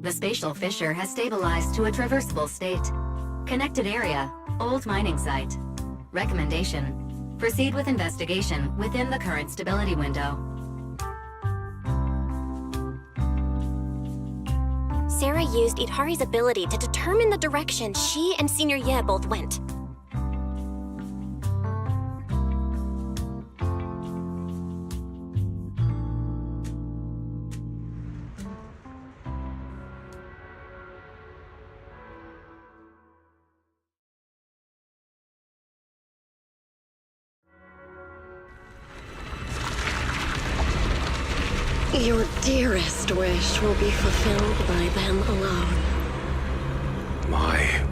The spatial fissure has stabilized to a traversable state. Connected area, old mining site. Recommendation: proceed with investigation within the current stability window. Sarah used Idhari's ability to determine the direction she and Senior Ye both went. Your dearest wish will be fulfilled by them alone. My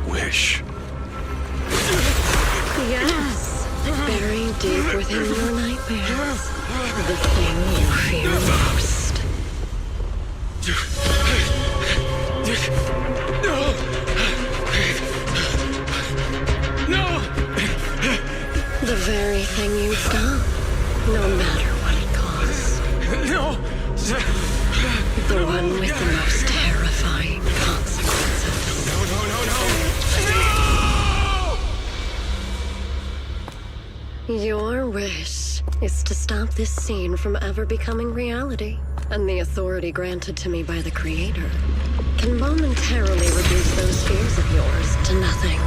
wish. Yes, buried deep within your nightmares. The thing you fear most. No! The very thing you stop, no matter what it costs. No! The one with the most terrifying consequences. No! Your wish is to stop this scene from ever becoming reality, and the authority granted to me by the Creator can momentarily reduce those fears of yours to nothing.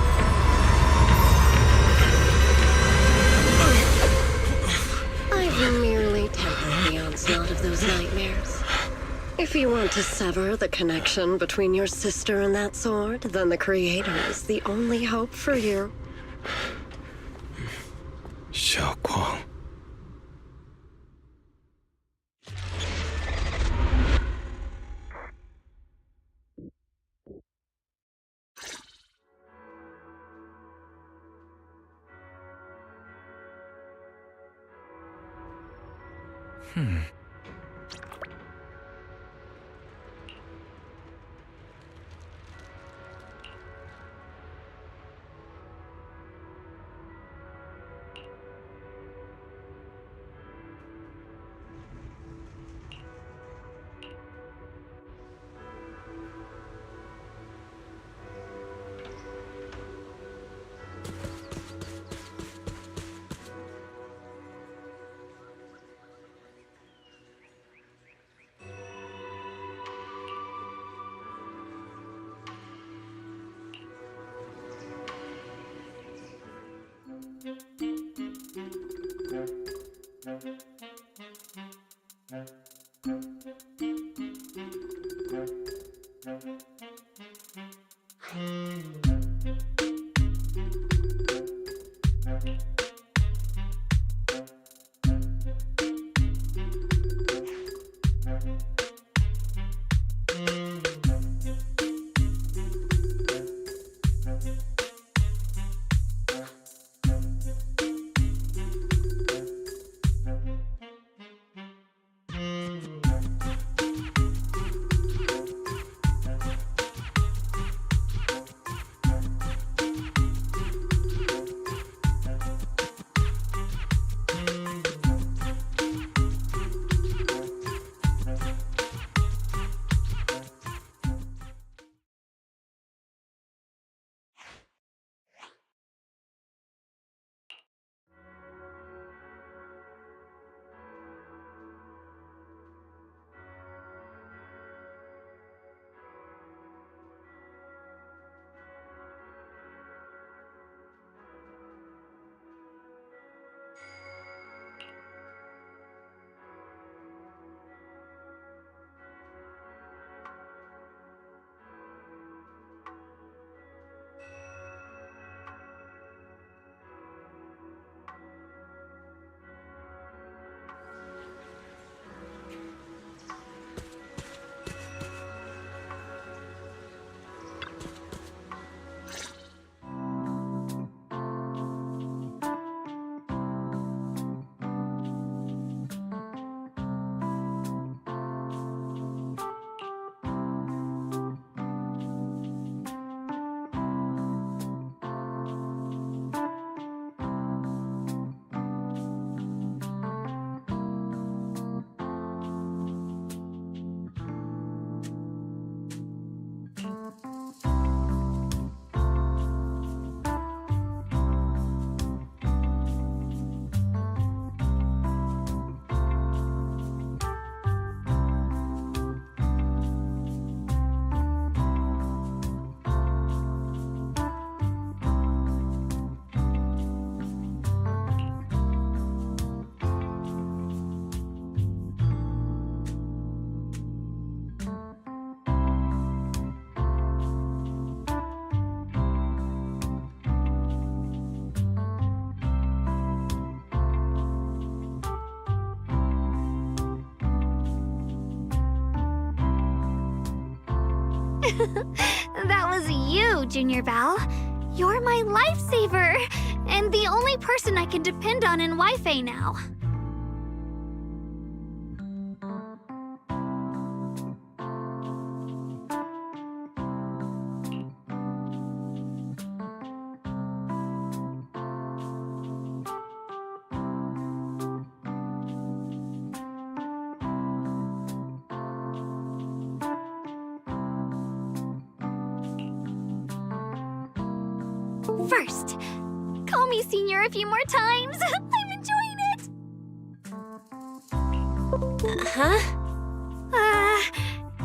I've merely tempered the onslaught of those nightmares. If you want to sever the connection between your sister and that sword, then the Creator is the only hope for you. Xiaoguang. That was you, Junior Belle. You're my lifesaver, and the only person I can depend on in Wi-Fi now. First, call me Senior a few more times. I'm enjoying it. Huh?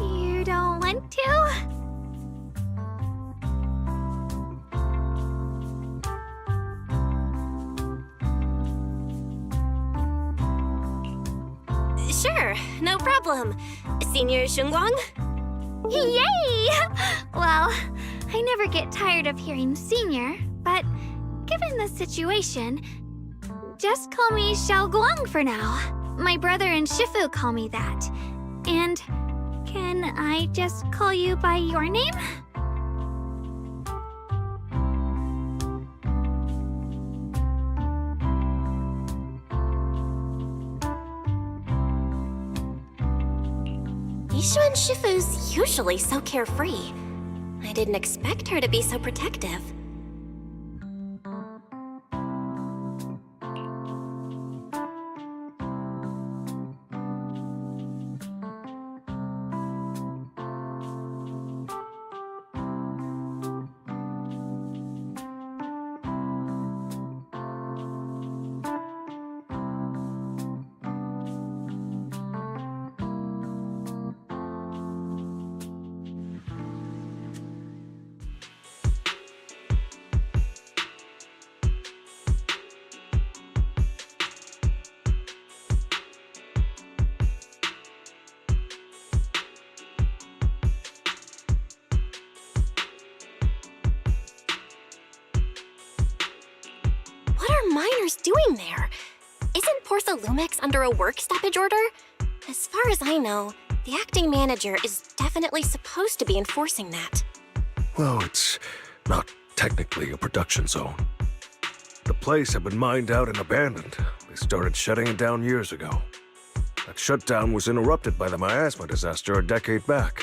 You don't want to? Sure, no problem. Senior Shunguang? Yay! Well, I never get tired of hearing Senior, but given the situation, just call me Xiao Guang for now. My brother and Shifu call me that. And can I just call you by your name? Yishuan Shifu's usually so carefree. I didn't expect her to be so protective. Miners doing there? Isn't Porthalumix under a work stoppage order? As far as I know, the acting manager is definitely supposed to be enforcing that. Well, it's not technically a production zone. The place had been mined out and abandoned. They started shutting it down years ago. That shutdown was interrupted by the miasma disaster a decade back.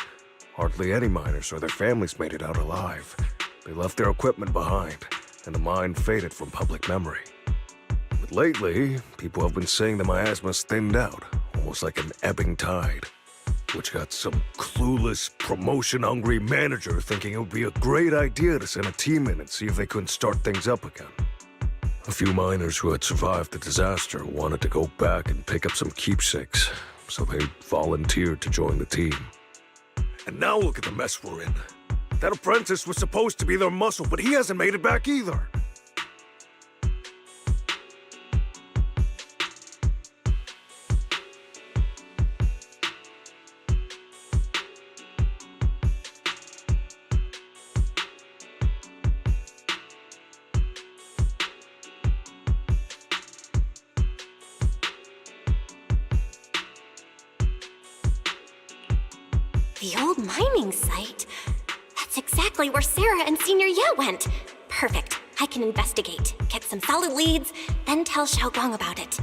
Hardly any miners or their families made it out alive. They left their equipment behind, and the mine faded from public memory. But lately, people have been saying the miasma's thinned out, almost like an ebbing tide, which got some clueless, promotion-hungry manager thinking it would be a great idea to send a team in and see if they couldn't start things up again. A few miners who had survived the disaster wanted to go back and pick up some keepsakes, so they volunteered to join the team. And now look at the mess we're in. That apprentice was supposed to be their muscle, but he hasn't made it back either. The old mining site? That's exactly where Sarah and Senior Ye went. Perfect. I can investigate, get some solid leads, then tell Xiaoguang about it.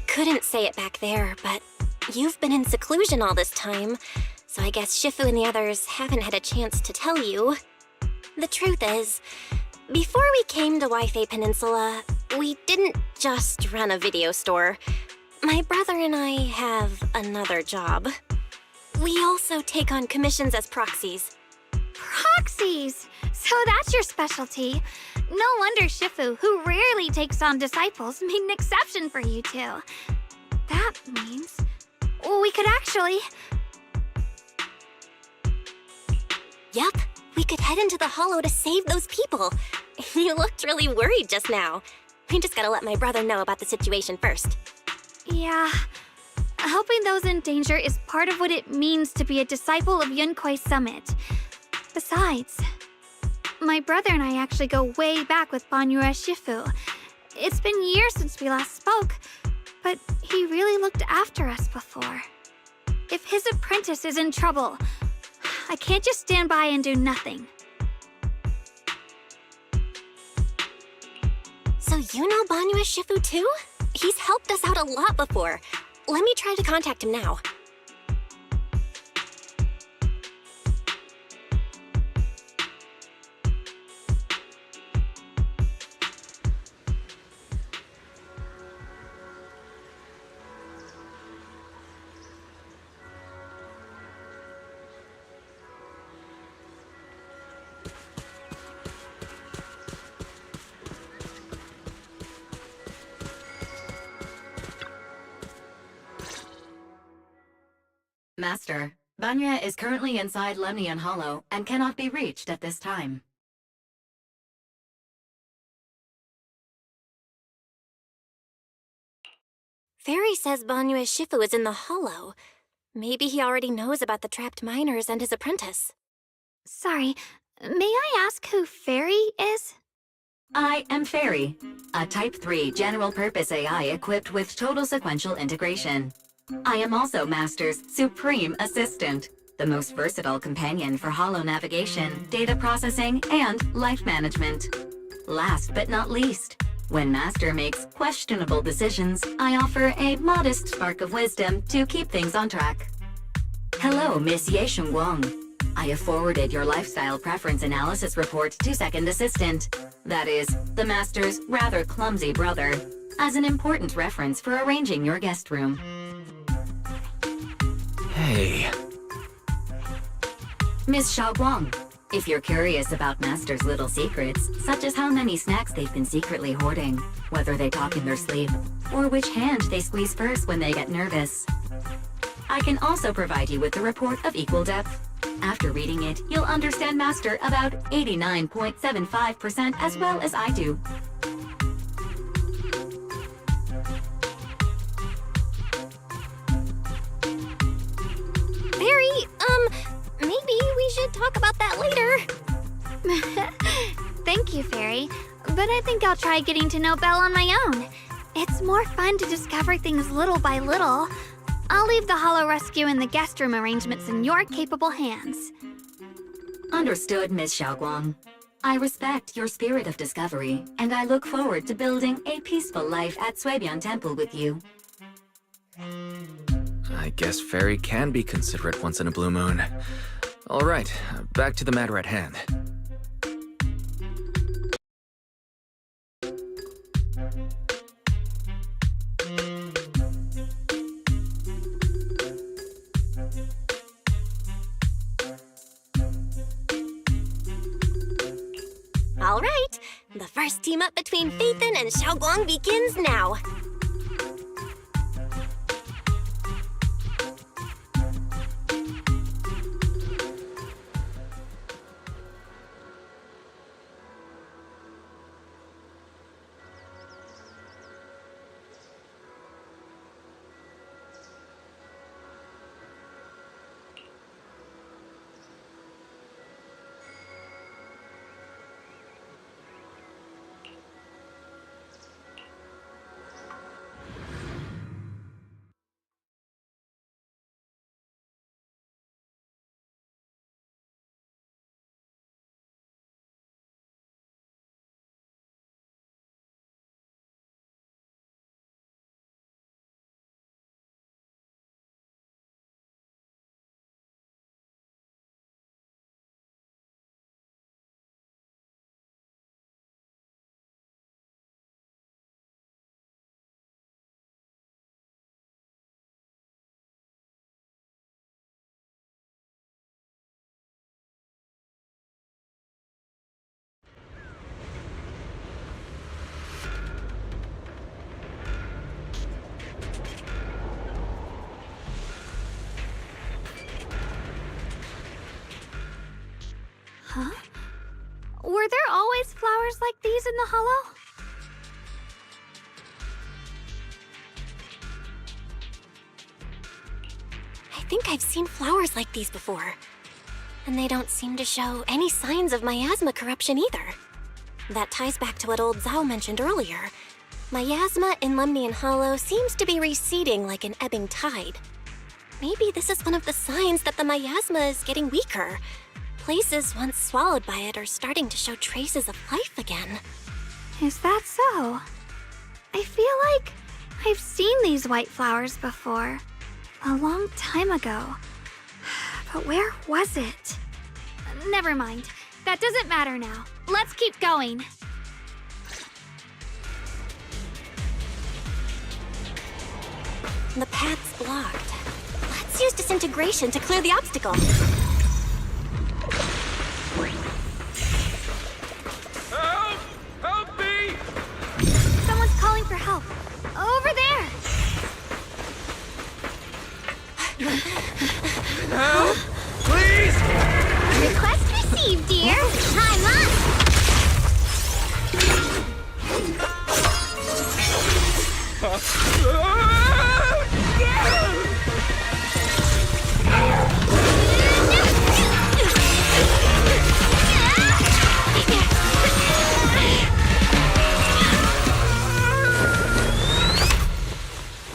Couldn't say it back there, but you've been in seclusion all this time, so I guess Shifu and the others haven't had a chance to tell you. The truth is, before we came to Wi-Fi Peninsula, we didn't just run a video store. My brother and I have another job. We also take on commissions as proxies. Proxies! So that's your specialty. No wonder Shifu, who rarely takes on disciples, made an exception for you two. That means we could actually... Yep, we could head into the hollow to save those people. You looked really worried just now. We just gotta let my brother know about the situation first. Yeah. Helping those in danger is part of what it means to be a disciple of Yunkwei Summit. Besides, my brother and I actually go way back with Banyue Shifu. It's been years since we last spoke, but he really looked after us before. If his apprentice is in trouble, I can't just stand by and do nothing. So you know Banyue Shifu too? He's helped us out a lot before. Let me try to contact him now. Master, Banya is currently inside Lemnian Hollow and cannot be reached at this time. Fairy says Banyue Shifu is in the hollow. Maybe he already knows about the trapped miners and his apprentice. Sorry, may I ask who Fairy is? I am Fairy, a Type 3 general-purpose AI equipped with total sequential integration. I am also Master's supreme assistant, the most versatile companion for holo navigation, data processing, and life management. Last but not least, when Master makes questionable decisions, I offer a modest spark of wisdom to keep things on track. Hello, Miss Ye Shengguang. I have forwarded your lifestyle preference analysis report to Second Assistant, that is, the Master's rather clumsy brother, as an important reference for arranging your guest room. Hey. Miss Xiaoguang, if you're curious about Master's little secrets, such as how many snacks they've been secretly hoarding, whether they talk in their sleep, or which hand they squeeze first when they get nervous, I can also provide you with a report of equal depth. After reading it, you'll understand Master about 89.75% as well as I do. Fairy, maybe we should talk about that later. Thank you, Fairy, but I think I'll try getting to know Belle on my own. It's more fun to discover things little by little. I'll leave the Hollow Rescue and the guest room arrangements in your capable hands. Understood, Miss Xiaoguang. I respect your spirit of discovery, and I look forward to building a peaceful life at Suibian Temple with you. I guess Fairy can be considerate once in a blue moon. All right, back to the matter at hand. All right, the first team up between Phaethon and Xiaoguang begins now. always flowers like these in the hollow? I think I've seen flowers like these before. And they don't seem to show any signs of miasma corruption either. That ties back to what old Zhao mentioned earlier. Miasma in Lemnian Hollow seems to be receding like an ebbing tide. Maybe this is one of the signs that the miasma is getting weaker. Places once swallowed by it are starting to show traces of life again. Is that so? I feel like I've seen these white flowers before. A long time ago. But where was it? Never mind. That doesn't matter now. Let's keep going. The path's blocked. Let's use disintegration to clear the obstacle. Help! Help me! Someone's calling for help. Over there! Help! Please! Request received, dear. I'm up.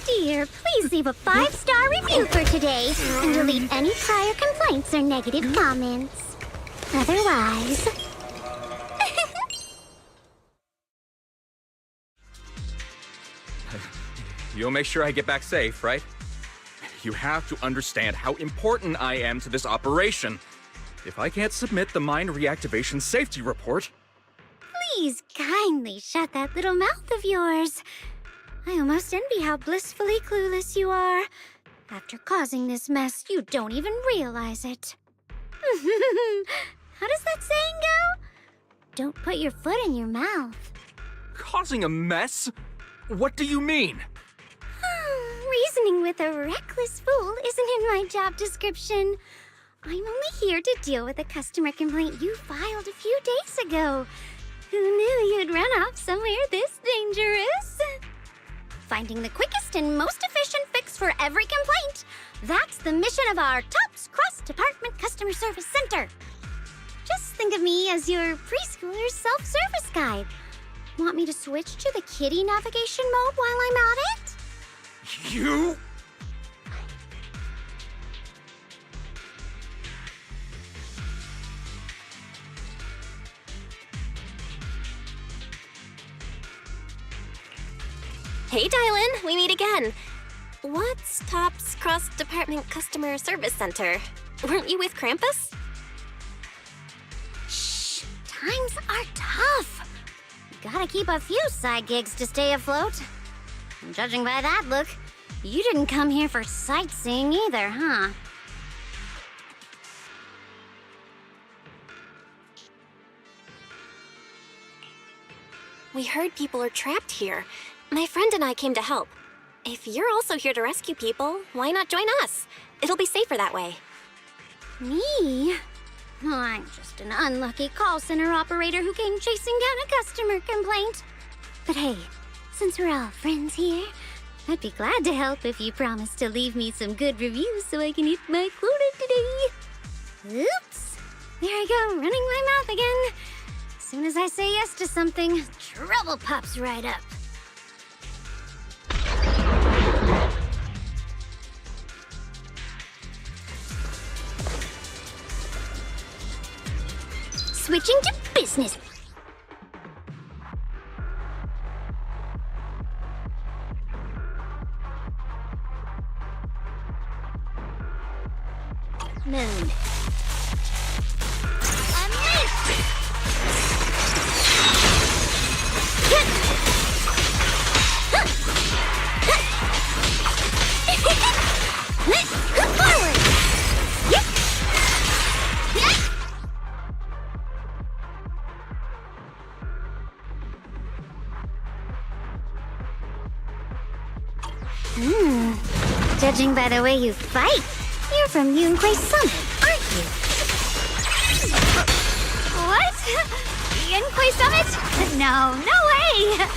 Dear, please leave a 5-star review for today and delete any prior complaints or negative comments. Otherwise... You'll make sure I get back safe, right? You have to understand how important I am to this operation. If I can't submit the mine reactivation safety report... Please kindly shut that little mouth of yours. I almost envy how blissfully clueless you are. After causing this mess, you don't even realize it. How does that saying go? Don't put your foot in your mouth. Causing a mess? What do you mean? Reasoning with a reckless fool isn't in my job description. I'm only here to deal with a customer complaint you filed a few days ago. Who knew you'd run off somewhere this dangerous? Finding the quickest and most efficient fix for every complaint. That's the mission of our TOPS Cross-Department Customer Service Center. Just think of me as your preschooler's self-service guide. Want me to switch to the kiddie navigation mode while I'm at it? You? Hey, Dylan, we meet again. What's TOPS Cross-Department Customer Service Center? Weren't you with Krampus? Shh, times are tough. Gotta keep a few side gigs to stay afloat. And judging by that look, you didn't come here for sightseeing either, huh? We heard people are trapped here. My friend and I came to help. If you're also here to rescue people, why not join us? It'll be safer that way. Me? Oh, I'm just an unlucky call center operator who came chasing down a customer complaint. But hey, since we're all friends here, I'd be glad to help if you promise to leave me some good reviews so I can hit my quota today. Oops. There I go, running my mouth again. As soon as I say yes to something, trouble pops right up. Switching to business. Moon. Forward. Yep. Judging by the way you fight, you're from Yunquay Summit, aren't you? What? Dragon Clay Summit? No, no way!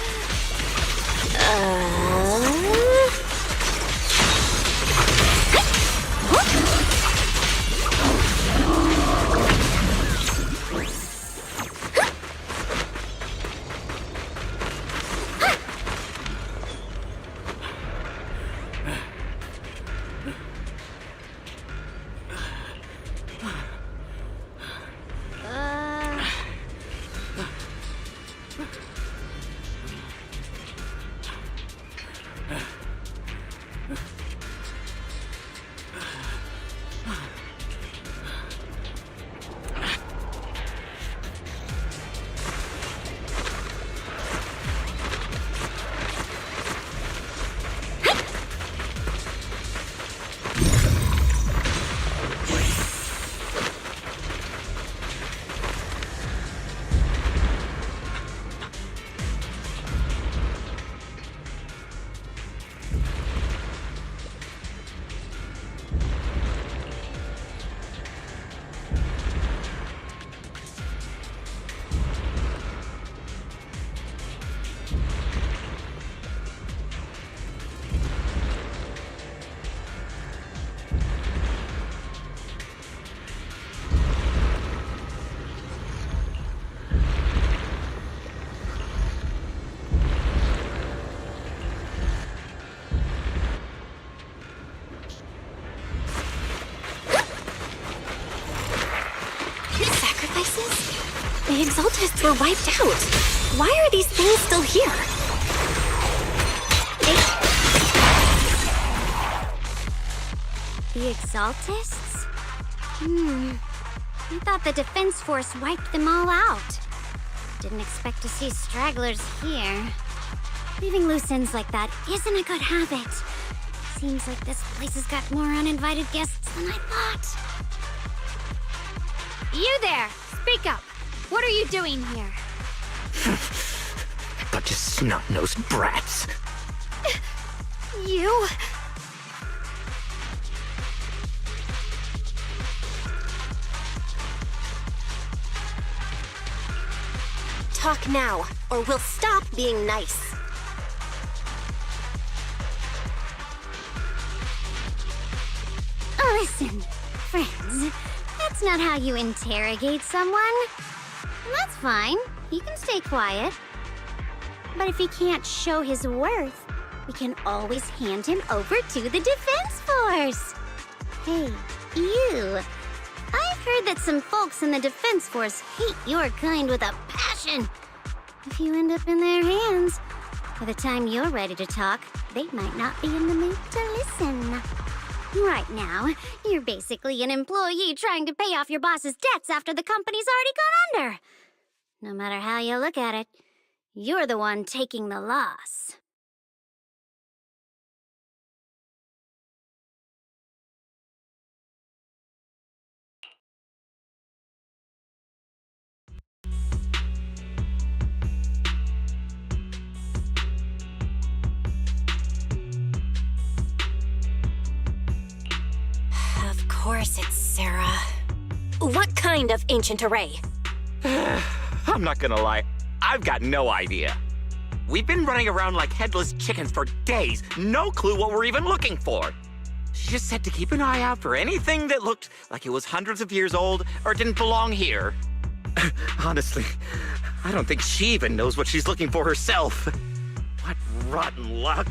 The Exaltists were wiped out. Why are these things still here? The Exaltists? I thought the Defense Force wiped them all out. Didn't expect to see stragglers here. Leaving loose ends like that isn't a good habit. Seems like this place has got more uninvited guests than I thought. You there! Speak up! What are you doing here? Bunch of snot-nosed brats. You? Talk now, or we'll stop being nice. Listen, friends, that's not how you interrogate someone. That's fine. He can stay quiet. But if he can't show his worth, we can always hand him over to the Defense Force. Hey, you. I've heard that some folks in the Defense Force hate your kind with a passion. If you end up in their hands, by the time you're ready to talk, they might not be in the mood to listen. Right now, you're basically an employee trying to pay off your boss's debts after the company's already gone under. No matter how you look at it, you're the one taking the loss. Of course it's Sarah. What kind of ancient array? I'm not gonna lie, I've got no idea. We've been running around like headless chickens for days, no clue what we're even looking for. She just said to keep an eye out for anything that looked like it was hundreds of years old or didn't belong here. Honestly, I don't think she even knows what she's looking for herself. What rotten luck.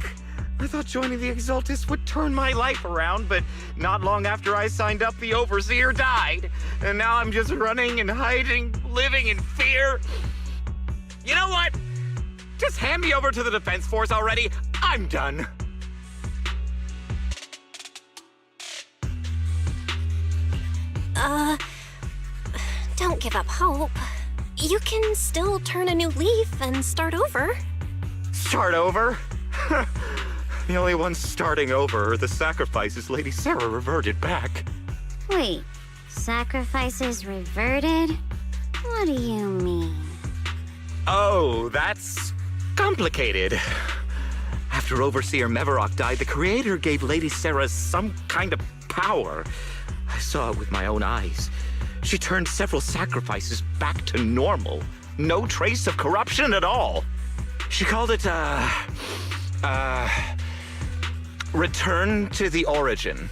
I thought joining the Exaltists would turn my life around, but not long after I signed up, the Overseer died. And now I'm just running and hiding, living in fear. You know what? Just hand me over to the Defense Force already. I'm done. Don't give up hope. You can still turn a new leaf and start over. Start over? The only ones starting over are the sacrifices Lady Sarah reverted back. Wait, sacrifices reverted? What do you mean? Oh, that's complicated. After Overseer Mevarok died, the Creator gave Lady Sarah some kind of power. I saw it with my own eyes. She turned several sacrifices back to normal, No trace of corruption at all. She called it, return to the origin.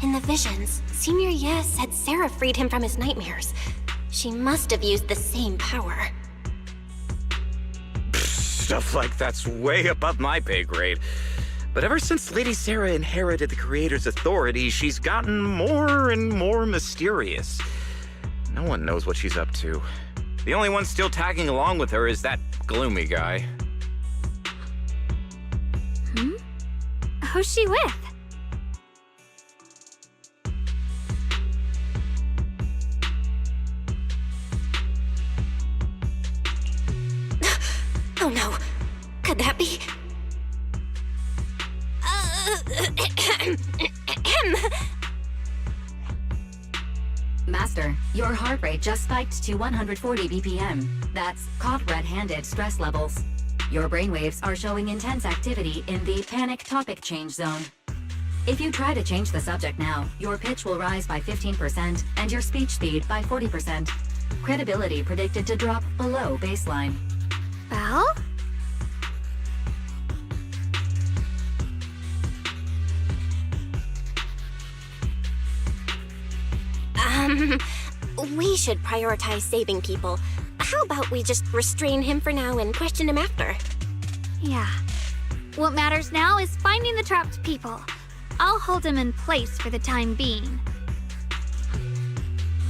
In the visions, Senior Ye said Sarah freed him from his nightmares. She must have used the same power. Stuff like that's way above my pay grade. But ever since Lady Sarah inherited the Creator's authority, she's gotten more and more mysterious. No one knows what she's up to. The only one still tagging along with her is that gloomy guy. Who's she with? Oh no. Could that be? Master, your heart rate just spiked to 140 BPM. That's caught red-handed stress levels. Your brainwaves are showing intense activity in the panic topic change zone. If you try to change the subject now, your pitch will rise by 15% and your speech speed by 40%. Credibility predicted to drop below baseline. Well? We should prioritize saving people. How about we just restrain him for now and question him after? Yeah. What matters now is finding the trapped people. I'll hold him in place for the time being.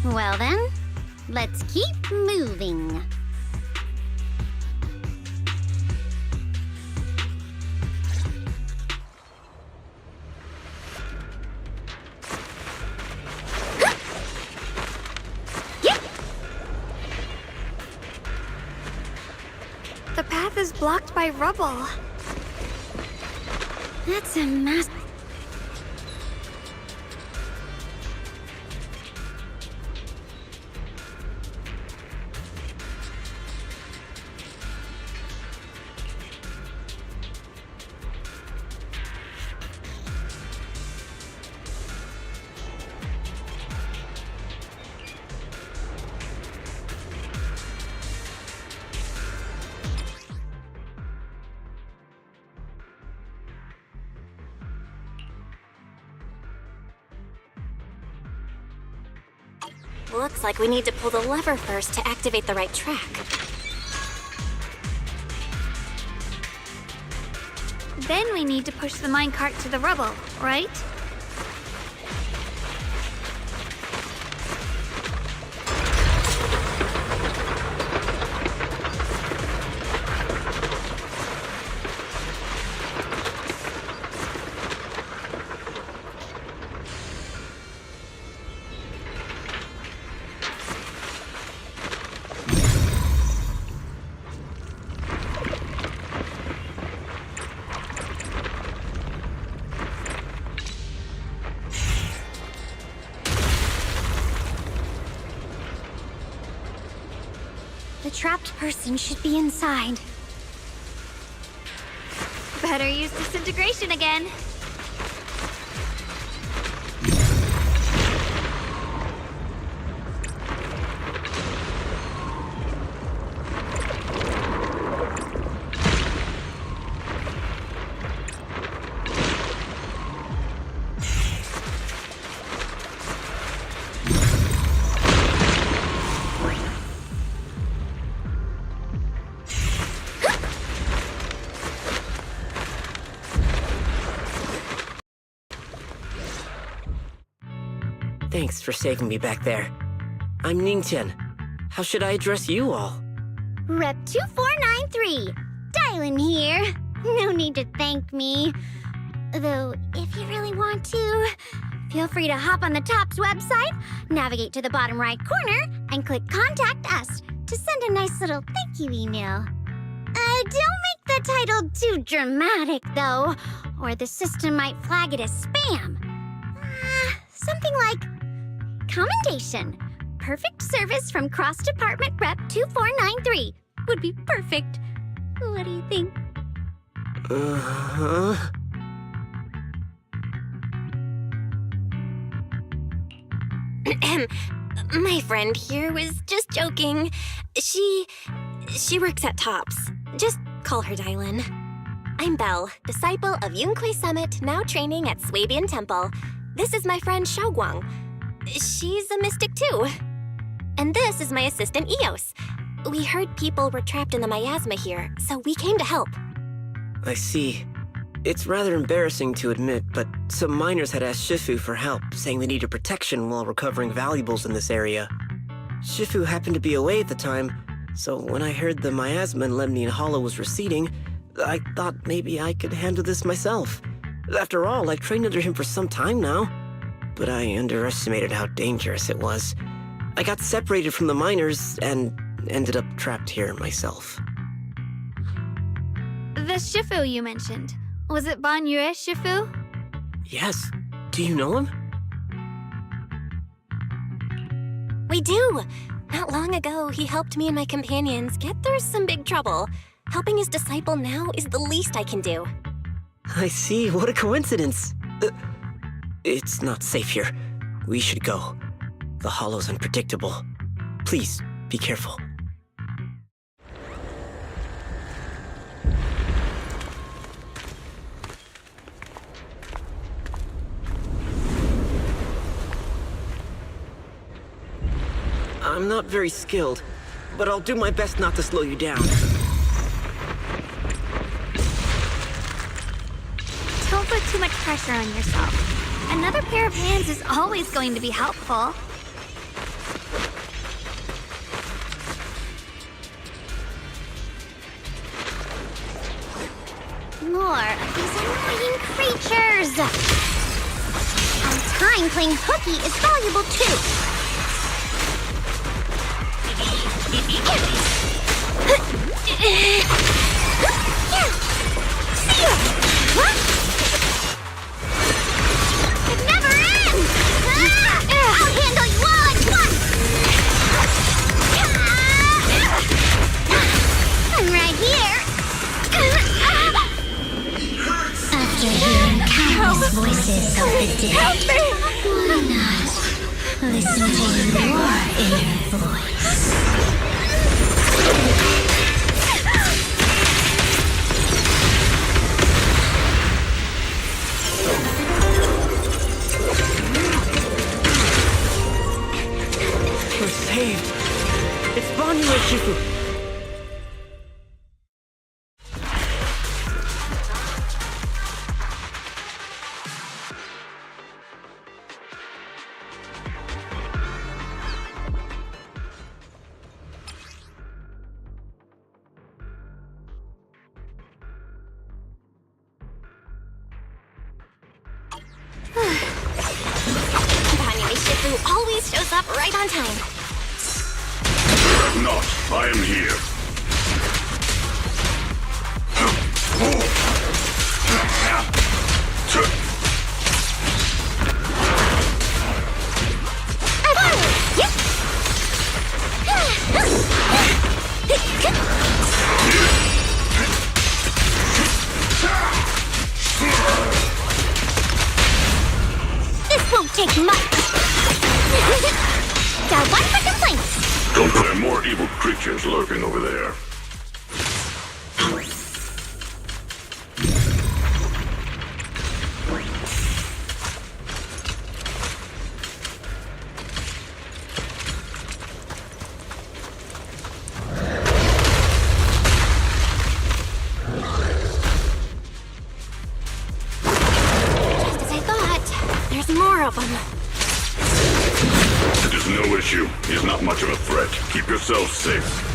Well then, let's keep moving. The path is blocked by rubble. That's a mess. Looks like we need to pull the lever first to activate the right track. Then we need to push the minecart to the rubble, right? The trapped person should be inside. Better use disintegration again. Thanks for saving me back there. I'm Ningtian. How should I address you all? Rep 2493. Dylan here. No need to thank me. Though, if you really want to, feel free to hop on the TOPS website, navigate to the bottom right corner, and click Contact Us to send a nice little thank you email. Don't make the title too dramatic, though, or the system might flag it as spam. Something like Commendation. Perfect service from Cross Department Rep 2493 would be perfect. What do you think? My friend here was just joking. She works at Tops. Just call her Dylan. I'm Belle, disciple of Yunque Summit, now training at Swabian Temple. This is my friend Xiaoguang. She's a mystic too. And this is my assistant Eos. We heard people were trapped in the miasma here, so we came to help. I see. It's rather embarrassing to admit, but some miners had asked Shifu for help, saying they needed protection while recovering valuables in this area. Shifu happened to be away at the time, so when I heard the miasma in Lemnian Hollow was receding, I thought maybe I could handle this myself. After all, I've trained under him for some time now. But I underestimated how dangerous it was. I got separated from the miners and ended up trapped here myself. The Shifu you mentioned. Was it Ban Yue Shifu? Yes. Do you know him? We do! Not long ago, he helped me and my companions get through some big trouble. Helping his disciple now is the least I can do. I see. What a coincidence. It's not safe here. We should go. The hollow's unpredictable. Please, be careful. I'm not very skilled, but I'll do my best not to slow you down. Don't put too much pressure on yourself. Another pair of hands is always going to be helpful. More of these annoying creatures! Our time playing hooky is valuable too. It never ends! I'll handle you all at once! I'm right here. After hearing countless voices of the dead, why not listen to your inner voice? We're saved. It's Banyu and Shifu. Banyu Shifu always shows up right on time. Not. I am here. This won't take much. Got one for complaints. Don't there are more evil creatures lurking over there. Just as I thought. There's more of them. It is no issue. He is not much of a threat. Keep yourself safe.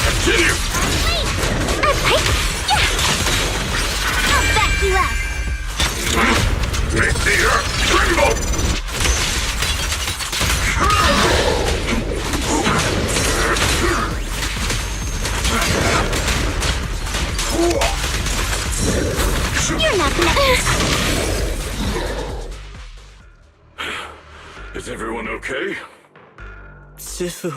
Continue! I'll back you up. Make the earth tremble! You're not gonna... Is everyone okay? Shifu.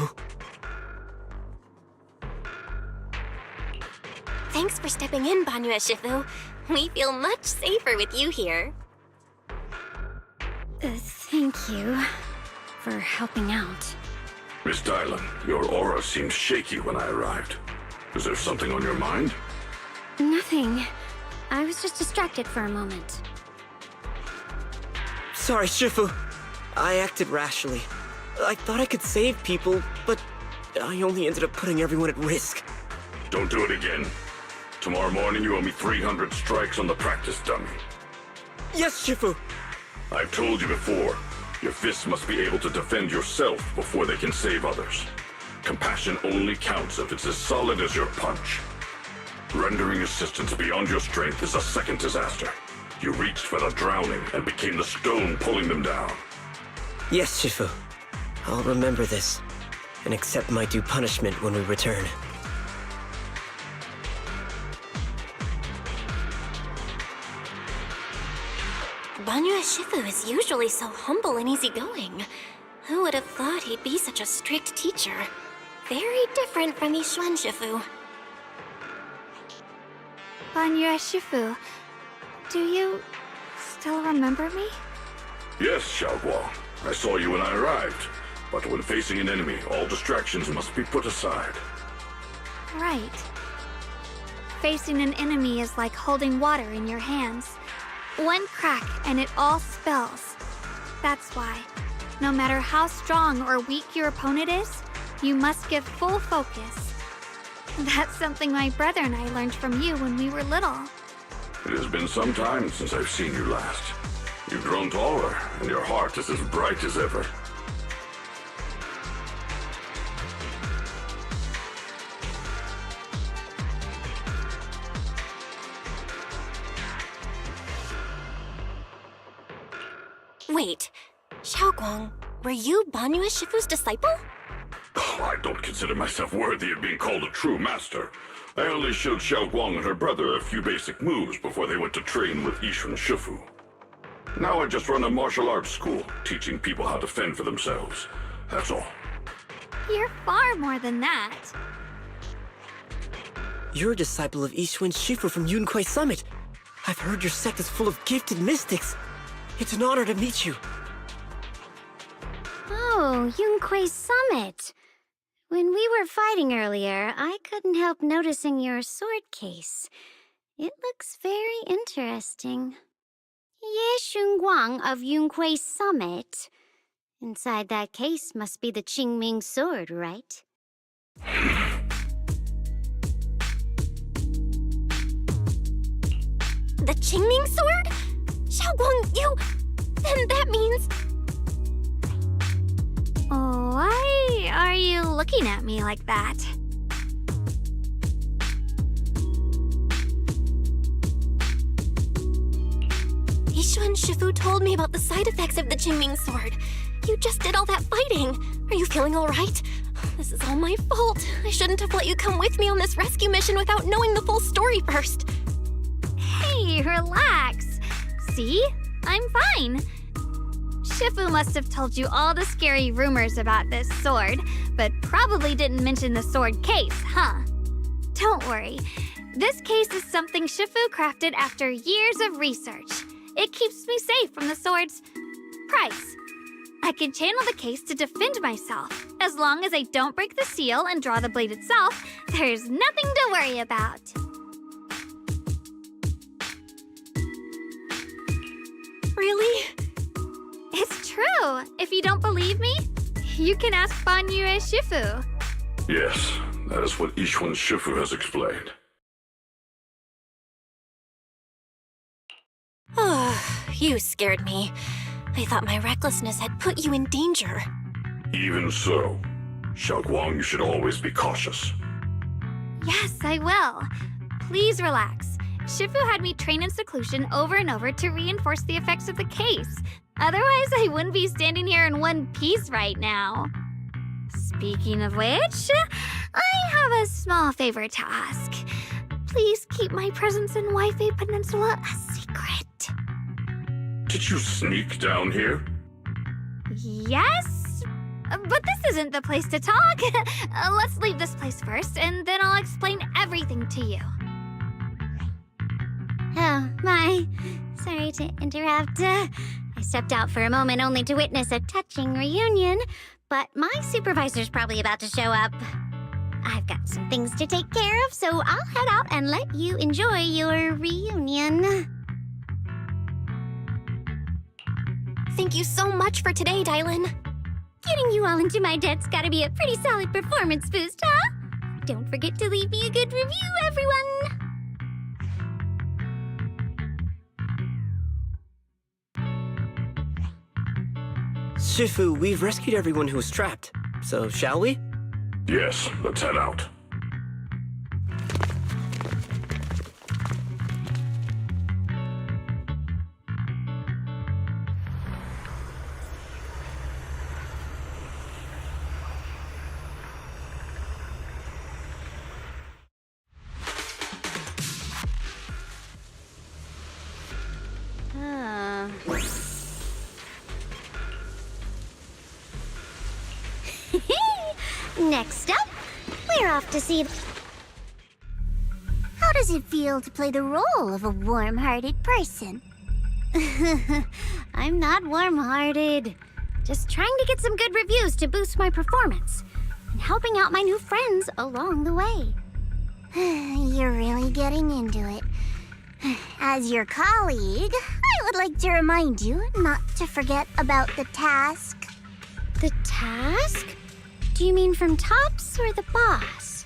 Thanks for stepping in, Banyu Shifu. We feel much safer with you here. Thank you for helping out. Miss Dylan, your aura seemed shaky when I arrived. Is there something on your mind? Nothing. I was just distracted for a moment. Sorry, Shifu. I acted rashly. I thought I could save people, but I only ended up putting everyone at risk. Don't do it again. Tomorrow morning you owe me 300 strikes on the practice dummy. Yes, Shifu! I've told you before, your fists must be able to defend yourself before they can save others. Compassion only counts if it's as solid as your punch. Rendering assistance beyond your strength is a second disaster. You reached for the drowning and became the stone pulling them down. Yes, Shifu. I'll remember this, and accept my due punishment when we return. Banyue Shifu is usually so humble and easygoing. Who would have thought he'd be such a strict teacher? Very different from Yishuan Shifu. Banyue Shifu, do you still remember me? Yes, Xiaoguang. I saw you when I arrived. But when facing an enemy, all distractions must be put aside. Right. Facing an enemy is like holding water in your hands. One crack and it all spills. That's why, no matter how strong or weak your opponent is, you must give full focus. That's something my brother and I learned from you when we were little. It has been some time since I've seen you last. You've grown taller, and your heart is as bright as ever. Wait, Xiaoguang, were you Banyue Shifu's disciple? Oh, I don't consider myself worthy of being called a true master. I only showed Xiaoguang and her brother a few basic moves before they went to train with Yishuan Shifu. Now I just run a martial arts school, teaching people how to fend for themselves. That's all. You're far more than that. You're a disciple of Yishuan Shifu from Yunquai Summit. I've heard your sect is full of gifted mystics. It's an honor to meet you. Oh, Yunquai Summit. When we were fighting earlier, I couldn't help noticing your sword case. It looks very interesting. Ye Xunguang of Yunquai Summit. Inside that case must be the Qingming sword, right? The Qingming sword? Xiaoguang, you... Then that means... Why are you looking at me like that? Yishuan Shifu told me about the side effects of the Qingming sword. You just did all that fighting. Are you feeling all right? This is all my fault. I shouldn't have let you come with me on this rescue mission without knowing the full story first. Hey, relax. See? I'm fine. Shifu must have told you all the scary rumors about this sword, but probably didn't mention the sword case, huh? Don't worry. This case is something Shifu crafted after years of research. It keeps me safe from the sword's price. I can channel the case to defend myself. As long as I don't break the seal and draw the blade itself, there's nothing to worry about. Really? It's true. If you don't believe me, you can ask Banyue Shifu. Yes, that is what Yishuan Shifu has explained. Oh, you scared me. I thought my recklessness had put you in danger. Even so, Xiaoguang, you should always be cautious. Yes, I will. Please relax. Shifu had me train in seclusion over and over to reinforce the effects of the case. Otherwise, I wouldn't be standing here in one piece right now. Speaking of which, I have a small favor to ask. Please keep my presence in Waifei Peninsula a secret. Did you sneak down here? Yes? But this isn't the place to talk. Let's leave this place first, and then I'll explain everything to you. Oh, my. Sorry to interrupt. I stepped out for a moment only to witness a touching reunion, but my supervisor's probably about to show up. I've got some things to take care of, so I'll head out and let you enjoy your reunion. Thank you so much for today, Dylan. Getting you all into my debt's gotta be a pretty solid performance boost, huh? Don't forget to leave me a good review, everyone! Shifu, we've rescued everyone who was trapped. So, shall we? Yes, let's head out. Next up, we're off to see... How does it feel to play the role of a warm-hearted person? I'm not warm-hearted. Just trying to get some good reviews to boost my performance. And helping out my new friends along the way. You're really getting into it. As your colleague, I would like to remind you not to forget about the task. The task? Do you mean from Tops or the boss?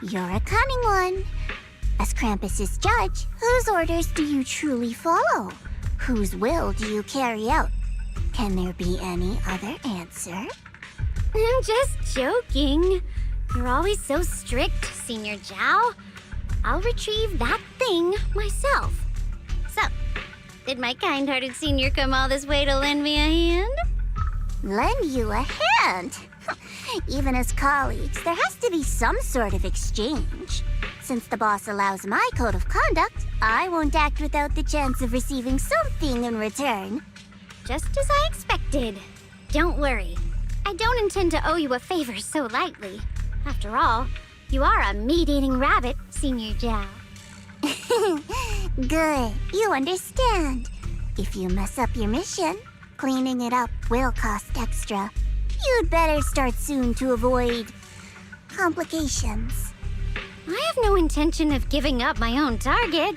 You're a cunning one. As Krampus's judge, whose orders do you truly follow? Whose will do you carry out? Can there be any other answer? I'm just joking. You're always so strict, Senior Zhao. I'll retrieve that thing myself. So, did my kind-hearted senior come all this way to lend me a hand? Lend you a hand? Even as colleagues, there has to be some sort of exchange. Since the boss allows my code of conduct, I won't act without the chance of receiving something in return. Just as I expected. Don't worry. I don't intend to owe you a favor so lightly. After all, you are a meat-eating rabbit, Senior Zhao. Good, you understand. If you mess up your mission, cleaning it up will cost extra. You'd better start soon to avoid complications. I have no intention of giving up my own target,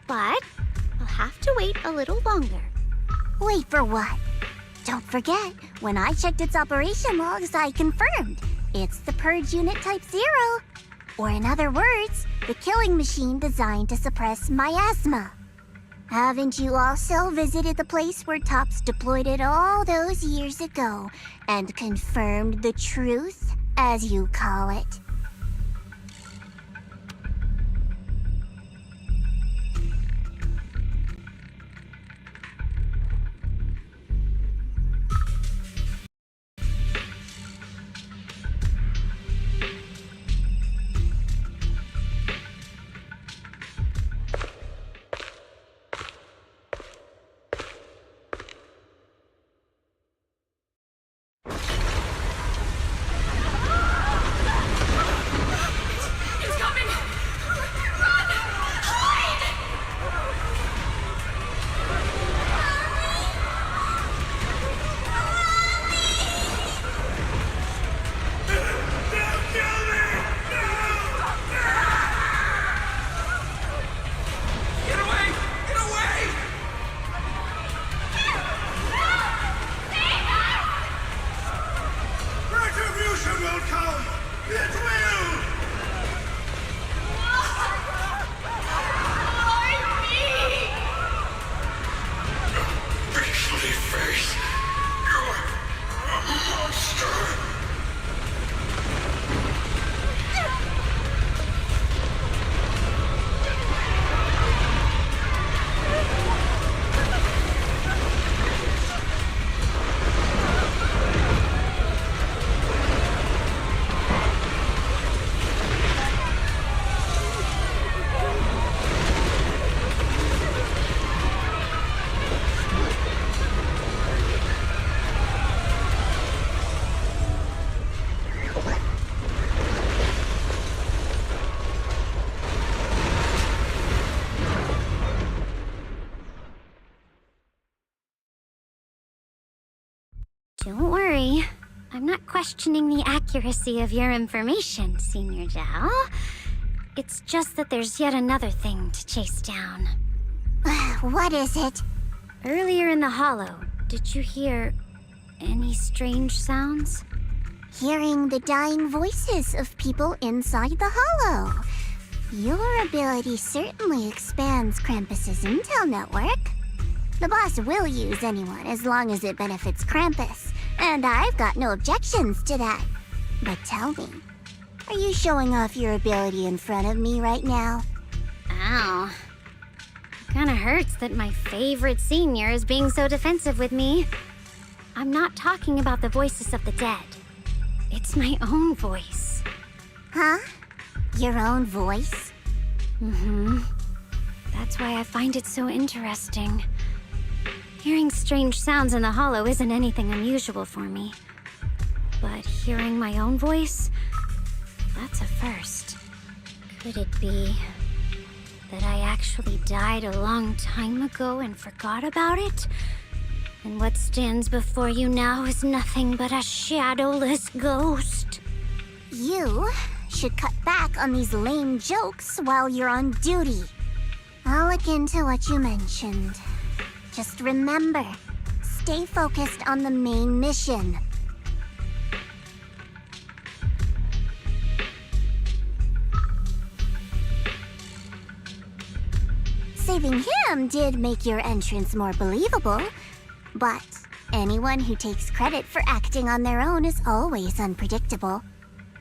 but I'll have to wait a little longer. Wait for what? Don't forget, when I checked its operation logs, I confirmed. It's the Purge Unit Type 0. Or in other words, the killing machine designed to suppress miasma. Haven't you also visited the place where Tops deployed it all those years ago and confirmed the truth, as you call it? worry. I'm not questioning the accuracy of your information, Senior Zhao. It's just that there's yet another thing to chase down. What is it? Earlier in the hollow, did you hear any strange sounds? Hearing the dying voices of people inside the hollow. Your ability certainly expands Krampus's intel network. The boss will use anyone as long as it benefits Krampus, and I've got no objections to that. But tell me, are you showing off your ability in front of me right now? Ow. Kinda hurts that my favorite senior is being so defensive with me. I'm not talking about the voices of the dead. It's my own voice. Huh? Your own voice? Mm-hmm. That's why I find it so interesting. Hearing strange sounds in the hollow isn't anything unusual for me. But hearing my own voice, that's a first. Could it be that I actually died a long time ago and forgot about it? And what stands before you now is nothing but a shadowless ghost. You should cut back on these lame jokes while you're on duty. I'll look into what you mentioned. Just remember, stay focused on the main mission. Saving him did make your entrance more believable, but anyone who takes credit for acting on their own is always unpredictable.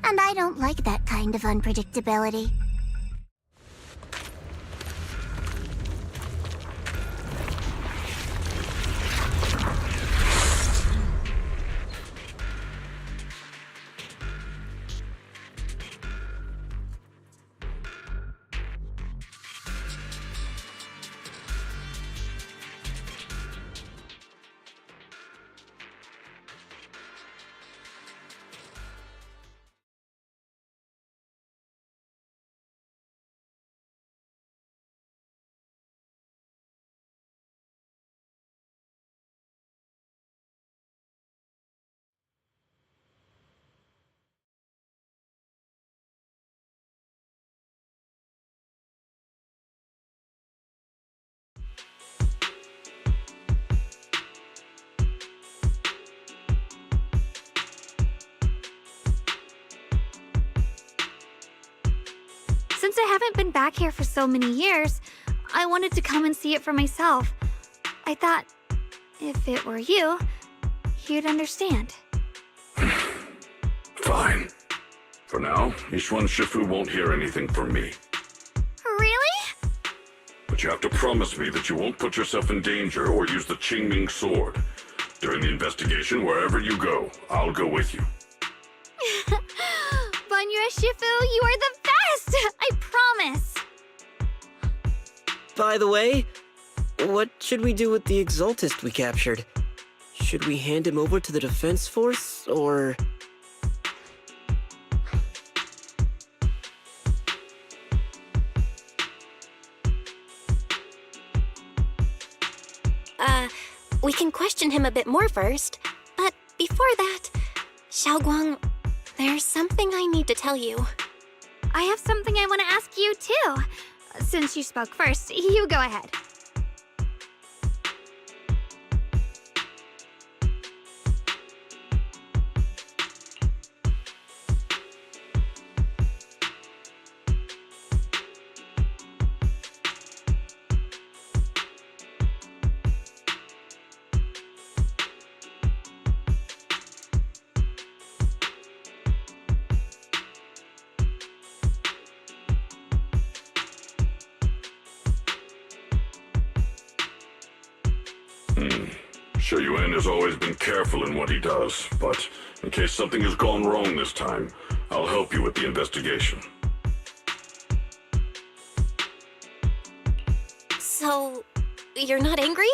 And I don't like that kind of unpredictability. Since I haven't been back here for so many years, I wanted to come and see it for myself. I thought, if it were you, you'd understand. Fine. For now, Yishuan Shifu won't hear anything from me. Really? But you have to promise me that you won't put yourself in danger or use the Qingming sword. During the investigation, wherever you go, I'll go with you. Banyue Shifu, you are the best! I promise! By the way, what should we do with the Exaltist we captured? Should we hand him over to the defense force, or... We can question him a bit more first. But before that, Xiaoguang, there's something I need to tell you. I have something I want to ask you, too. Since you spoke first, you go ahead. Sure, Yuan has always been careful in what he does, but in case something has gone wrong this time, I'll help you with the investigation. So, you're not angry?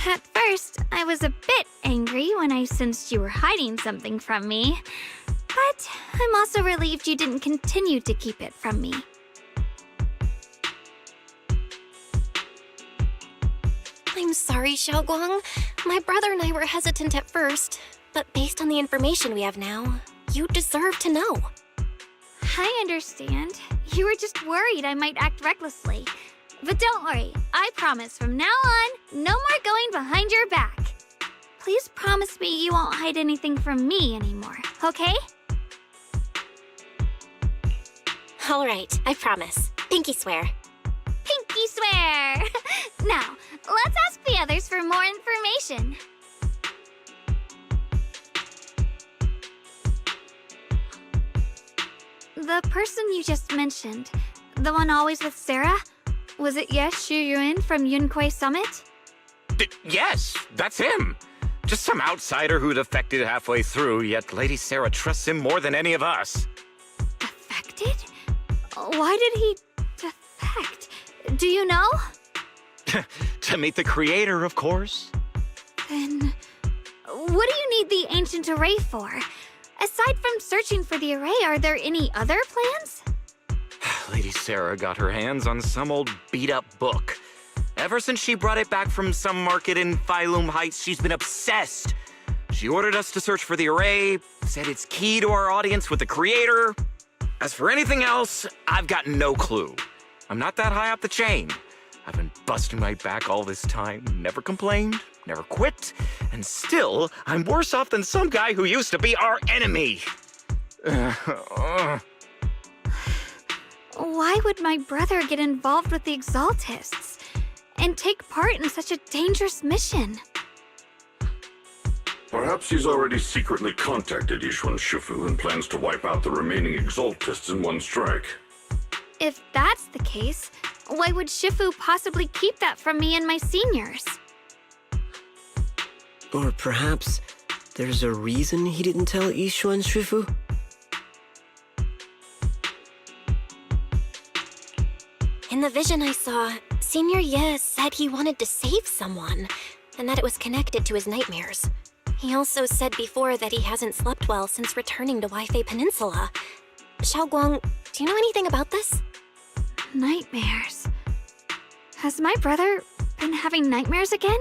At first, I was a bit angry when I sensed you were hiding something from me. But I'm also relieved you didn't continue to keep it from me. I'm sorry, Xiaoguang. My brother and I were hesitant at first. But based on the information we have now, you deserve to know. I understand. You were just worried I might act recklessly. But don't worry, I promise from now on, no more going behind your back. Please promise me you won't hide anything from me anymore, okay? All right, I promise. Pinky swear. Pinky swear! Now, let's ask the others for more information. The person you just mentioned, the one always with Sarah, was it Shu Yuan from Yunquei Summit? Yes, that's him. Just some outsider who defected halfway through, yet Lady Sarah trusts him more than any of us. Defected? Why did he defect? Do you know? To meet the creator, of course. Then, what do you need the ancient array for? Aside from searching for the array, are there any other plans? Lady Sarah got her hands on some old beat-up book. Ever since she brought it back from some market in Phylum Heights, she's been obsessed. She ordered us to search for the array, said it's key to our audience with the creator. As for anything else, I've got no clue. I'm not that high up the chain. I've been busting my back all this time, never complained, never quit, and still, I'm worse off than some guy who used to be our enemy. Why would my brother get involved with the Exaltists and take part in such a dangerous mission? Perhaps he's already secretly contacted Yishuan Shifu and plans to wipe out the remaining Exaltists in one strike. If that's the case, why would Shifu possibly keep that from me and my seniors? Or perhaps there's a reason he didn't tell Yishuan Shifu? In the vision I saw, Senior Ye said he wanted to save someone, and that it was connected to his nightmares. He also said before that he hasn't slept well since returning to Waifei Peninsula. Xiaoguang, do you know anything about this? Nightmares. Has my brother been having nightmares again?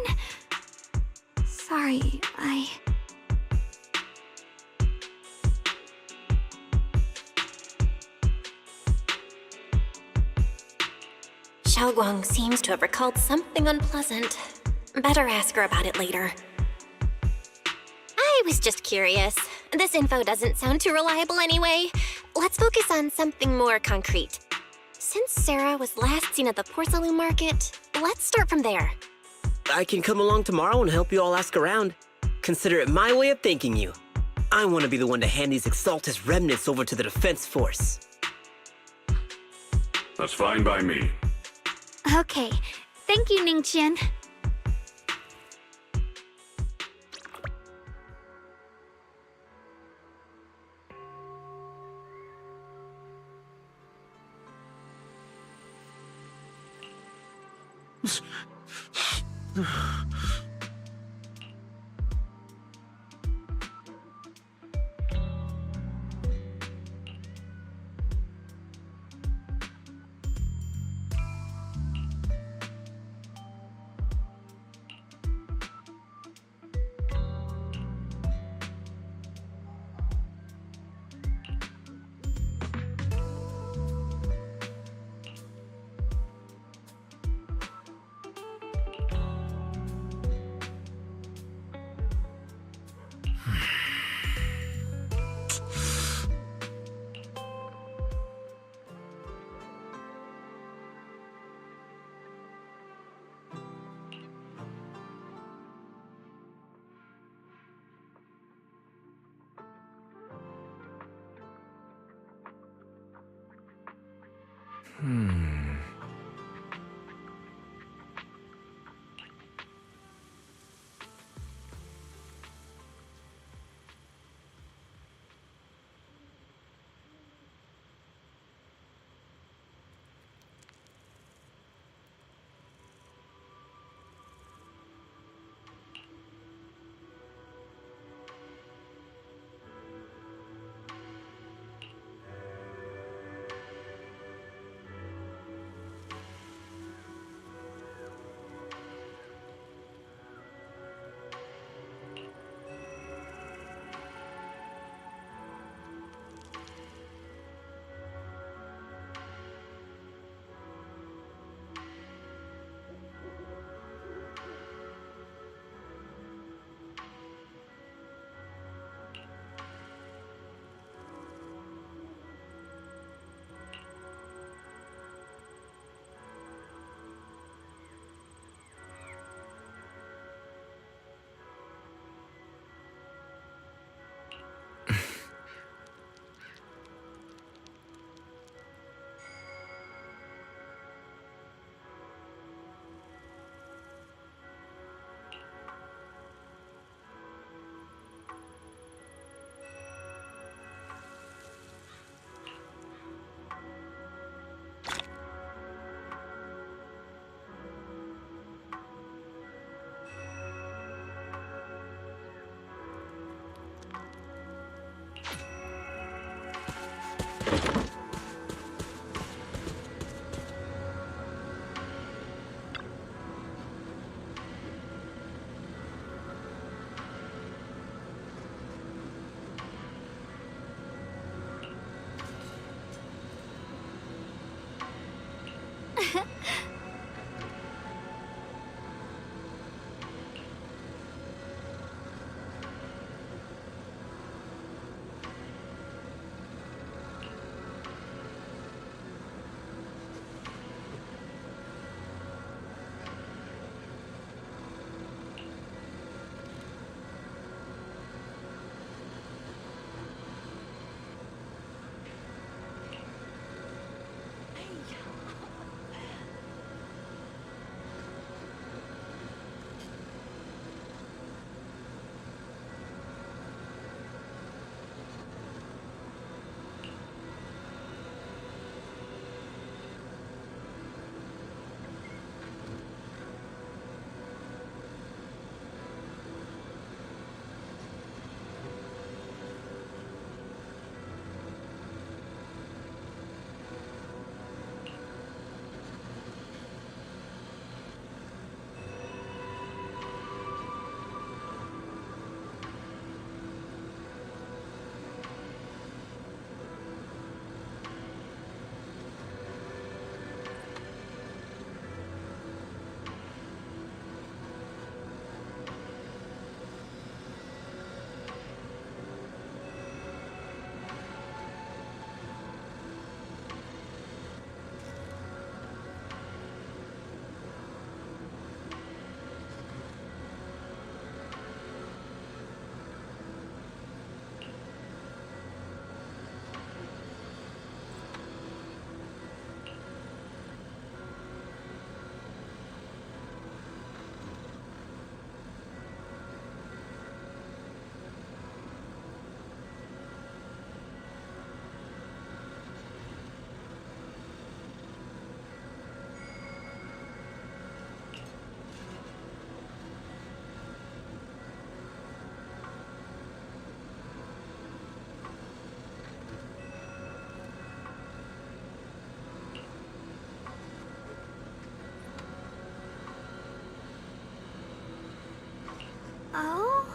Sorry, Xiaoguang seems to have recalled something unpleasant. Better ask her about it later. I was just curious. This info doesn't sound too reliable anyway. Let's focus on something more concrete. Since Sarah was last seen at the porcelain market, let's start from there. I can come along tomorrow and help you all ask around. Consider it my way of thanking you. I want to be the one to hand these Exaltus remnants over to the defense force. That's fine by me. okay. Thank you, Ningqian. Oh?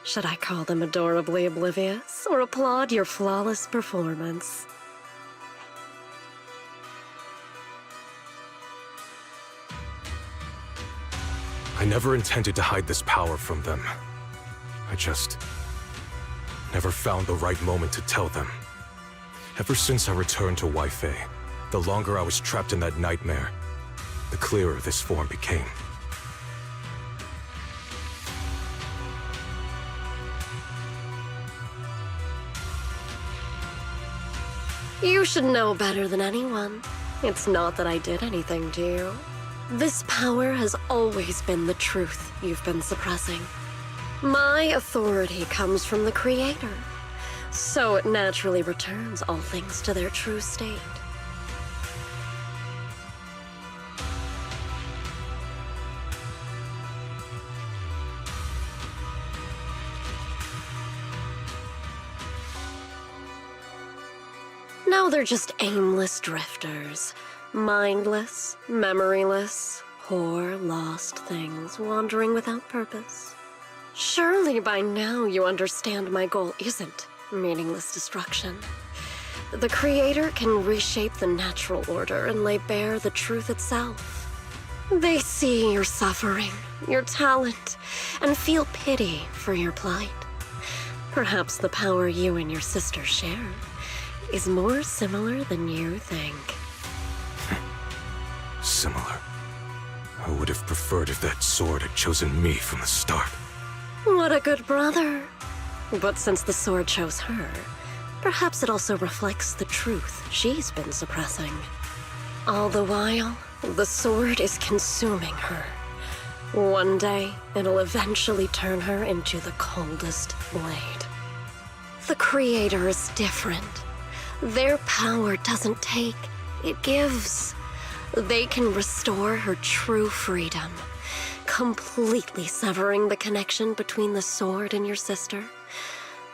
Should I call them adorably oblivious or applaud your flawless performance? I never intended to hide this power from them. I just never found the right moment to tell them. Ever since I returned to Wi-Fi, the longer I was trapped in that nightmare, the clearer this form became. You should know better than anyone. It's not that I did anything to you. This power has always been the truth you've been suppressing. My authority comes from the Creator, so it naturally returns all things to their true state. Now they're just aimless drifters, mindless, memoryless, poor, lost things wandering without purpose. Surely by now you understand my goal isn't meaningless destruction. The Creator can reshape the natural order and lay bare the truth itself. They see your suffering, your talent, and feel pity for your plight. Perhaps the power you and your sister share is more similar than you think. Similar. I would have preferred if that sword had chosen me from the start. What a good brother. But since the sword chose her, perhaps it also reflects the truth she's been suppressing. All the while, the sword is consuming her. One day, it'll eventually turn her into the coldest blade. The Creator is different. Their power doesn't take, it gives. They can restore her true freedom, completely severing the connection between the sword and your sister,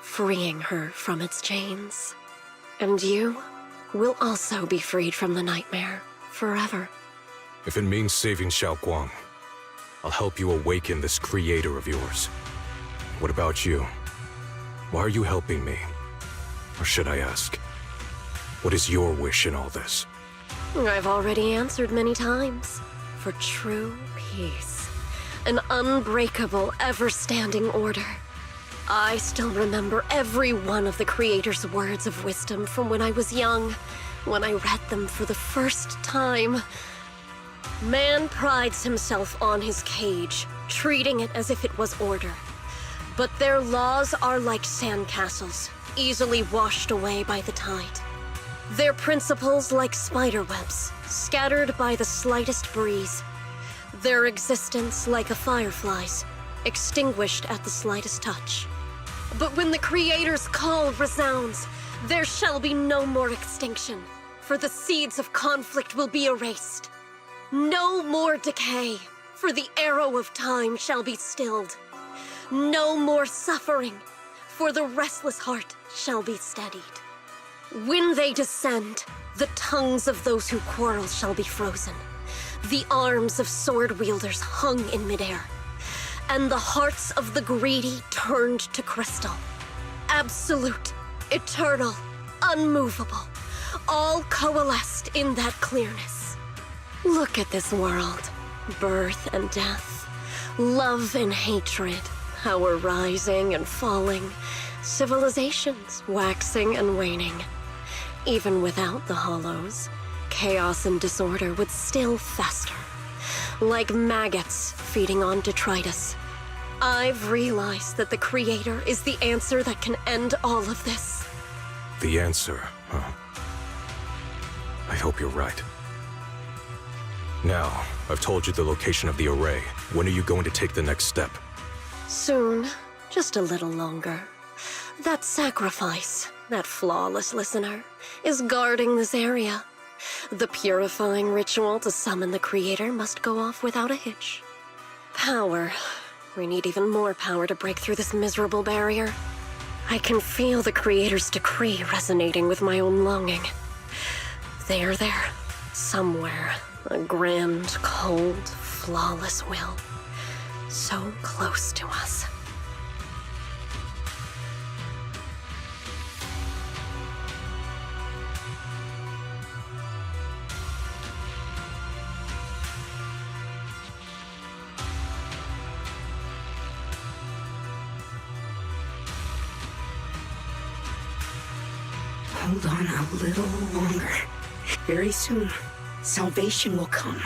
freeing her from its chains. And you will also be freed from the nightmare forever. If it means saving Xiaoguang, I'll help you awaken this creator of yours. What about you? Why are you helping me? Or should I ask, what is your wish in all this? I've already answered many times. For true peace. An unbreakable, ever-standing order. I still remember every one of the Creator's words of wisdom from when I was young, when I read them for the first time. Man prides himself on his cage, treating it as if it was order. But their laws are like sandcastles, easily washed away by the tide. Their principles like spiderwebs, scattered by the slightest breeze. Their existence like a firefly's, extinguished at the slightest touch. But when the Creator's call resounds, there shall be no more extinction, for the seeds of conflict will be erased. No more decay, for the arrow of time shall be stilled. No more suffering, for the restless heart shall be steadied. When they descend, the tongues of those who quarrel shall be frozen, the arms of sword wielders hung in midair, and the hearts of the greedy turned to crystal. Absolute, eternal, unmovable, all coalesced in that clearness. Look at this world, birth and death, love and hatred, our rising and falling, civilizations waxing and waning. Even without the hollows, chaos and disorder would still fester, like maggots feeding on detritus. I've realized that the Creator is the answer that can end all of this. The answer, huh? I hope you're right. Now, I've told you the location of the array. When are you going to take the next step? Soon, just a little longer. That sacrifice, that flawless listener, is guarding this area. The purifying ritual to summon the Creator must go off without a hitch. Power. We need even more power to break through this miserable barrier. I can feel the Creator's decree resonating with my own longing. They are there, somewhere. A grand, cold, flawless will. So close to us. Hold on a little longer. Very soon, salvation will come.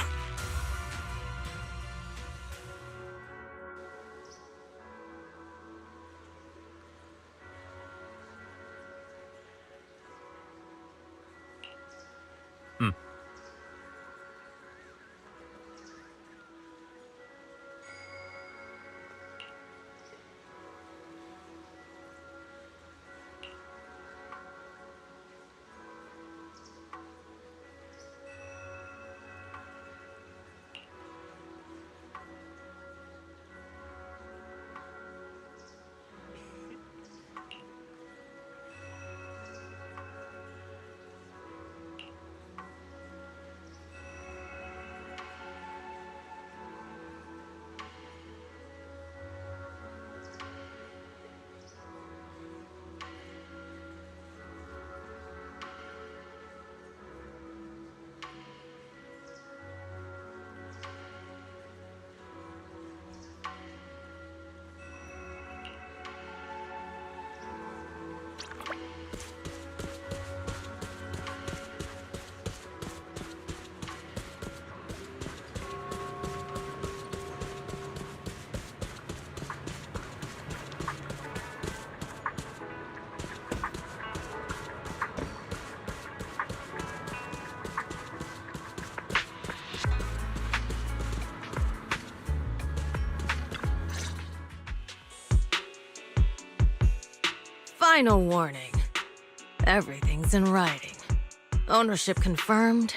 Final warning. Everything's in writing. Ownership confirmed.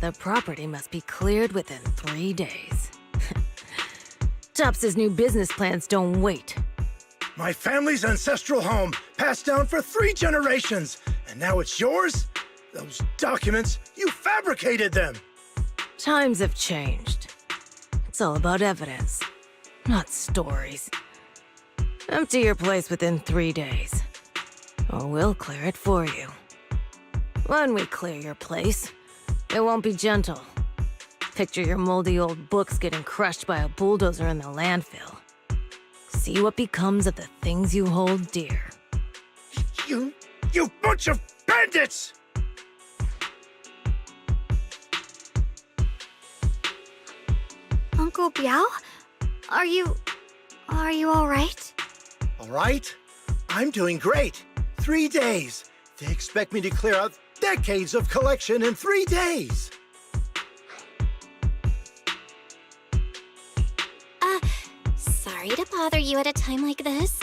The property must be cleared within 3 days. Tops's new business plans don't wait. My family's ancestral home, passed down for 3 generations, and now it's yours? Those documents, you fabricated them! Times have changed. It's all about evidence, not stories. Empty your place within 3 days, or we'll clear it for you. When we clear your place, it won't be gentle. Picture your moldy old books getting crushed by a bulldozer in the landfill. See what becomes of the things you hold dear. You bunch of bandits! Uncle Biao? Are you all right? All right? I'm doing great. 3 days. They expect me to clear out decades of collection in 3 days. Sorry sorry to bother you at a time like this,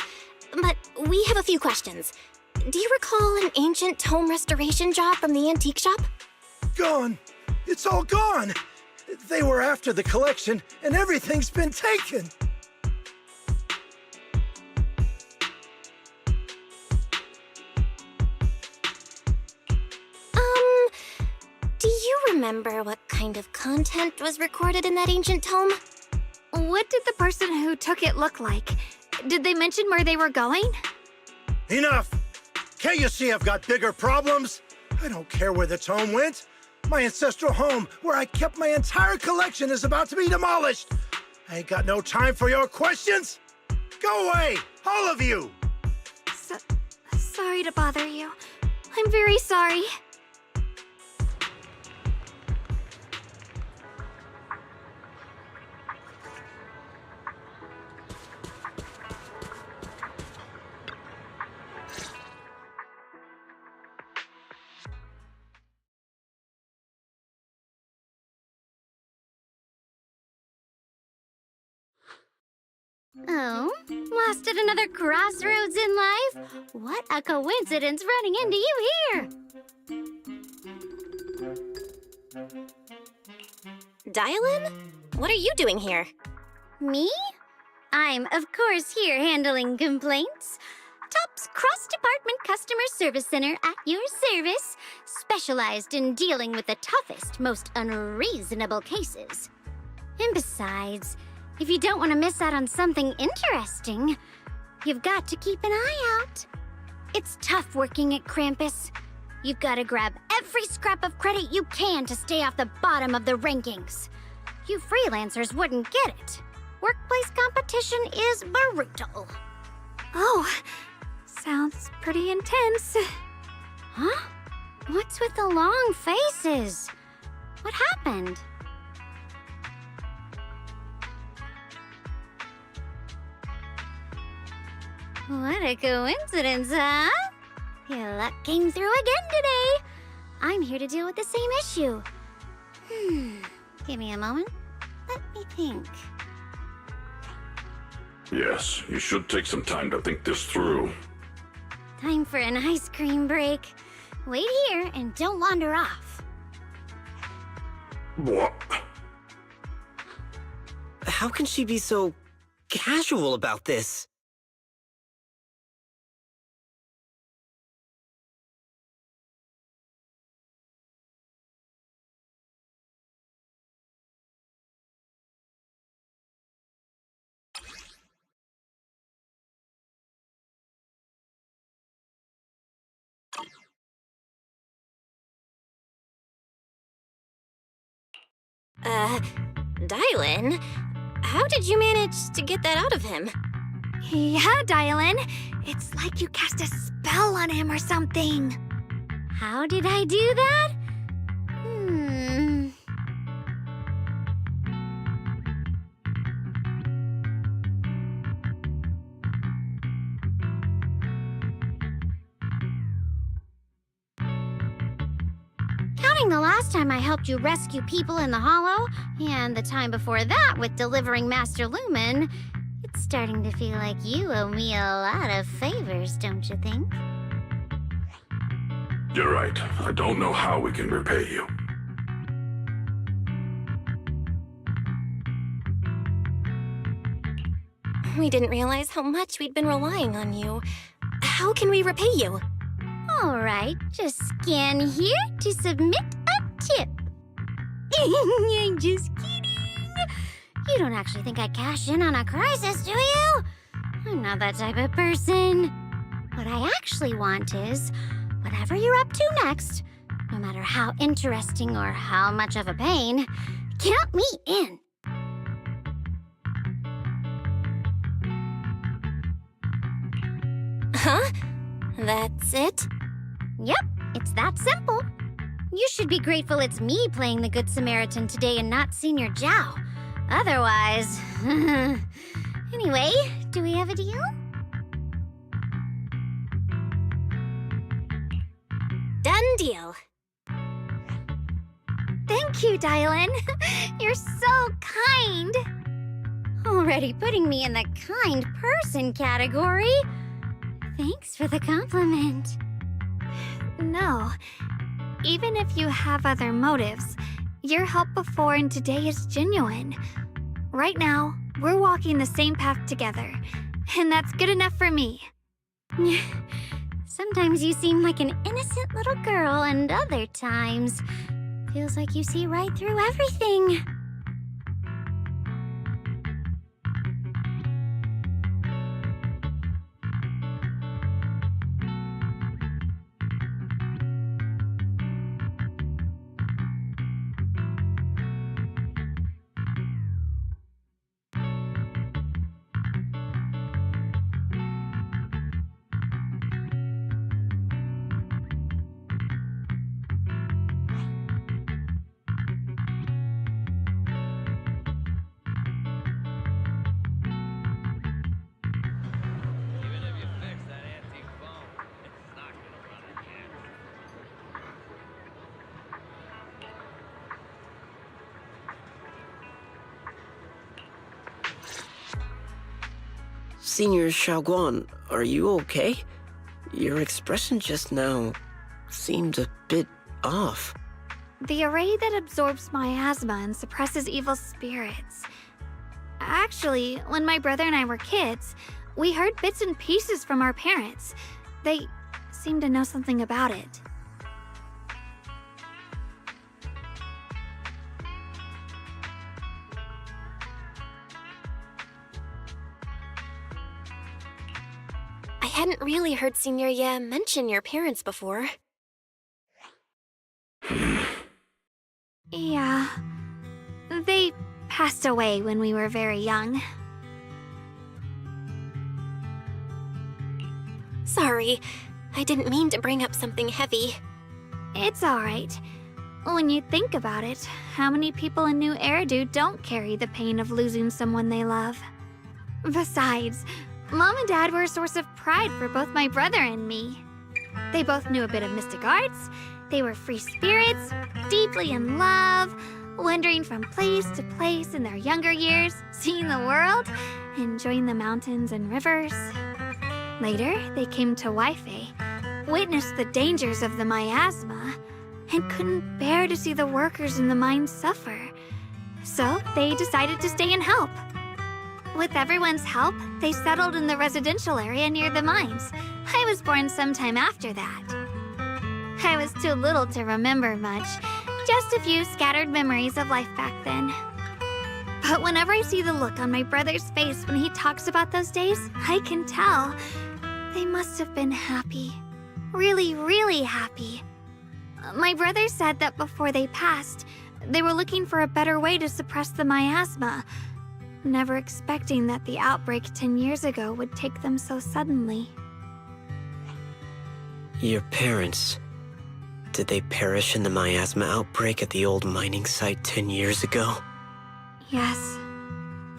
but we have a few questions. Do you recall an ancient tome restoration job from the antique shop? Gone. It's all gone. They were after the collection, and everything's been taken. Do you remember what kind of content was recorded in that ancient tome? What did the person who took it look like? Did they mention where they were going? Enough! Can't you see I've got bigger problems? I don't care where the tome went. My ancestral home, where I kept my entire collection, is about to be demolished. I ain't got no time for your questions. Go away, all of you! Sorry to bother you. I'm very sorry. Oh, lost at another crossroads in life? What a coincidence running into you here! Dial-in? What are you doing here? Me? I'm, of course, here handling complaints. TOP's cross-department customer service center at your service, specialized in dealing with the toughest, most unreasonable cases. And besides, if you don't want to miss out on something interesting, you've got to keep an eye out. It's tough working at Krampus. You've got to grab every scrap of credit you can to stay off the bottom of the rankings. You freelancers wouldn't get it. Workplace competition is brutal. Oh, sounds pretty intense. Huh? What's with the long faces? What happened? What a coincidence, huh? Your luck came through again today. I'm here to deal with the same issue. Give me a moment. Let me think. Yes, you should take some time to think this through. Time for an ice cream break. Wait here and don't wander off. What? How can she be so casual about this? Dylan? How did you manage to get that out of him? Yeah, Dylan. It's like you cast a spell on him or something. How did I do that? Counting the last time I helped you rescue people in the Hollow, and the time before that with delivering Master Lumen, it's starting to feel like you owe me a lot of favors, don't you think? You're right. I don't know how we can repay you. We didn't realize how much we'd been relying on you. How can we repay you? All right, just scan here to submit a tip. I'm just kidding. You don't actually think I cash in on a crisis, do you? I'm not that type of person. What I actually want is, whatever you're up to next, no matter how interesting or how much of a pain, count me in. Huh? That's it? Yep, it's that simple. You should be grateful it's me playing the Good Samaritan today and not Senior Zhao. Otherwise... Anyway, do we have a deal? Done deal. Thank you, Dylan. You're so kind. already putting me in the kind person category. Thanks for the compliment. No. Even if you have other motives, your help before and today is genuine. Right now, we're walking the same path together, and that's good enough for me. Sometimes you seem like an innocent little girl, and other times, feels like you see right through everything. Senior Xiaoguan, are you okay? Your expression just now seemed a bit off. The array that absorbs miasma and suppresses evil spirits. Actually, when my brother and I were kids, we heard bits and pieces from our parents. They seemed to know something about it. I hadn't really heard Senior Ye mention your parents before. Yeah. They passed away when we were very young. Sorry, I didn't mean to bring up something heavy. It's alright. When you think about it, how many people in New Eridu don't carry the pain of losing someone they love? Besides, Mom and Dad were a source of pride for both my brother and me. They both knew a bit of mystic arts, they were free spirits, deeply in love, wandering from place to place in their younger years, seeing the world, enjoying the mountains and rivers. Later, they came to Waifei, witnessed the dangers of the miasma, and couldn't bear to see the workers in the mines suffer. So they decided to stay and help. With everyone's help, they settled in the residential area near the mines. I was born sometime after that. I was too little to remember much, just a few scattered memories of life back then. But whenever I see the look on my brother's face when he talks about those days, I can tell they must have been happy. Really, really happy. My brother said that before they passed, they were looking for a better way to suppress the miasma, never expecting that the outbreak 10 years ago would take them so suddenly. Your parents, did they perish in the miasma outbreak at the old mining site 10 years ago? Yes,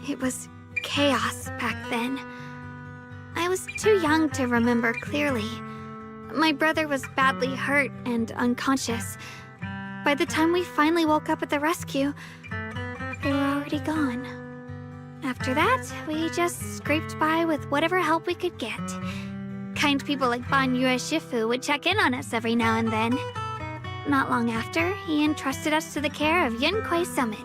it was chaos back then. I was too young to remember clearly. My brother was badly hurt and unconscious. By the time we finally woke up at the rescue, they were already gone. After that, we just scraped by with whatever help we could get. Kind people like Ban Yue Shifu would check in on us every now and then. Not long after, he entrusted us to the care of Yunquei Summit.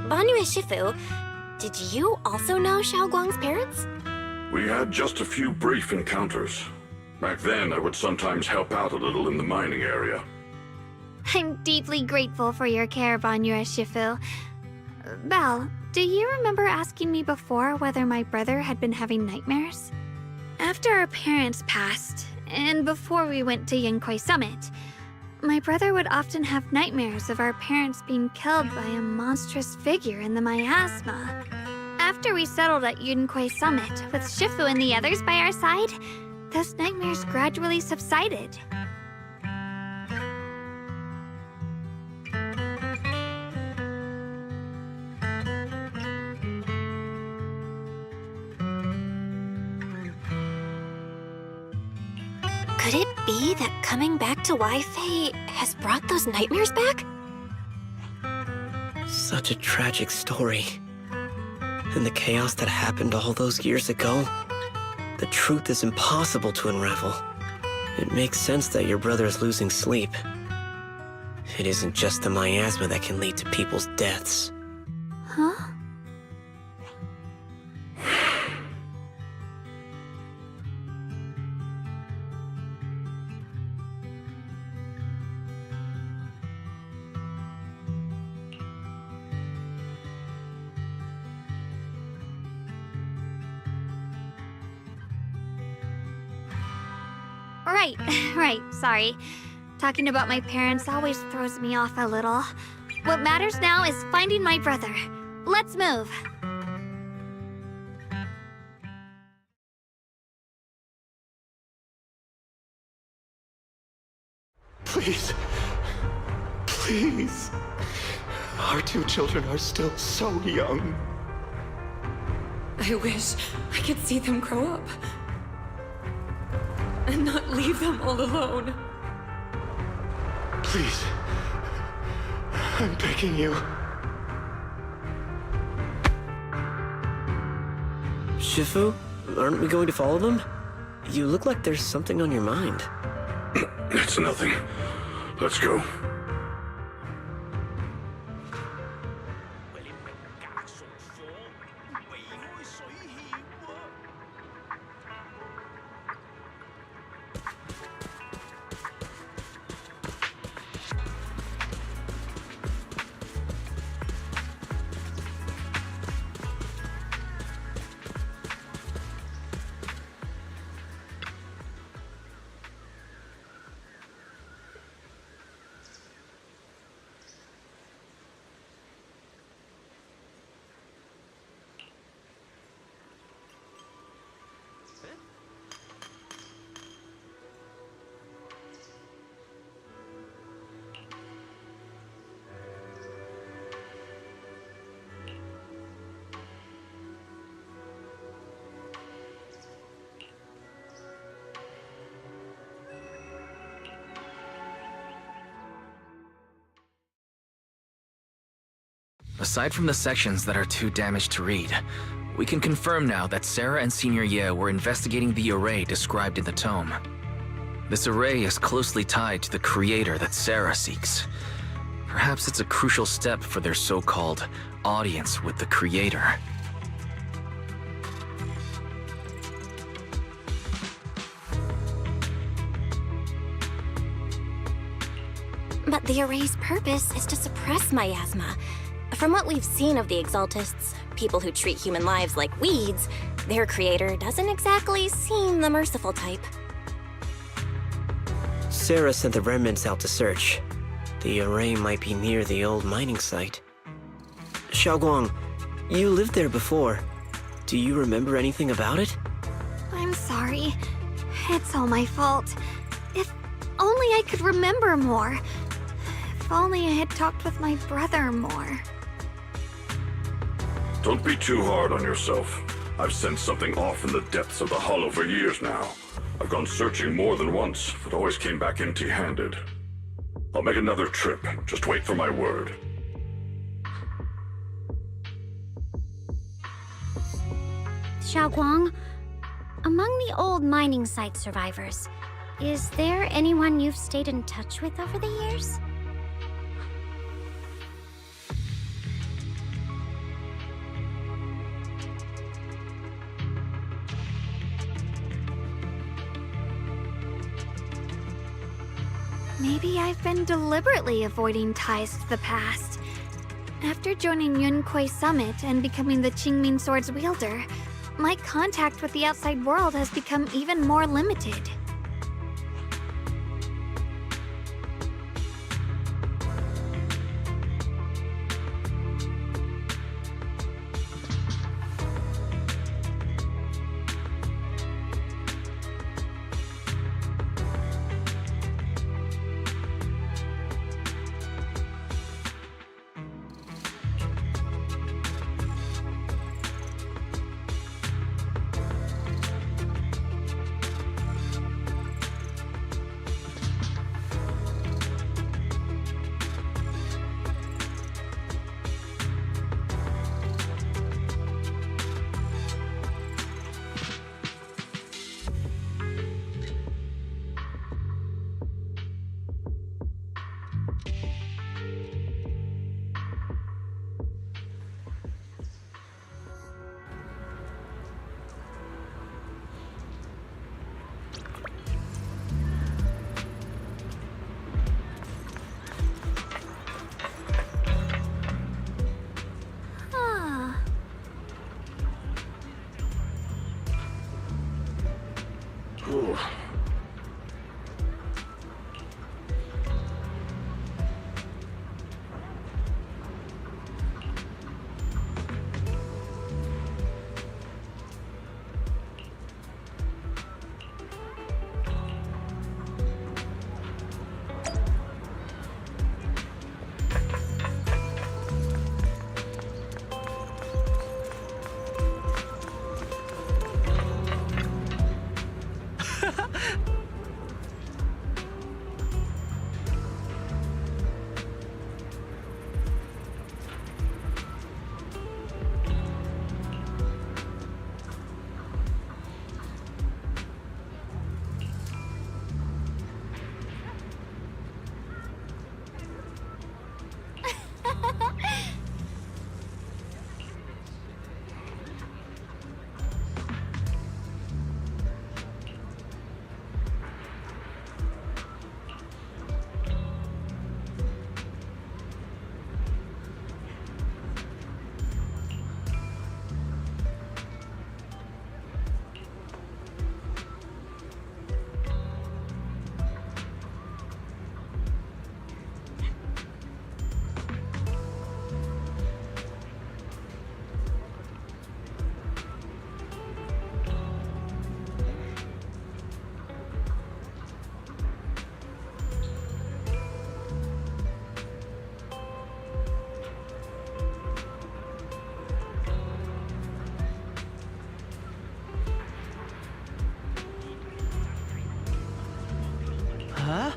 Banyu Shifu, did you also know Xiaoguang's parents? We had just a few brief encounters. Back then, I would sometimes help out a little in the mining area. I'm deeply grateful for your care, Ban Yue Shifu. Belle, do you remember asking me before whether my brother had been having nightmares? After our parents passed, and before we went to Yunquei Summit, my brother would often have nightmares of our parents being killed by a monstrous figure in the miasma. After we settled at Yunquei Summit, with Shifu and the others by our side, those nightmares gradually subsided. be that coming back to Wi-Fi has brought those nightmares back? Such a tragic story. And the chaos that happened all those years ago, the truth is impossible to unravel. It makes sense that your brother is losing sleep. It isn't just the miasma that can lead to people's deaths. Huh? Right, sorry. Talking about my parents always throws me off a little. What matters now is finding my brother. Let's move. Please. Please. Our two children are still so young. I wish I could see them grow up. And not leave them all alone. Please. I'm begging you. Shifu, aren't we going to follow them? You look like there's something on your mind. It's nothing. Let's go. Aside from the sections that are too damaged to read, we can confirm now that Sarah and Senior Ye were investigating the array described in the tome. This array is closely tied to the creator that Sarah seeks. Perhaps it's a crucial step for their so-called audience with the creator. But the array's purpose is to suppress miasma. From what we've seen of the Exaltists, people who treat human lives like weeds, their creator doesn't exactly seem the merciful type. Sarah sent the remnants out to search. The array might be near the old mining site. Xiaoguang, you lived there before. Do you remember anything about it? I'm sorry. It's all my fault. If only I could remember more. If only I had talked with my brother more. Don't be too hard on yourself. I've sensed something off in the depths of the hollow for years now. I've gone searching more than once, but always came back empty-handed. I'll make another trip. Just wait for my word. Xiaoguang, among the old mining site survivors, is there anyone you've stayed in touch with over the years? Maybe I've been deliberately avoiding ties to the past. After joining Yunkuei Summit and becoming the Qingming Sword's wielder, my contact with the outside world has become even more limited. Ah. Ooh. Huh?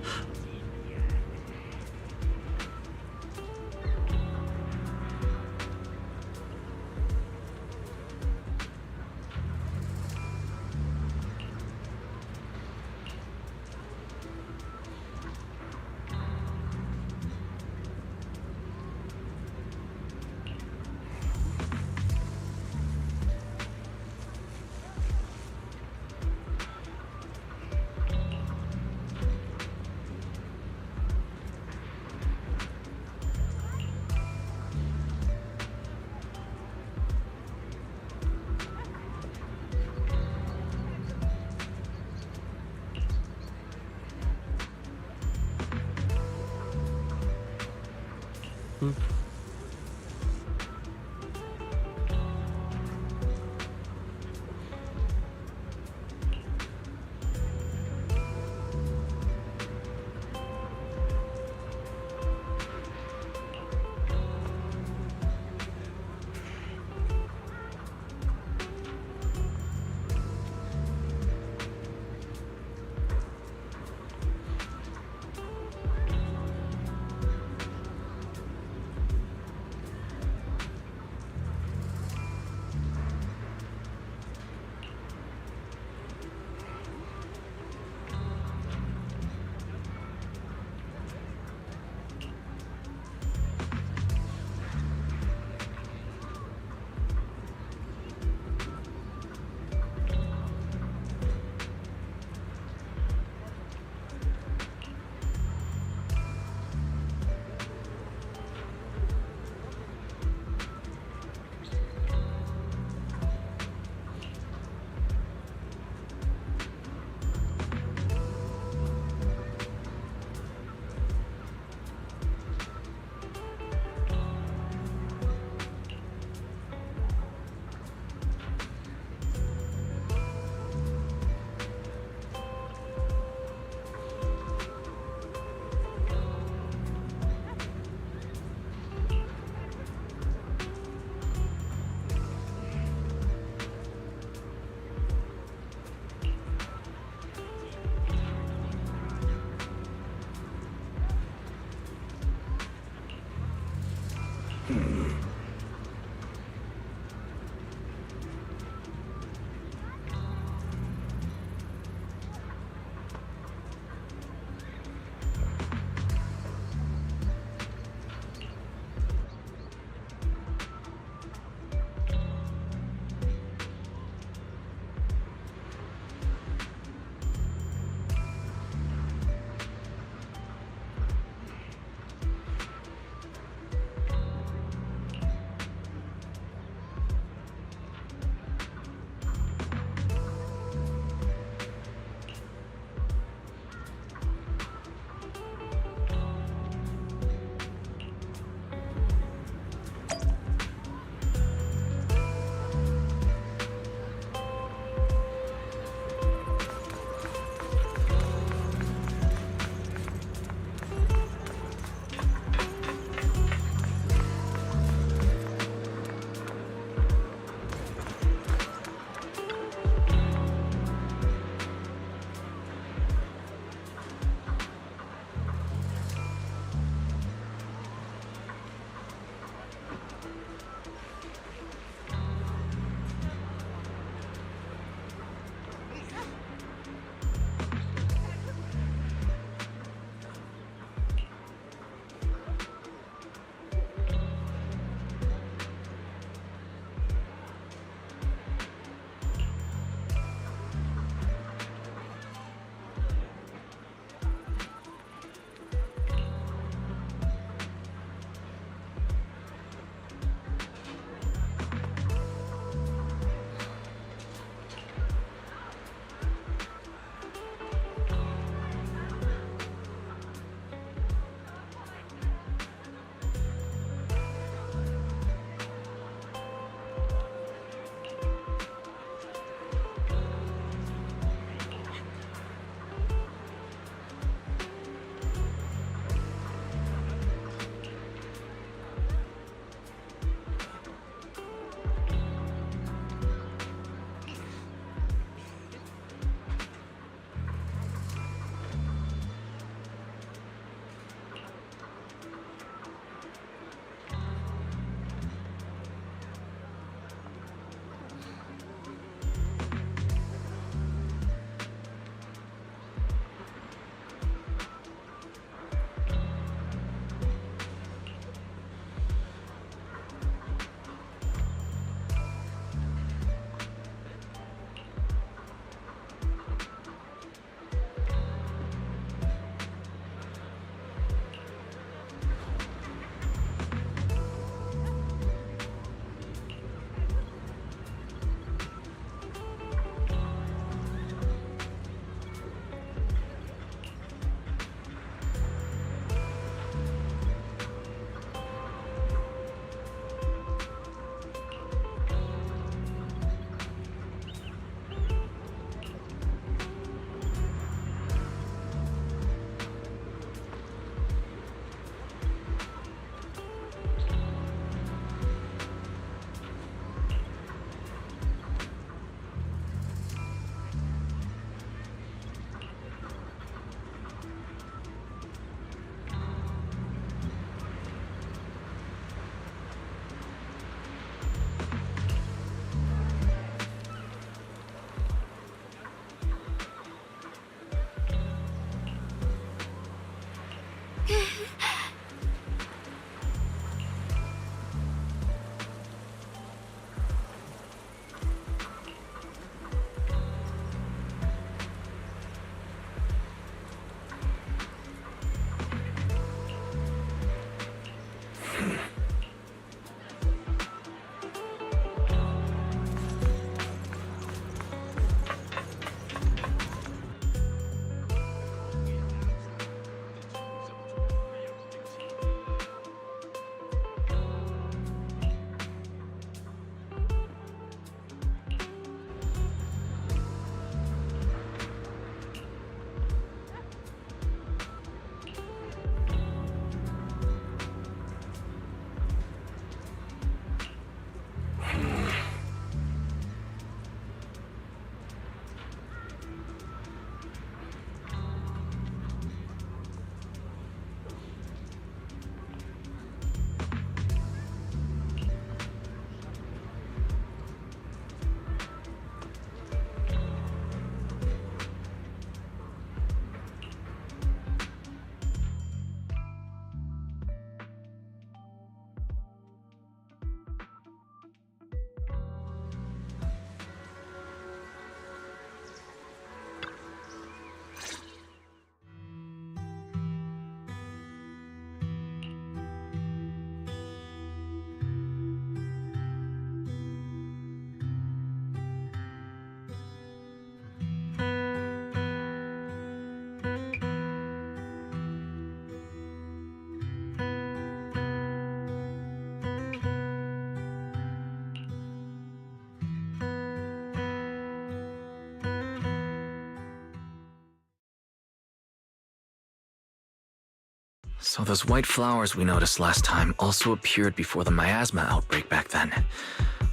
So those white flowers we noticed last time also appeared before the miasma outbreak back then.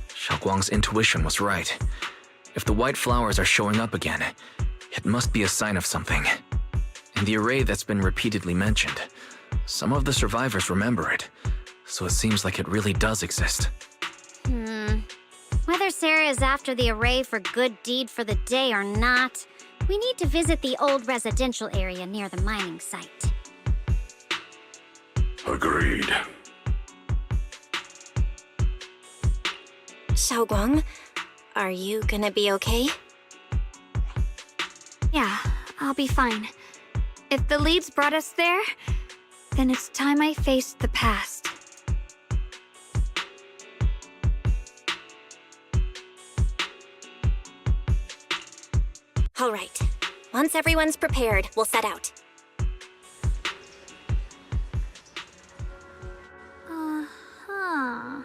Xiaoguang's intuition was right. If the white flowers are showing up again, it must be a sign of something. And the array that's been repeatedly mentioned, some of the survivors remember it, so it seems like it really does exist. Whether Sarah is after the array for good deed for the day or not, we need to visit the old residential area near the mining site. Agreed. Xiaoguang, are you gonna be okay? Yeah, I'll be fine. If the leads brought us there, then it's time I faced the past. All right. Once everyone's prepared, we'll set out. Uh-huh.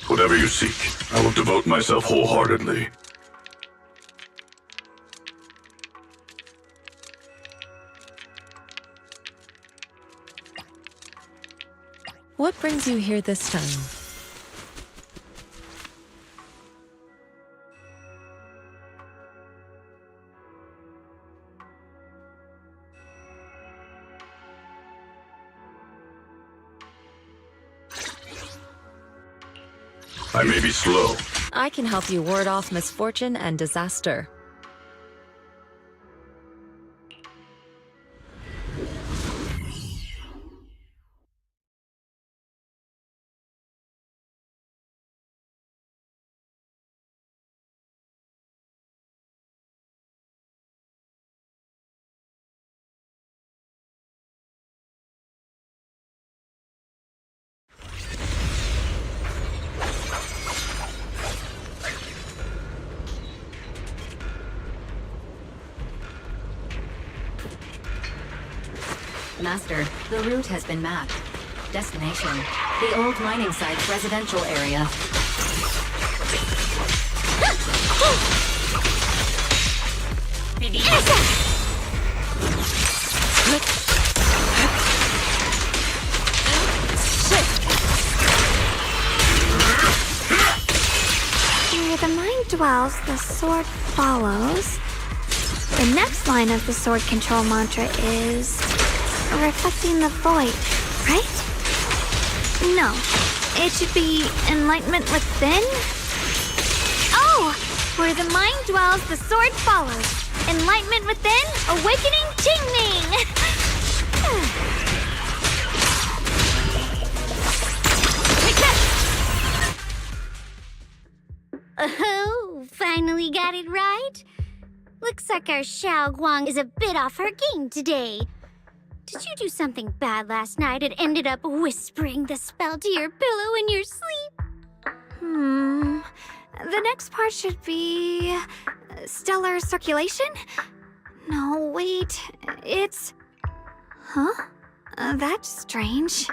Whatever you seek, I will devote myself wholeheartedly. What brings you here this time? I may be slow. I can help you ward off misfortune and disaster. Master, the route has been mapped. Destination, the old mining site's residential area. Where the mind dwells, the sword follows. The next line of the sword control mantra is reflecting the void, right? No, it should be enlightenment within. Oh, where the mind dwells, the sword follows. Enlightenment within, awakening Qingming. Take that! Oh, finally got it right. Looks like our Xiaoguang is a bit off her game today. Did you do something bad last night and ended up whispering the spell to your pillow in your sleep? The next part should be stellar circulation? No, wait, it's... Huh? That's strange.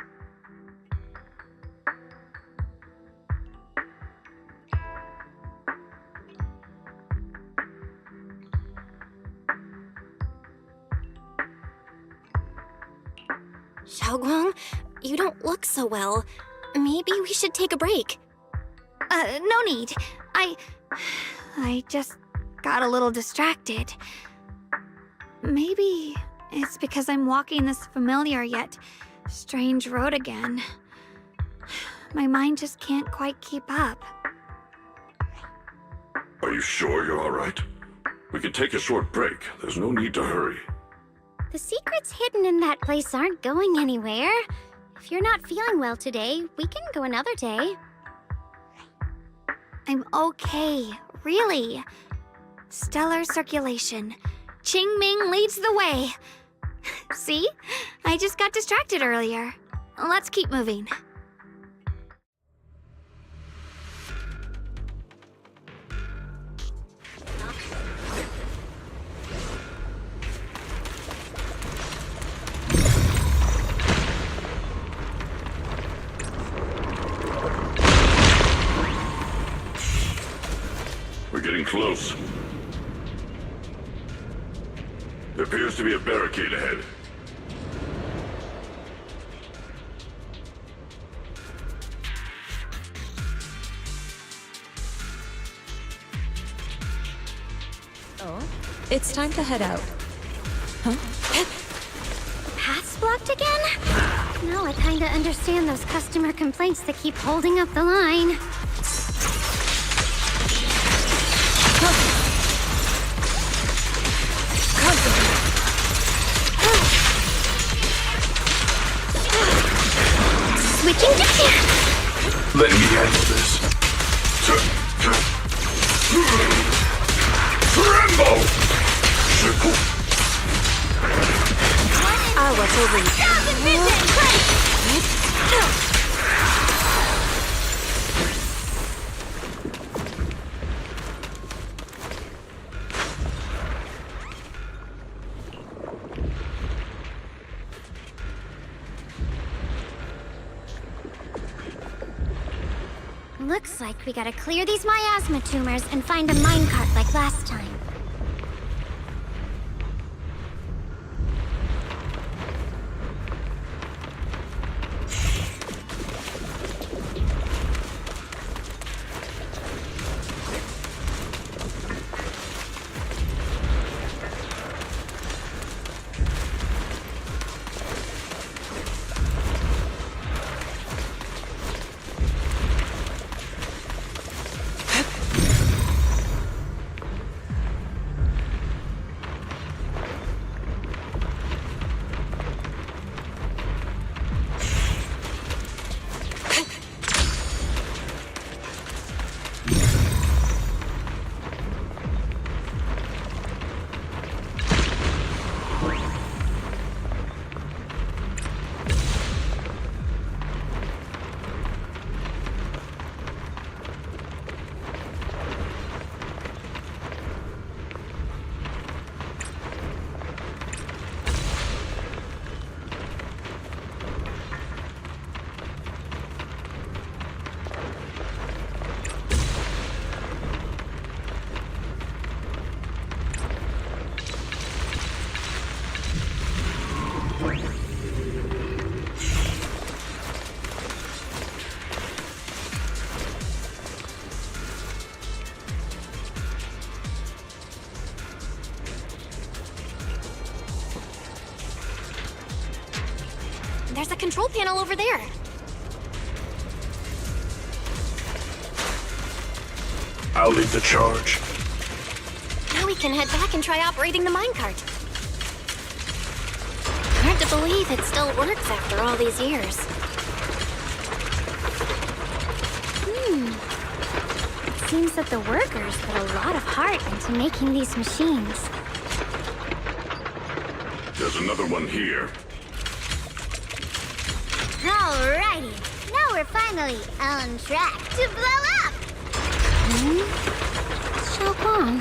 Xiaoguang, you don't look so well. Maybe we should take a break. No need. I just got a little distracted. Maybe it's because I'm walking this familiar yet strange road again. My mind just can't quite keep up. Are you sure you're all right? We can take a short break. There's no need to hurry. The secrets hidden in that place aren't going anywhere. If you're not feeling well today, we can go another day. I'm okay, really. Stellar circulation. Qingming leads the way. See? I just got distracted earlier. Let's keep moving. close. There appears to be a barricade ahead. Oh? It's time to head out. Huh? Path's blocked again? Now I kinda understand those customer complaints that keep holding up the line. Switching to camp! Let me handle this. Rambo! What's over you? Looks like we gotta clear these miasma tumors and find a minecart like last time. There's a control panel over there. I'll lead the charge. Now we can head back and try operating the minecart. Hard to believe it still works after all these years. It seems that the workers put a lot of heart into making these machines. There's another one here. Alrighty, now we're finally on track to blow up! Xiaoguang,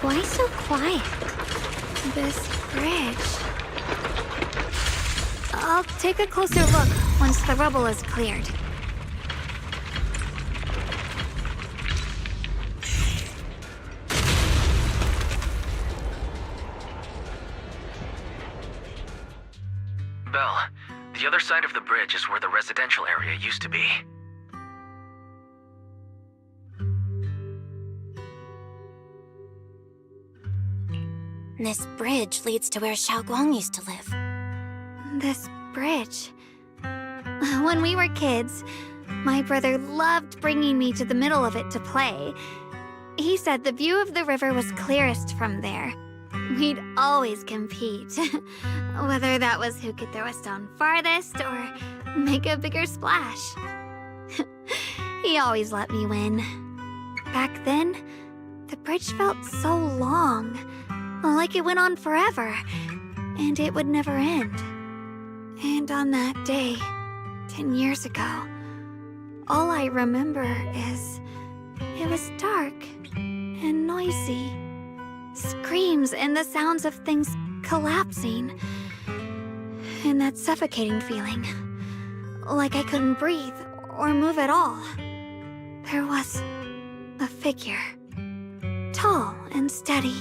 why so quiet? This bridge. I'll take a closer look once the rubble is cleared. Belle, the other side of the bridge is where the residential area used to be. This bridge leads to where Xiaoguang used to live. This bridge. When we were kids, my brother loved bringing me to the middle of it to play. He said the view of the river was clearest from there. We'd always compete, whether that was who could throw a stone farthest or make a bigger splash. He always let me win. Back then, the bridge felt so long, like it went on forever, and it would never end. And on that day, 10 years ago, all I remember is it was dark and noisy. Screams and the sounds of things collapsing. And that suffocating feeling. Like I couldn't breathe or move at all. There was a figure. tall and steady,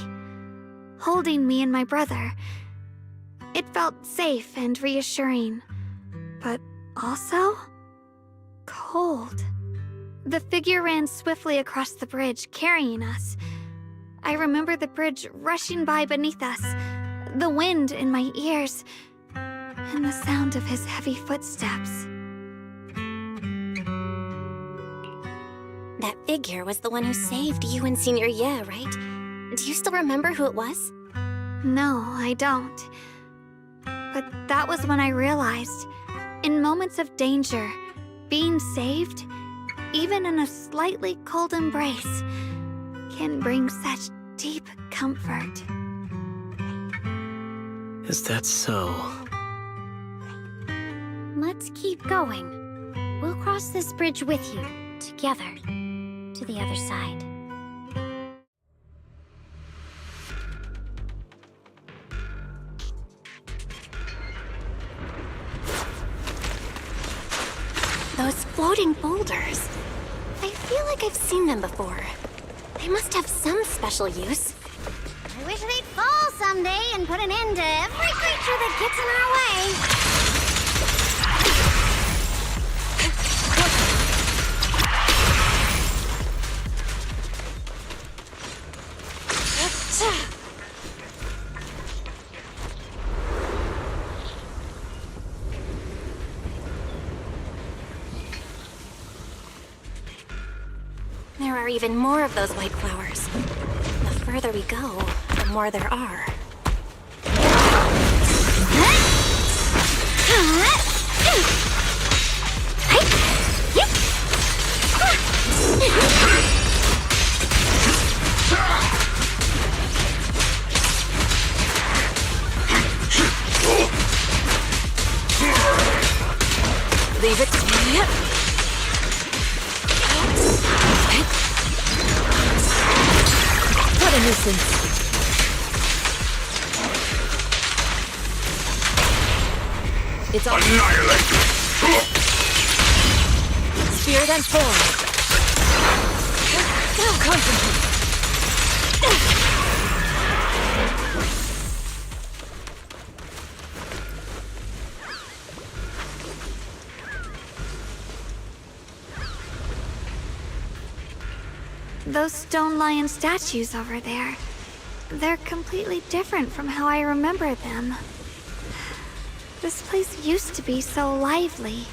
holding me and my brother. It felt safe and reassuring, but also cold. The figure ran swiftly across the bridge, carrying us. I remember the bridge rushing by beneath us, the wind in my ears, and the sound of his heavy footsteps. That figure was the one who saved you and Senior Ye, right? Do you still remember who it was? No, I don't. But that was when I realized, in moments of danger, being saved, even in a slightly cold embrace, can bring such deep comfort. Is that so? Let's keep going. We'll cross this bridge with you, together, to the other side. Those floating boulders. I feel like I've seen them before. They must have some special use. I wish they'd fall someday and put an end to every creature that gets in our way. There are even more of those white flowers. The further we go, the more there are. Leave it to me. What a nuisance. It's on. Annihilate! Spirit and form. Concentrate. Those stone lion statues over there, they're completely different from how I remember them. This place used to be so lively.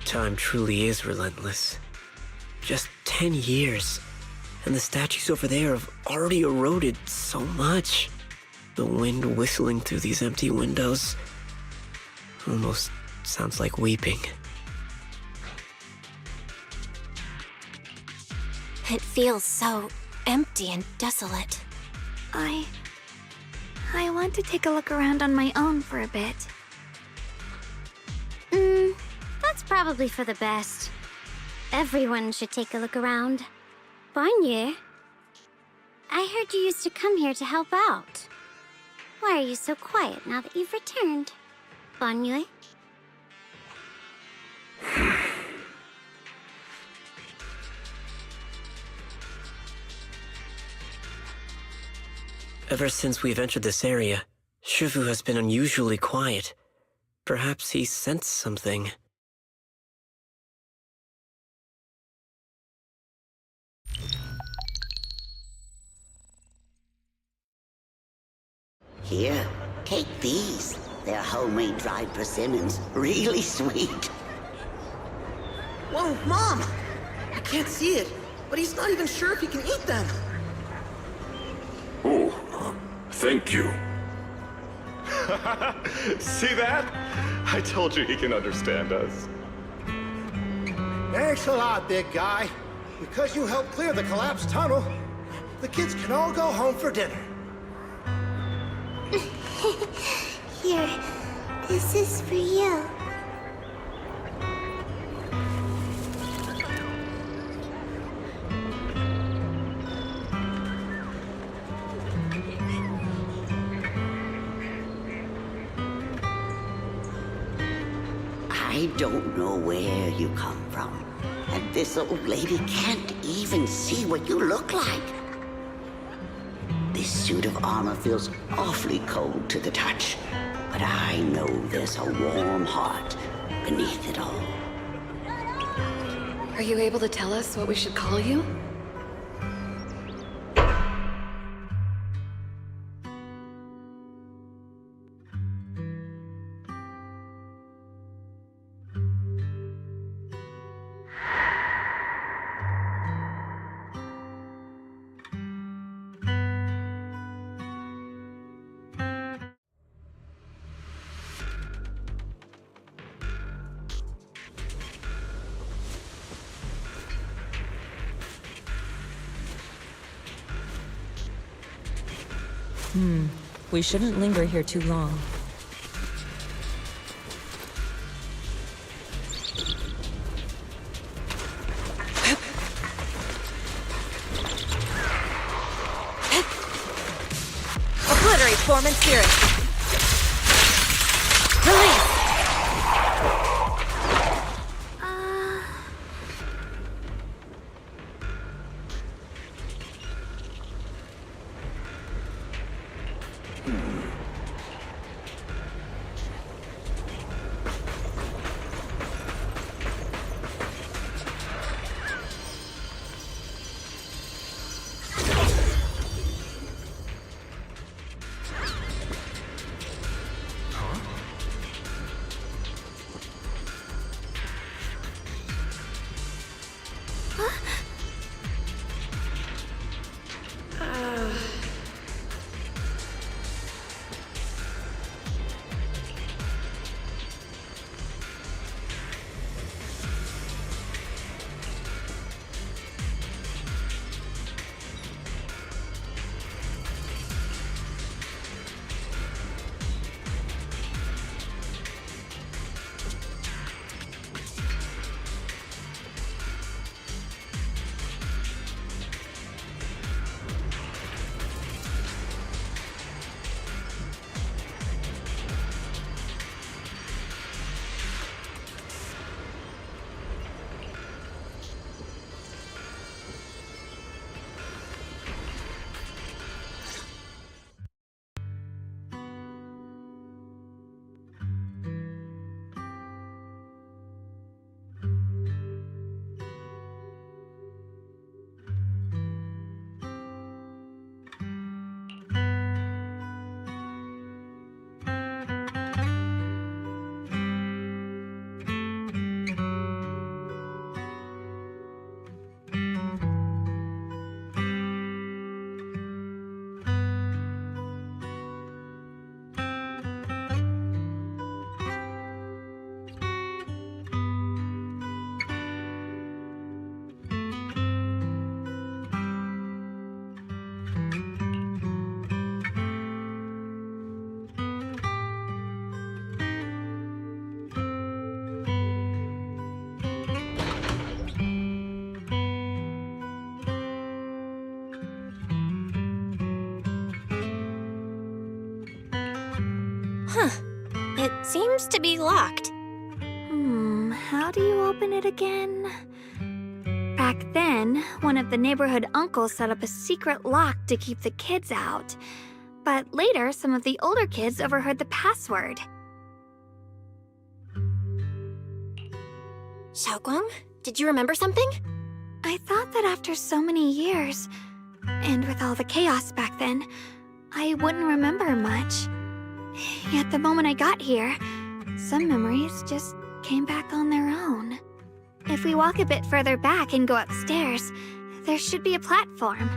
Time truly is relentless. Just 10 years, and the statues over there have already eroded so much. The wind whistling through these empty windows almost sounds like weeping. It feels so empty and desolate. I want to take a look around on my own for a bit. That's probably for the best. Everyone should take a look around. Banye, I heard you used to come here to help out. Why are you so quiet now that you've returned? Banye? Ever since we've entered this area, Shifu has been unusually quiet. Perhaps he sensed something. Here, take these. They're homemade dried persimmons. Really sweet. Whoa, Mom! I can't see it, but he's not even sure if he can eat them. Oh, thank you. See that? I told you he can understand us. Thanks a lot, big guy. Because you helped clear the collapsed tunnel, the kids can all go home for dinner. Here, this is for you. I don't know where you come from, and this old lady can't even see what you look like. This suit of armor feels awfully cold to the touch, but I know there's a warm heart beneath it all. Are you able to tell us what we should call you? We shouldn't linger here too long. Obliterate form and spirit. Release! It seems to be locked. How do you open it again? Back then, one of the neighborhood uncles set up a secret lock to keep the kids out. But later, some of the older kids overheard the password. Xiaoguang, did you remember something? I thought that after so many years, and with all the chaos back then, I wouldn't remember much. Yet the moment I got here, some memories just came back on their own. If we walk a bit further back and go upstairs, there should be a platform.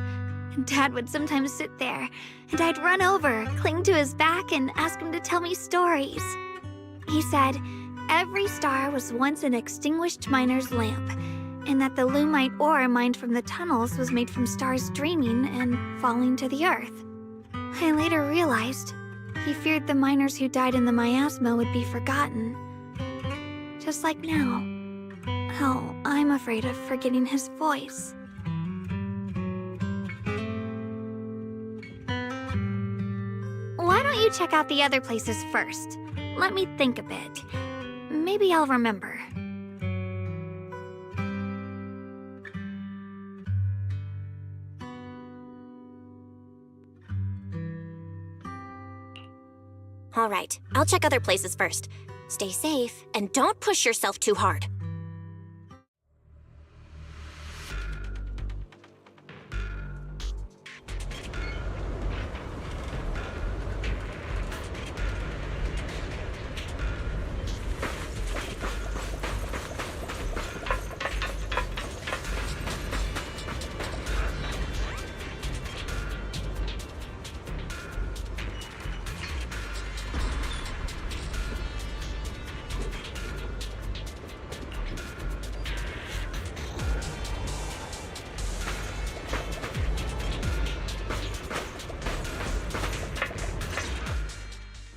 Dad would sometimes sit there, and I'd run over, cling to his back, and ask him to tell me stories. He said every star was once an extinguished miner's lamp, and that the lumite ore mined from the tunnels was made from stars dreaming and falling to the earth. I later realized he feared the miners who died in the miasma would be forgotten. Just like now, how I'm afraid of forgetting his voice. Why don't you check out the other places first? Let me think a bit. maybe I'll remember. All right, I'll check other places first. Stay safe, and don't push yourself too hard.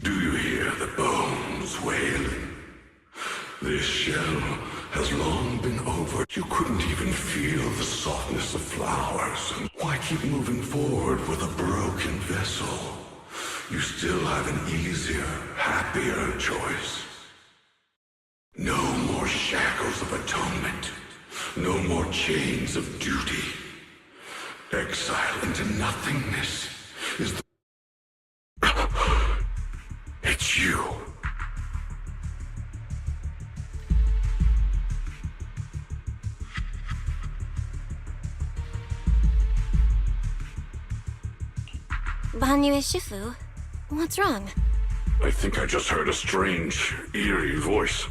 Do you hear the bones wailing? This shell has long been over. You couldn't even feel the softness of flowers. And why keep moving forward with a broken vessel? You still have an easier, happier choice. No more shackles of atonement. No more chains of duty. Exile into nothingness is the... It's you. Banyu Shifu, what's wrong? I think I just heard a strange, eerie voice.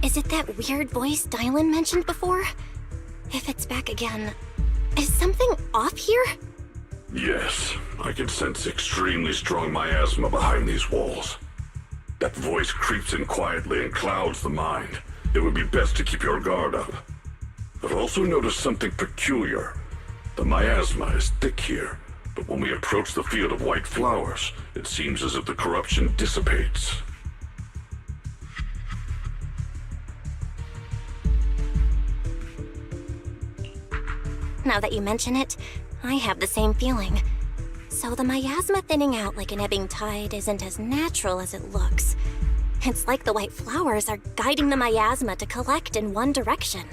Is it that weird voice Dylan mentioned before? If it's back again, is something off here? Yes, I can sense extremely strong miasma behind these walls. That voice creeps in quietly and clouds the mind. It would be best to keep your guard up. I've also noticed something peculiar. The miasma is thick here, but when we approach the field of white flowers, it seems as if the corruption dissipates. Now that you mention it, I have the same feeling. So the miasma thinning out like an ebbing tide isn't as natural as it looks. It's like the white flowers are guiding the miasma to collect in one direction.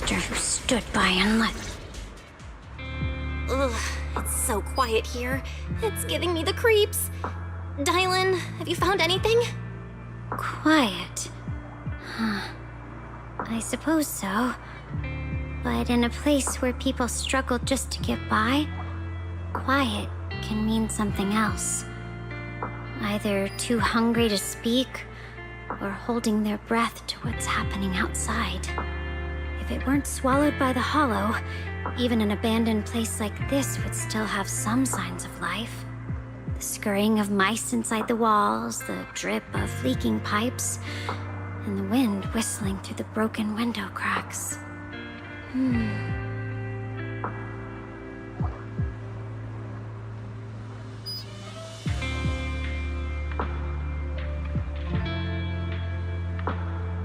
Who stood by and let... Ugh, it's so quiet here. It's giving me the creeps. Dylan, have you found anything? Quiet? Huh. I suppose so. But in a place where people struggle just to get by, quiet can mean something else. Either too hungry to speak, or holding their breath to what's happening outside. If it weren't swallowed by the hollow, even an abandoned place like this would still have some signs of life. The scurrying of mice inside the walls, the drip of leaking pipes, and the wind whistling through the broken window cracks.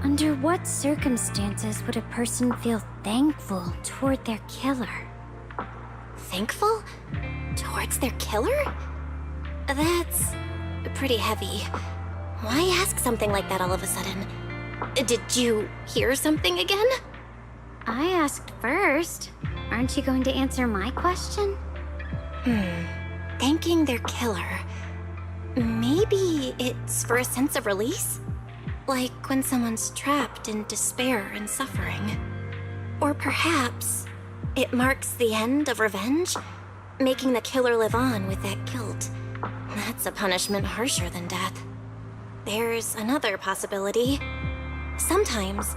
Under what circumstances would a person feel thankful toward their killer? Thankful? Towards their killer? That's pretty heavy. Why ask something like that all of a sudden? Did you hear something again? I asked first. Aren't you going to answer my question? Thanking their killer. Maybe it's for a sense of release? Like when someone's trapped in despair and suffering. Or perhaps it marks the end of revenge, making the killer live on with that guilt. That's a punishment harsher than death. There's another possibility. Sometimes,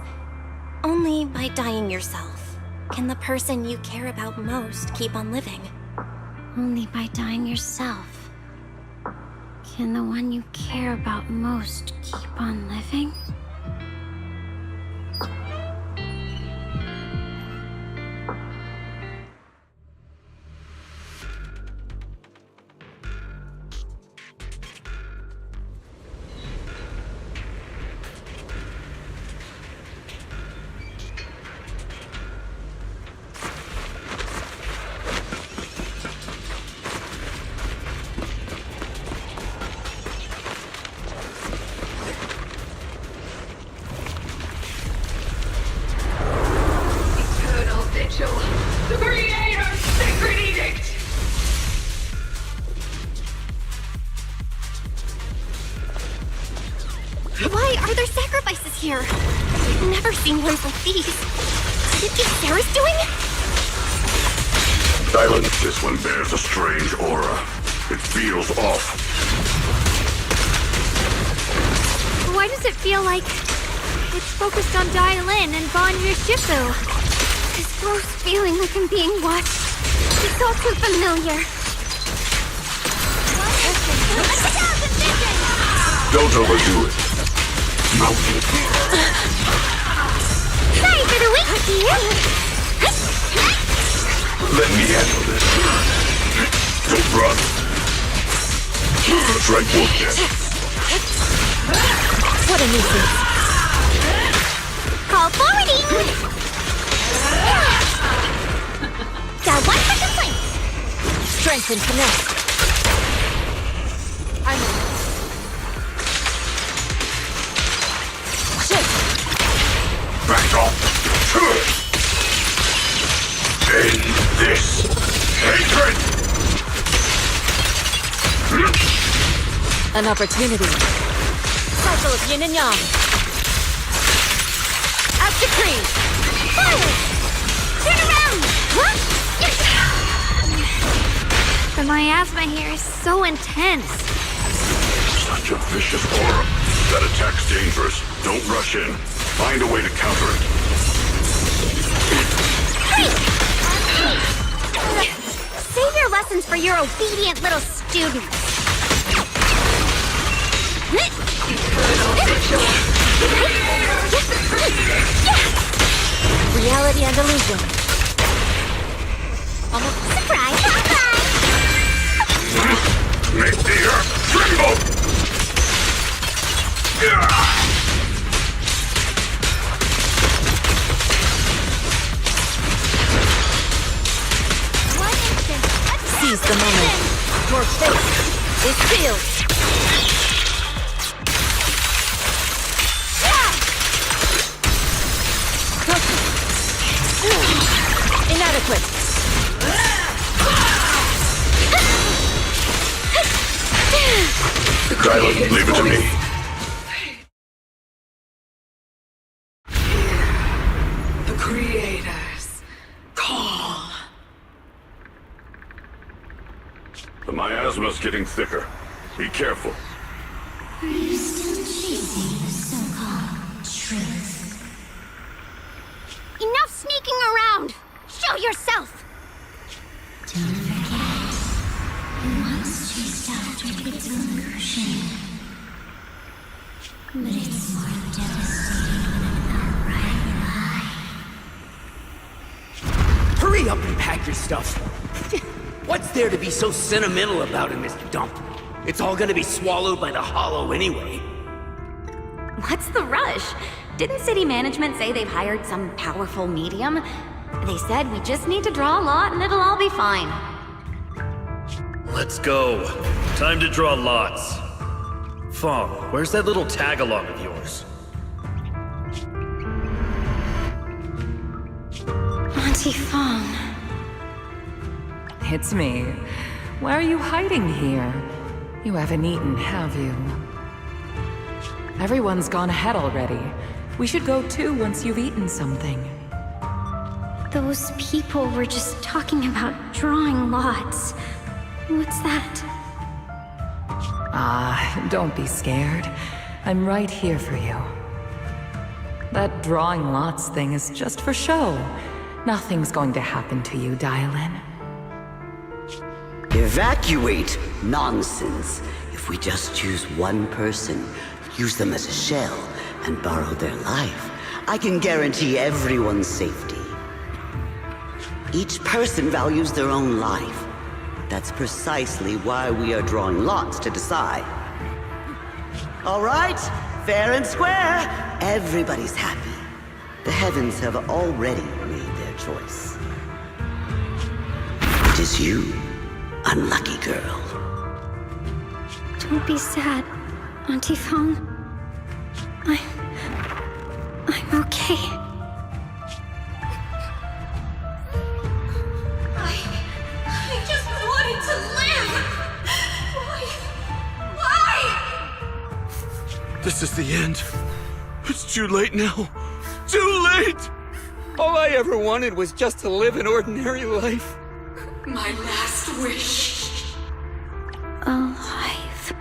only by dying yourself can the person you care about most keep on living. Only by dying yourself can the one you care about most keep on living? The Creator's sacred edict! Why are there sacrifices here? I've never seen ones like these. Could it be Sarah's doing? Silent, this one bears a strange aura. It feels off. Why does it feel like it's focused on Dialin and gone near Shifu? This gross feeling like I'm being watched. It's all too familiar. Don't overdo it. Sorry for the wait, dear. Let me handle this. Don't run. Try work then. What a nuisance. Call forwarding! Got one for complaint. Strength and finesse. I'm Back off. End this hatred. an opportunity. Cycle of yin and yang. As decreed. Forward! Turn around! What? The miasma here is so intense. Such a vicious aura. That attack's dangerous. Don't rush in. Find a way to counter it. Save your lessons for your obedient little students. Reality and illusion. Surprise! Make the earth tremble! Seize the moment. Your fate is sealed. Inadequate. Kylan, leave it to me. The Creator's call. The miasma's getting thicker. Be careful. Are you still chasing the so-called truth? Enough sneaking around! Show yourself! Don't forget, it once chased after its own crushing. But it's more devastating when an outright lie. Hurry up and pack your stuff. What's there to be so sentimental about in this dump? It's all gonna be swallowed by the hollow anyway. What's the rush? Didn't city management say they've hired some powerful medium? They said we just need to draw a lot and it'll all be fine. Let's go. Time to draw lots. Fong, where's that little tag-along of yours? Auntie Fong. It's me. Why are you hiding here? You haven't eaten, have you? Everyone's gone ahead already. We should go too once you've eaten something. Those people were just talking about drawing lots. What's that? Ah, don't be scared. I'm right here for you. That drawing lots thing is just for show. Nothing's going to happen to you, Dial-In. Evacuate? Nonsense. If we just choose one person, use them as a shell, and borrow their life, I can guarantee everyone's safety. Each person values their own life. That's precisely why we are drawing lots to decide. All right, fair and square. Everybody's happy. The heavens have already made their choice. It is you, unlucky girl. Don't be sad, Auntie Fong. I'm okay. I just wanted to live! Why? This is the end. It's too late now. Too late! All I ever wanted was just to live an ordinary life. My last wish. Alive.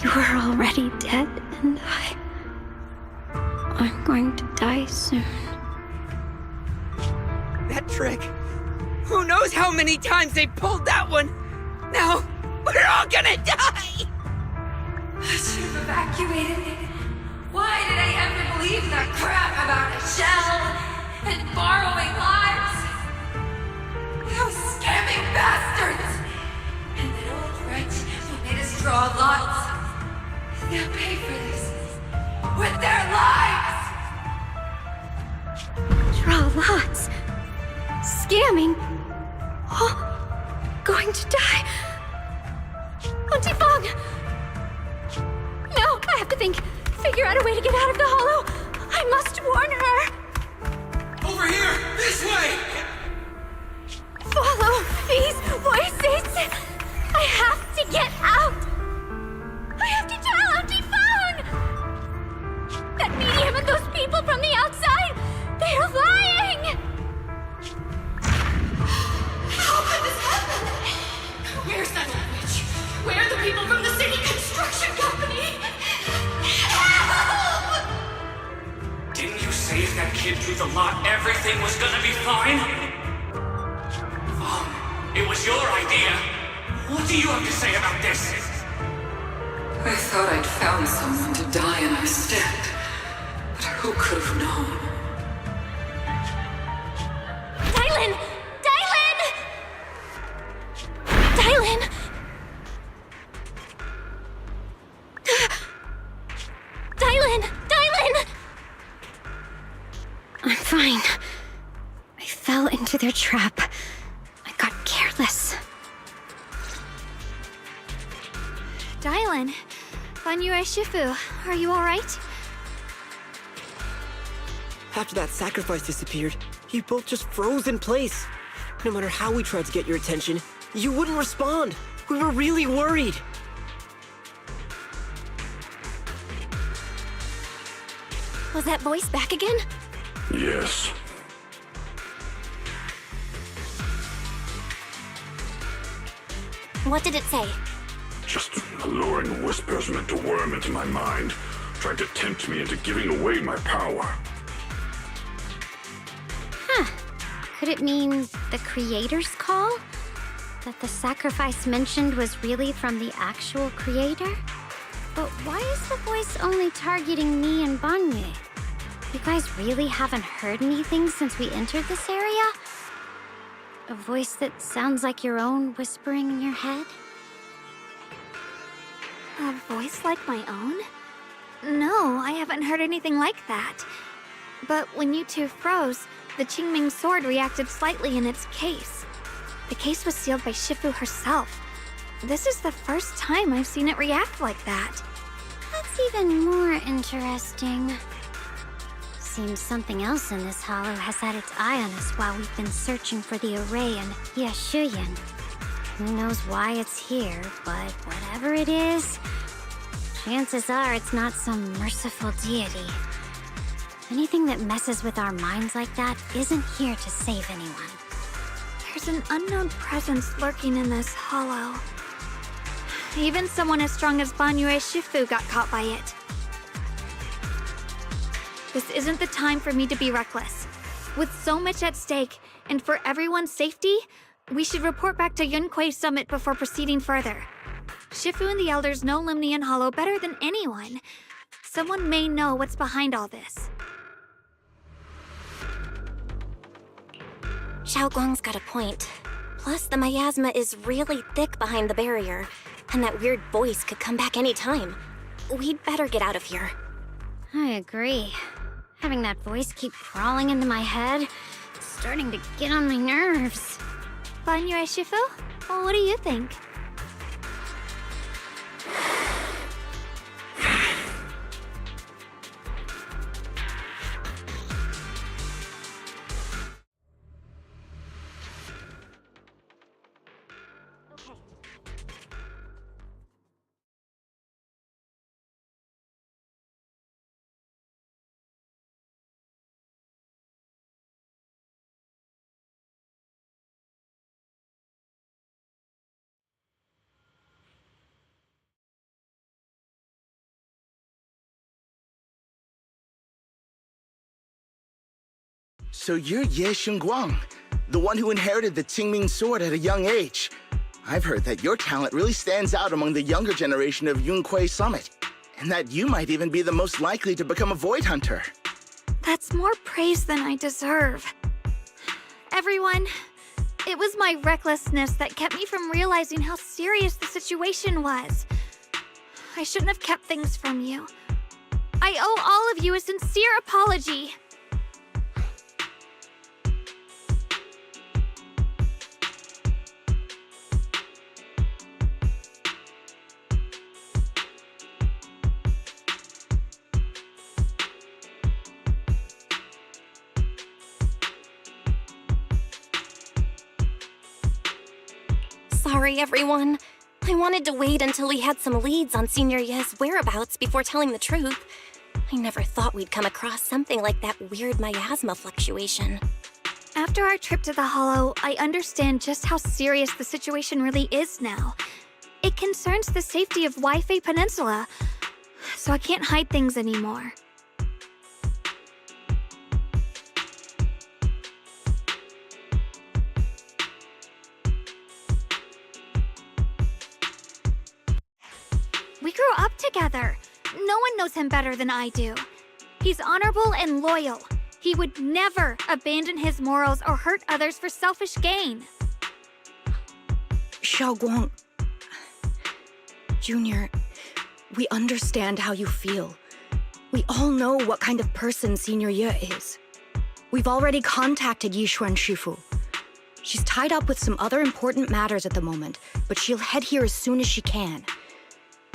You were already dead, and I'm going to die soon. That trick. Who knows how many times they pulled that one? Now, we're all gonna die! I should have evacuated. Why did I ever believe that crap about a shell and borrowing lives? Those scamming bastards! And that old wretch who made us draw lots. They'll pay for this with their lives! Draw lots. Scamming. Oh, going to die. Auntie Fong! No, I have to think. Figure out a way to get out of the hollow. I must warn her. Over here! This way! Follow these voices. I have to get out. I have to tell Auntie Fong. That medium and those people from the outside, they're lying. How could this happen? Where's that old witch? Where are the people from the city construction company? Help! Didn't you say if that kid drew the lot, everything was gonna be fine? It was your idea. What do you have to say about this? I thought I'd found someone to die in our stead, but who could have known? Dylan! Dylan! Dylan! Dylan! Dylan! I'm fine. I fell into their trap. I got careless. Dylan, Banyu Shifu, are you alright? After that sacrifice disappeared, you both just froze in place. No matter how we tried to get your attention, you wouldn't respond. We were really worried. Was that voice back again? Yes. What did it say? Just alluring whispers meant to worm into my mind, trying to tempt me into giving away my power. Huh. Could it mean the creator's call? That the sacrifice mentioned was really from the actual creator? But why is the voice only targeting me and Banyu? You guys really haven't heard anything since we entered this area? A voice that sounds like your own whispering in your head? A voice like my own? No, I haven't heard anything like that. But when you two froze, the Qingming sword reacted slightly in its case. The case was sealed by Shifu herself. This is the first time I've seen it react like that. That's even more interesting. Seems something else in this hollow has had its eye on us while we've been searching for the array in Yashuyan. Who knows why it's here, but whatever it is, chances are it's not some merciful deity. Anything that messes with our minds like that isn't here to save anyone. There's an unknown presence lurking in this hollow. Even someone as strong as Banyue Shifu got caught by it. This isn't the time for me to be reckless. With so much at stake, and for everyone's safety, we should report back to Yunquei Summit before proceeding further. Shifu and the Elders know Limnian Hollow better than anyone. Someone may know what's behind all this. Xiaoguang's got a point. Plus, the miasma is really thick behind the barrier, and that weird voice could come back any time. We'd better get out of here. I agree. Having that voice keep crawling into my head, it's starting to get on my nerves. Banyue Shifu? Well, what do you think? So you're Ye Xingguang, the one who inherited the Qingming sword at a young age. I've heard that your talent really stands out among the younger generation of Yunquei Summit, and that you might even be the most likely to become a Void Hunter. That's more praise than I deserve. Everyone, it was my recklessness that kept me from realizing how serious the situation was. I shouldn't have kept things from you. I owe all of you a sincere apology. Sorry, everyone. I wanted to wait until we had some leads on Senior Ye's whereabouts before telling the truth. I never thought we'd come across something like that weird miasma fluctuation. After our trip to the Hollow, I understand just how serious the situation really is now. It concerns the safety of Waifei Peninsula, so I can't hide things anymore. We grew up together. No one knows him better than I do. He's honorable and loyal. He would never abandon his morals or hurt others for selfish gain. Xiaoguang... Junior, we understand how you feel. We all know what kind of person Senior Ye is. We've already contacted Yishuan Shifu. She's tied up with some other important matters at the moment, but she'll head here as soon as she can.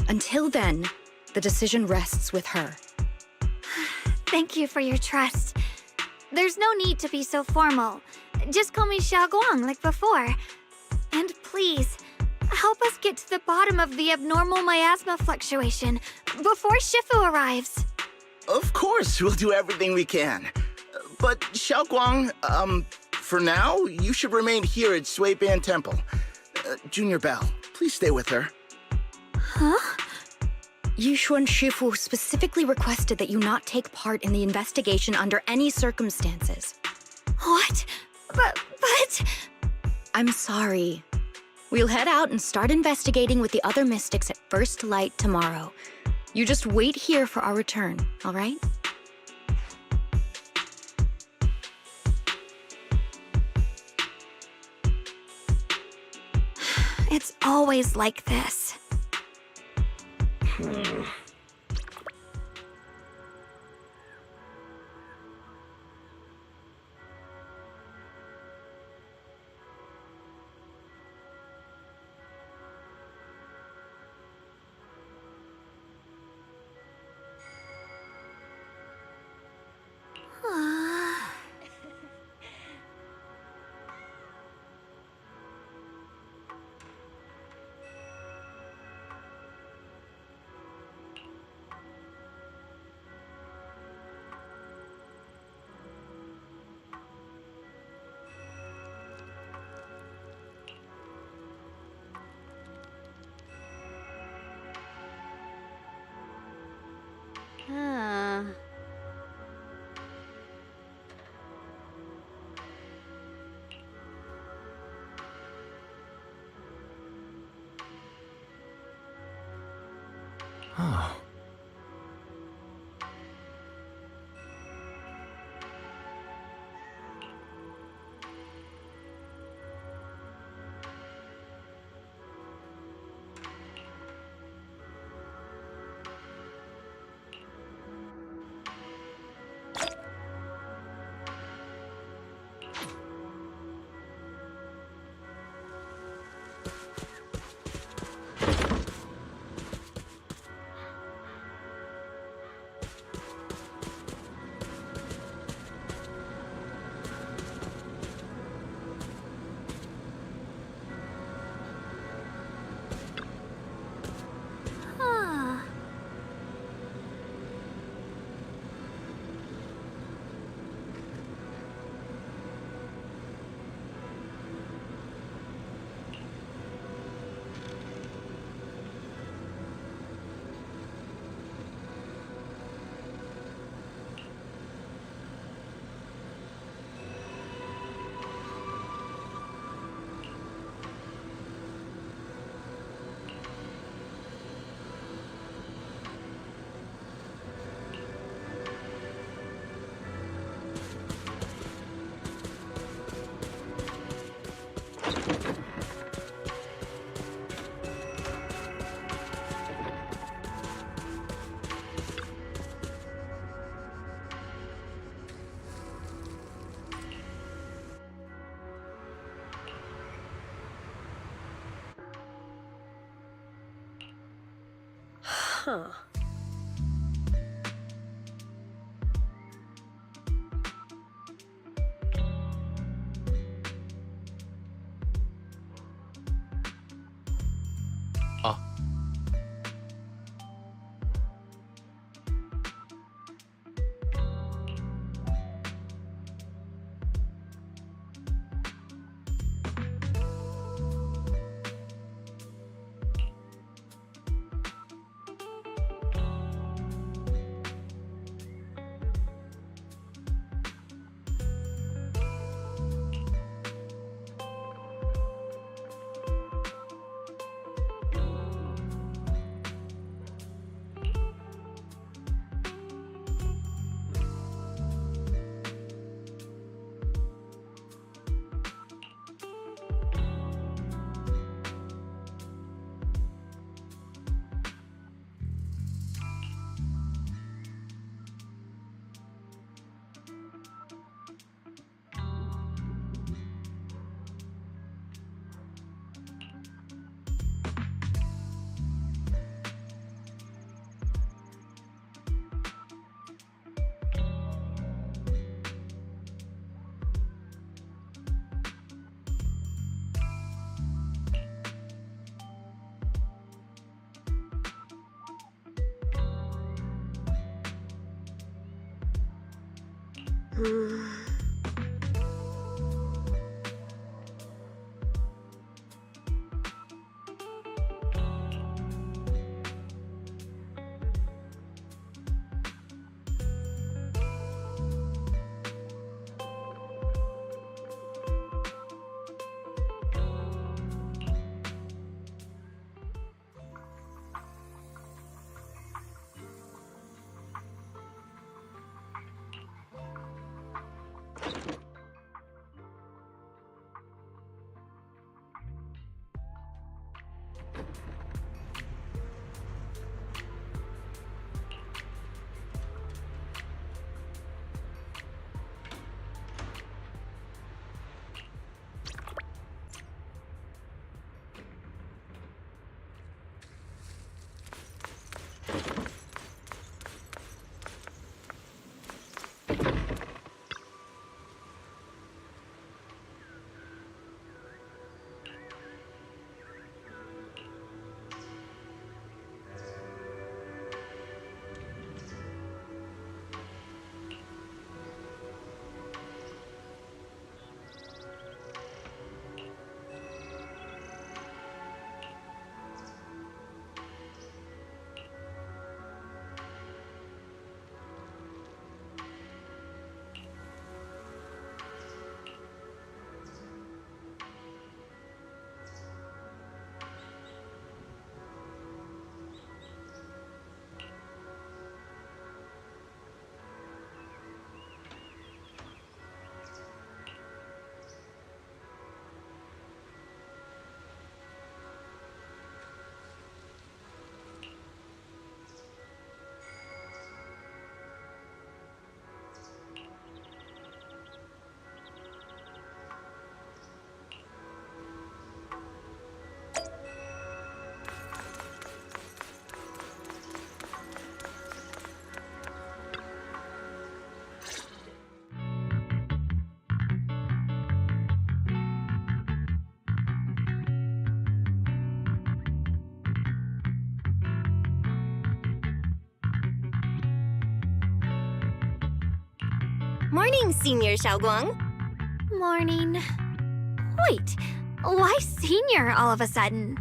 Until then, the decision rests with her. Thank you for your trust. There's no need to be so formal. Just call me Xiaoguang like before. And please, help us get to the bottom of the abnormal miasma fluctuation before Shifu arrives. Of course, we'll do everything we can. But Xiaoguang, for now, you should remain here at Suiban Temple. Junior Bell, please stay with her. Huh? Yishuan Shifu specifically requested that you not take part in the investigation under any circumstances. What? But... I'm sorry. We'll head out and start investigating with the other mystics at first light tomorrow. You just wait here for our return, all right? It's always like this. Oh. Huh. Huh. Morning, Senior Xiaoguang. Morning. Wait, why Senior all of a sudden?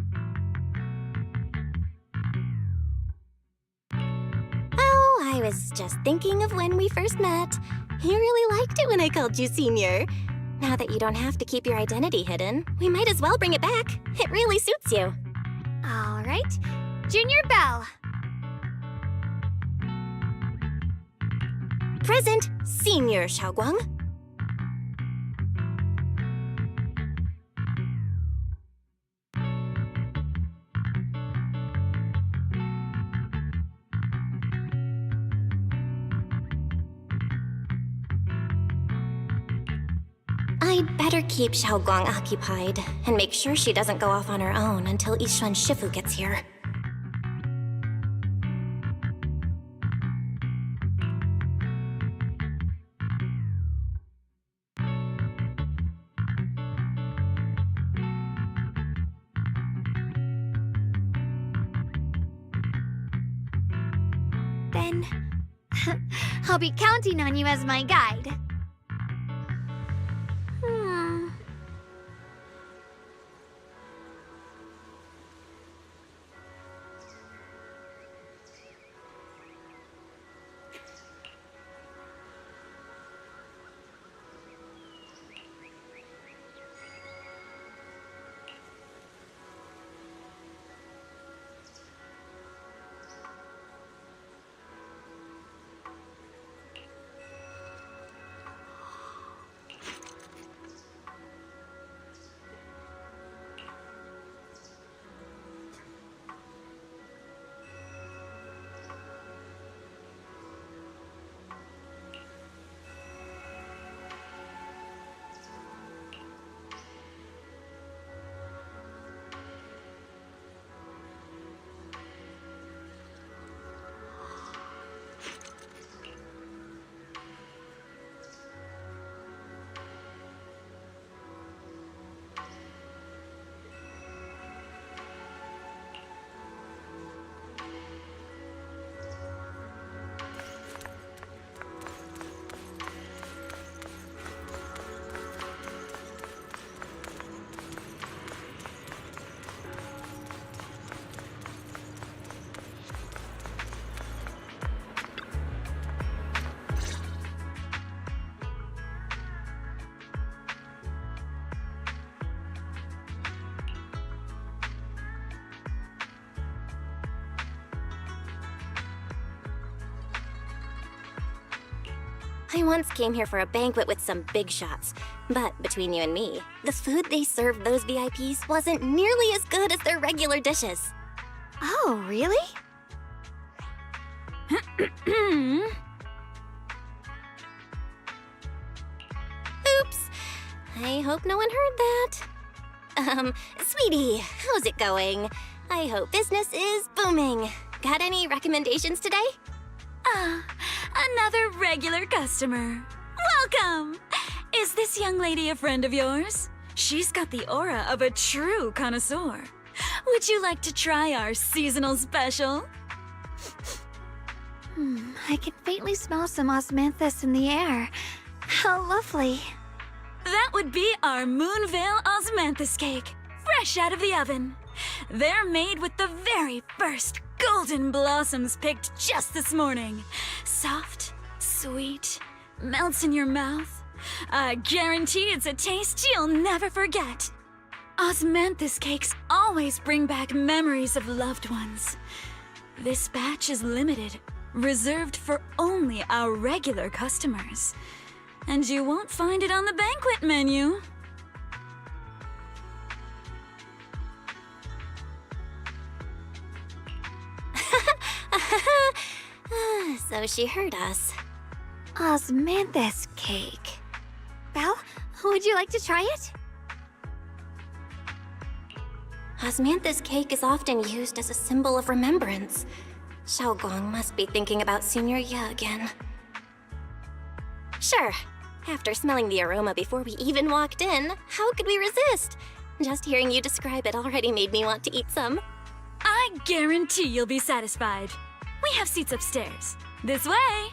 Oh, I was just thinking of when we first met. You really liked it when I called you Senior. Now that you don't have to keep your identity hidden, we might as well bring it back. It really suits you. All right. Junior Bell. Present, Senior Xiaoguang. I'd better keep Xiaoguang occupied and make sure she doesn't go off on her own until Yishuan Shifu gets here. Then I'll be counting on you as my guide. I once came here for a banquet with some big shots, but between you and me, the food they served those VIPs wasn't nearly as good as their regular dishes. Oh, really? Oops. I hope no one heard that. Sweetie, how's it going? I hope business is booming. Got any recommendations today? Another regular customer. Welcome! Is this young lady a friend of yours? She's got the aura of a true connoisseur. Would you like to try our seasonal special? I can faintly smell some osmanthus in the air. How lovely. That would be our Moonvale Osmanthus cake, fresh out of the oven. They're made with the very first golden blossoms picked just this morning. Soft, sweet, melts in your mouth. I guarantee it's a taste you'll never forget. Osmanthus cakes always bring back memories of loved ones. This batch is limited, reserved for only our regular customers. And you won't find it on the banquet menu. So she heard us. Osmanthus cake. Belle, would you like to try it? Osmanthus cake is often used as a symbol of remembrance. Xiaoguang must be thinking about Senior Ye again. Sure. After smelling the aroma before we even walked in, how could we resist? Just hearing you describe it already made me want to eat some. I guarantee you'll be satisfied. We have seats upstairs. This way!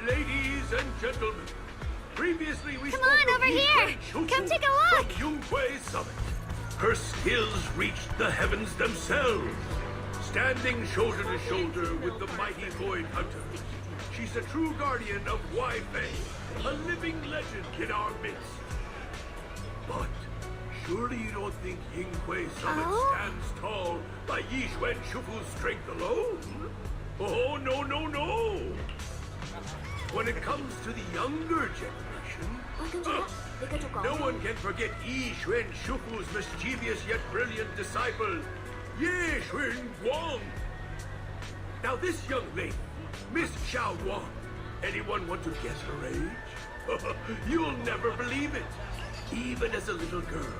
Ladies and gentlemen, previously we Come spoke on, of over Yi here! Shufu Come take a look! From Yunkwei Summit. Her skills reached the heavens themselves, standing shoulder to shoulder with the mighty Void Hunter. She's a true guardian of Wai Fei, a living legend in our midst. But surely you don't think Yunkwei Summit stands tall by Yixuan Shufu's strength alone? Oh, no, no, no! When it comes to the younger generation, no one can forget Yi Xuan Shufu's mischievous yet brilliant disciple, Ye Xun Guang. Now this young lady, Miss Xiao Guang, anyone want to guess her age? You'll never believe it. Even as a little girl,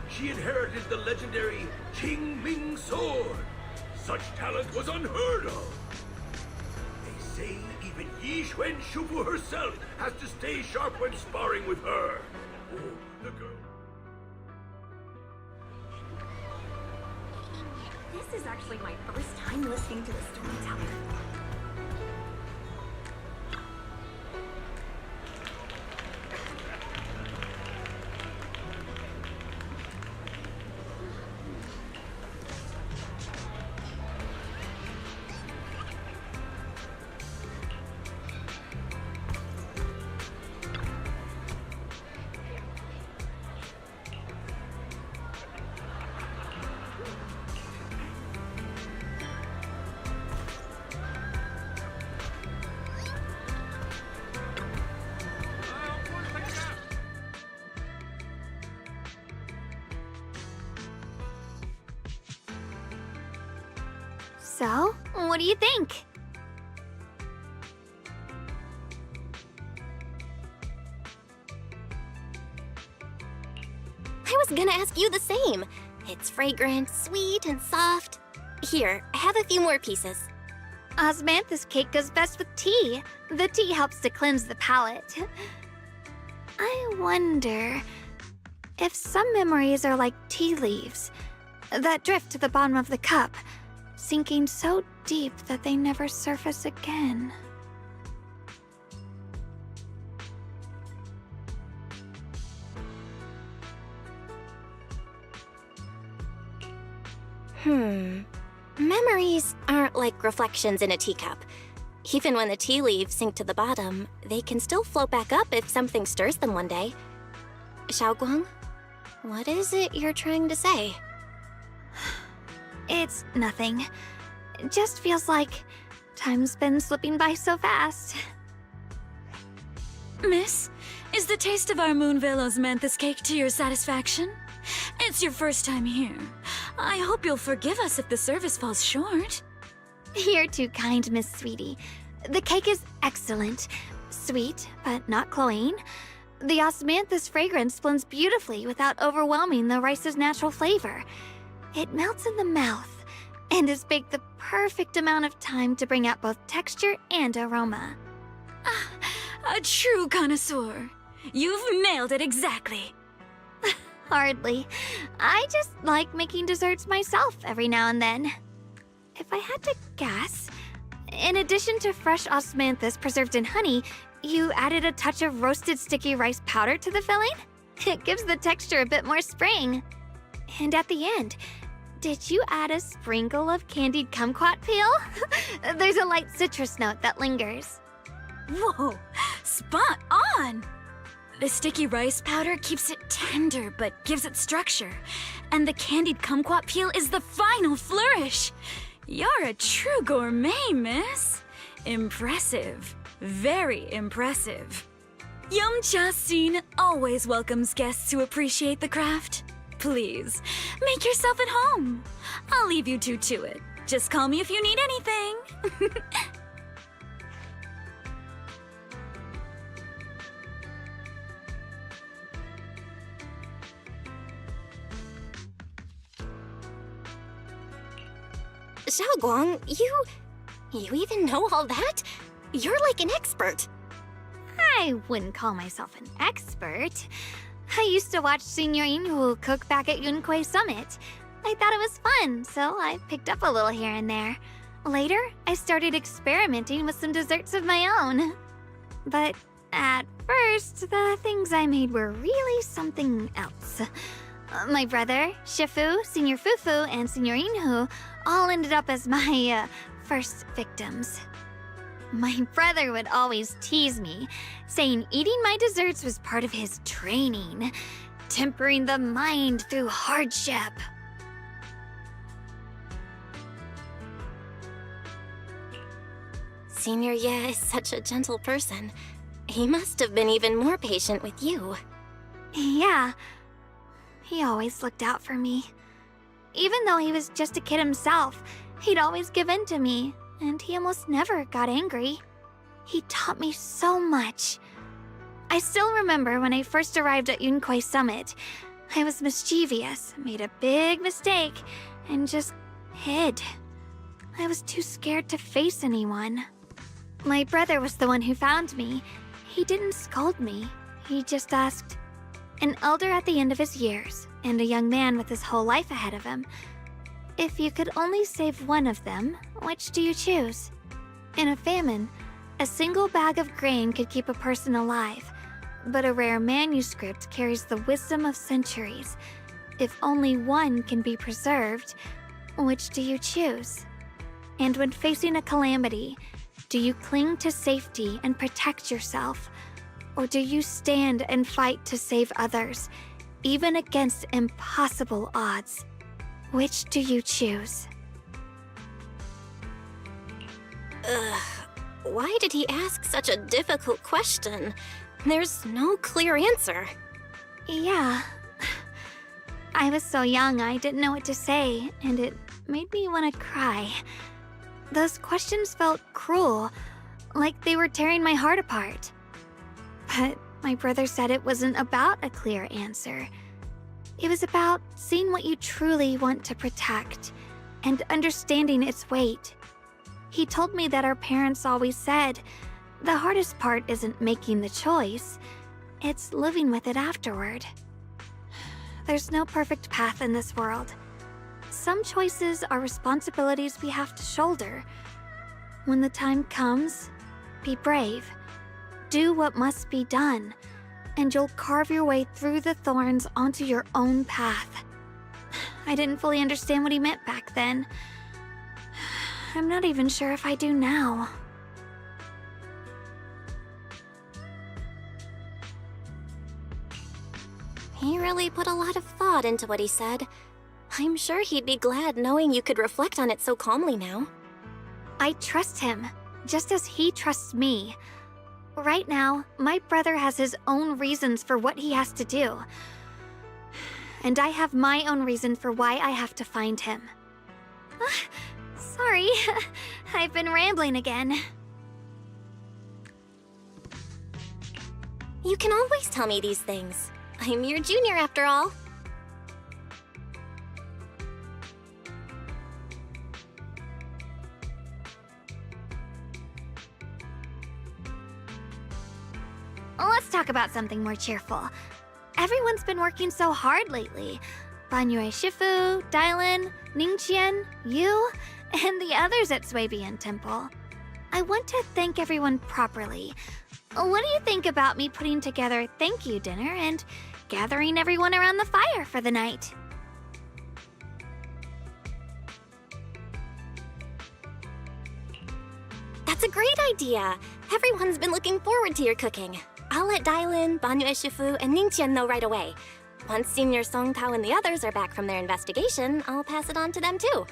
she inherited the legendary Qingming sword. Such talent was unheard of. They say even Yi Xuan Shufu herself has to stay sharp when sparring with her. Oh, the girl. This is actually my first time listening to the storyteller. So, what do you think? I was gonna ask you the same. It's fragrant, sweet, and soft. Here, have a few more pieces. Osmanthus cake goes best with tea. The tea helps to cleanse the palate. I wonder if some memories are like tea leaves that drift to the bottom of the cup, sinking so deep that they never surface again. Memories aren't like reflections in a teacup. Even when the tea leaves sink to the bottom, they can still float back up if something stirs them one day. Xiaoguang, what is it you're trying to say? It's nothing. It just feels like time's been slipping by so fast. Miss, is the taste of our Moonvale Osmanthus cake to your satisfaction? It's your first time here. I hope you'll forgive us if the service falls short. You're too kind, Miss Sweetie. The cake is excellent. Sweet, but not cloying. The osmanthus fragrance blends beautifully without overwhelming the rice's natural flavor. It melts in the mouth and is baked the perfect amount of time to bring out both texture and aroma. A true connoisseur. You've nailed it exactly. Hardly. I just like making desserts myself every now and then. If I had to guess, in addition to fresh osmanthus preserved in honey, you added a touch of roasted sticky rice powder to the filling? It gives the texture a bit more spring. And at the end, did you add a sprinkle of candied kumquat peel? There's a light citrus note that lingers. Whoa, spot on! The sticky rice powder keeps it tender but gives it structure. And the candied kumquat peel is the final flourish. You're a true gourmet, miss. Impressive. Very impressive. Yum-Cha Scene always welcomes guests who appreciate the craft. Please, make yourself at home. I'll leave you two to it. Just call me if you need anything. Xiaoguang, you even know all that? You're like an expert. I wouldn't call myself an expert. I used to watch Senior Inhu cook back at Yunquay Summit. I thought it was fun, so I picked up a little here and there. Later, I started experimenting with some desserts of my own. But at first, the things I made were really something else. My brother, Shifu, Senior Fufu, and Senior Inhu all ended up as my first victims. My brother would always tease me, saying eating my desserts was part of his training, tempering the mind through hardship. Senior Ye is such a gentle person. He must have been even more patient with you. Yeah, he always looked out for me. Even though he was just a kid himself, he'd always give in to me, and he almost never got angry. He taught me so much. I still remember when I first arrived at Yunquay Summit. I was mischievous, made a big mistake, and just hid. I was too scared to face anyone. My brother was the one who found me. He didn't scold me. He just asked, an elder at the end of his years, and a young man with his whole life ahead of him, if you could only save one of them, which do you choose? In a famine, a single bag of grain could keep a person alive, but a rare manuscript carries the wisdom of centuries. If only one can be preserved, which do you choose? And when facing a calamity, do you cling to safety and protect yourself? Or do you stand and fight to save others, even against impossible odds? Which do you choose? Ugh, why did he ask such a difficult question? There's no clear answer. Yeah. I was so young I didn't know what to say, and it made me want to cry. Those questions felt cruel, like they were tearing my heart apart. But my brother said it wasn't about a clear answer. It was about seeing what you truly want to protect and understanding its weight. He told me that our parents always said, the hardest part isn't making the choice, it's living with it afterward. There's no perfect path in this world. Some choices are responsibilities we have to shoulder. When the time comes, be brave. Do what must be done, and you'll carve your way through the thorns onto your own path. I didn't fully understand what he meant back then. I'm not even sure if I do now. He really put a lot of thought into what he said. I'm sure he'd be glad knowing you could reflect on it so calmly now. I trust him, just as he trusts me. Right now, my brother has his own reasons for what he has to do. And I have my own reason for why I have to find him. Sorry, I've been rambling again. You can always tell me these things. I'm your junior after all. Let's talk about something more cheerful. Everyone's been working so hard lately. Banyue Shifu, Dylan, Ningqian, you, and the others at Swabian Temple. I want to thank everyone properly. What do you think about me putting together a thank you dinner and gathering everyone around the fire for the night? That's a great idea. Everyone's been looking forward to your cooking. I'll let Dylan, Banyue Shifu, and Ningqian know right away. Once Senior Song Tao and the others are back from their investigation, I'll pass it on to them too.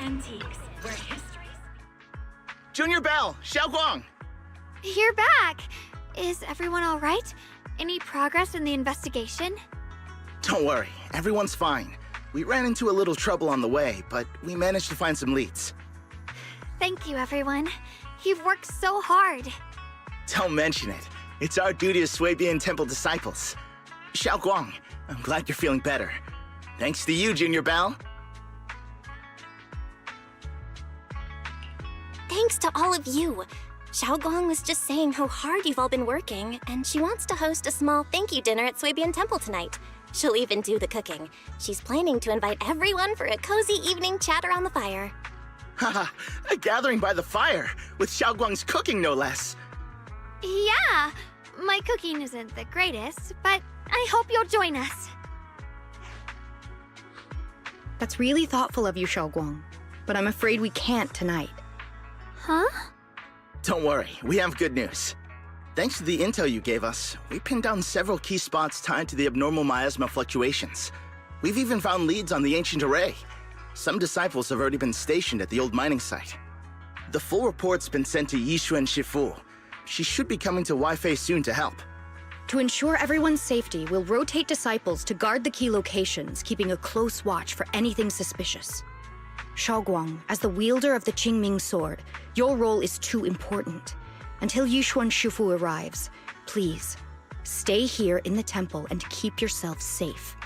Antiques, where history... Junior Bell, Xiaoguang! You're back! Is everyone all right? Any progress in the investigation? Don't worry, everyone's fine. We ran into a little trouble on the way, but we managed to find some leads. Thank you, everyone. You've worked so hard. Don't mention it. It's our duty as Swabian Temple disciples. Xiaoguang, I'm glad you're feeling better. Thanks to you, Junior Bao. Thanks to all of you. Xiaoguang was just saying how hard you've all been working, and she wants to host a small thank you dinner at Swabian Temple tonight. She'll even do the cooking. She's planning to invite everyone for a cozy evening chat around the fire. Haha, a gathering by the fire, with Xiaoguang's cooking no less. Yeah, my cooking isn't the greatest, but I hope you'll join us. That's really thoughtful of you, Xiaoguang, but I'm afraid we can't tonight. Huh? Don't worry, we have good news. Thanks to the intel you gave us, we pinned down several key spots tied to the abnormal miasma fluctuations. We've even found leads on the ancient array. Some disciples have already been stationed at the old mining site. The full report's been sent to Yishuan Shifu. She should be coming to Waifei soon to help. To ensure everyone's safety, we'll rotate disciples to guard the key locations, keeping a close watch for anything suspicious. Xiaoguang, as the wielder of the Qingming sword, your role is too important. Until Yishuan Shifu arrives, please, stay here in the temple and keep yourself safe.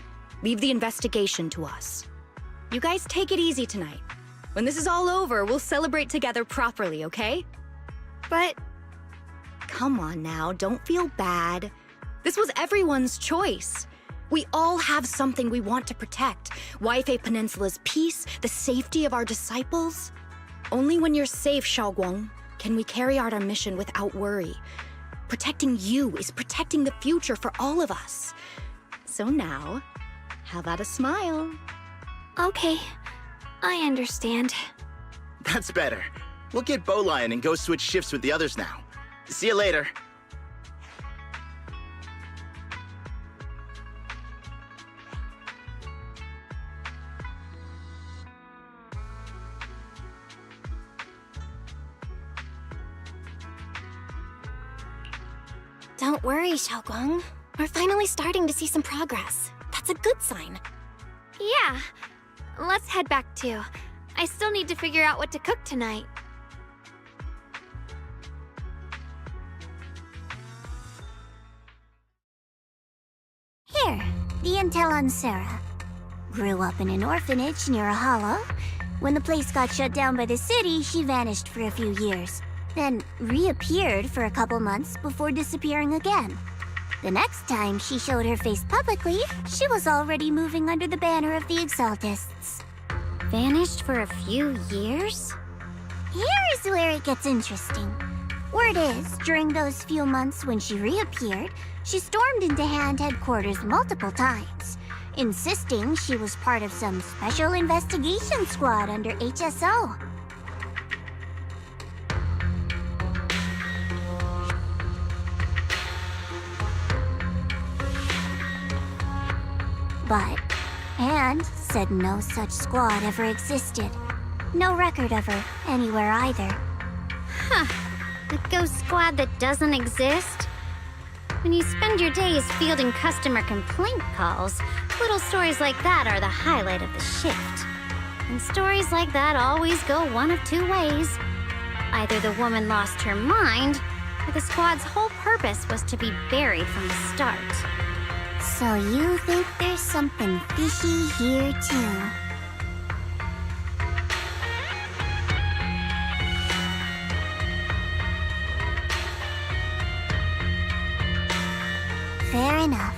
Leave the investigation to us. You guys take it easy tonight. When this is all over, we'll celebrate together properly, okay? But... Come on now, don't feel bad. This was everyone's choice. We all have something we want to protect. Waifei Peninsula's peace, the safety of our disciples. Only when you're safe, Xiaoguang, can we carry out our mission without worry. Protecting you is protecting the future for all of us. So now, how about a smile? Okay, I understand. That's better. We'll get Bowlion and go switch shifts with the others now. See you later. Don't worry, Xiaoguang. We're finally starting to see some progress. That's a good sign. Yeah, let's head back too. I still need to figure out what to cook tonight. Here, the intel on Sarah. Grew up in an orphanage near a hollow. When the place got shut down by the city, she vanished for a few years. Then reappeared for a couple months before disappearing again. The next time she showed her face publicly, she was already moving under the banner of the Exaltists. Vanished for a few years? Here's where it gets interesting. Word is, during those few months when she reappeared, she stormed into Hand headquarters multiple times, insisting she was part of some special investigation squad under HSO. But Hand said no such squad ever existed. No record of her anywhere either. Huh. A ghost squad that doesn't exist? When you spend your days fielding customer complaint calls, little stories like that are the highlight of the shift. And stories like that always go one of two ways. Either the woman lost her mind, or the squad's whole purpose was to be buried from the start. So you think there's something fishy here too? Fair enough.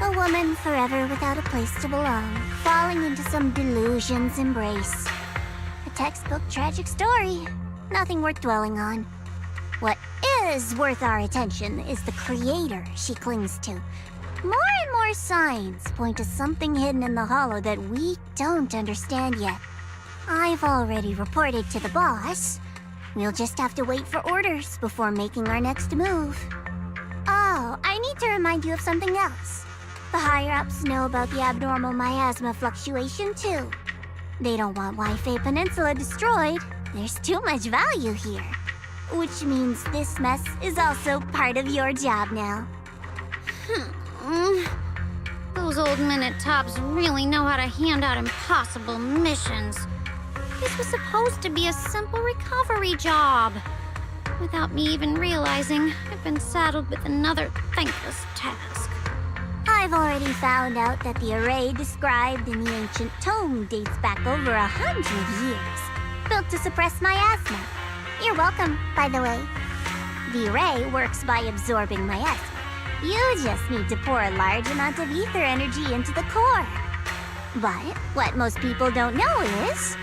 A woman forever without a place to belong, falling into some delusion's embrace. A textbook tragic story. Nothing worth dwelling on. What is worth our attention is the creator she clings to. More and more signs point to something hidden in the hollow that we don't understand yet. I've already reported to the boss. We'll just have to wait for orders before making our next move. Oh, I need to remind you of something else. The higher-ups know about the abnormal miasma fluctuation, too. They don't want Waifei Peninsula destroyed. There's too much value here. Which means this mess is also part of your job now. The Those old minute tops really know how to hand out impossible missions. This was supposed to be a simple recovery job. Without me even realizing, I've been saddled with another thankless task. I've already found out that the array described in the ancient tome dates back over 100 years, built to suppress miasma. You're welcome, by the way. The array works by absorbing miasma. You just need to pour a large amount of ether energy into the core. But what most people don't know is,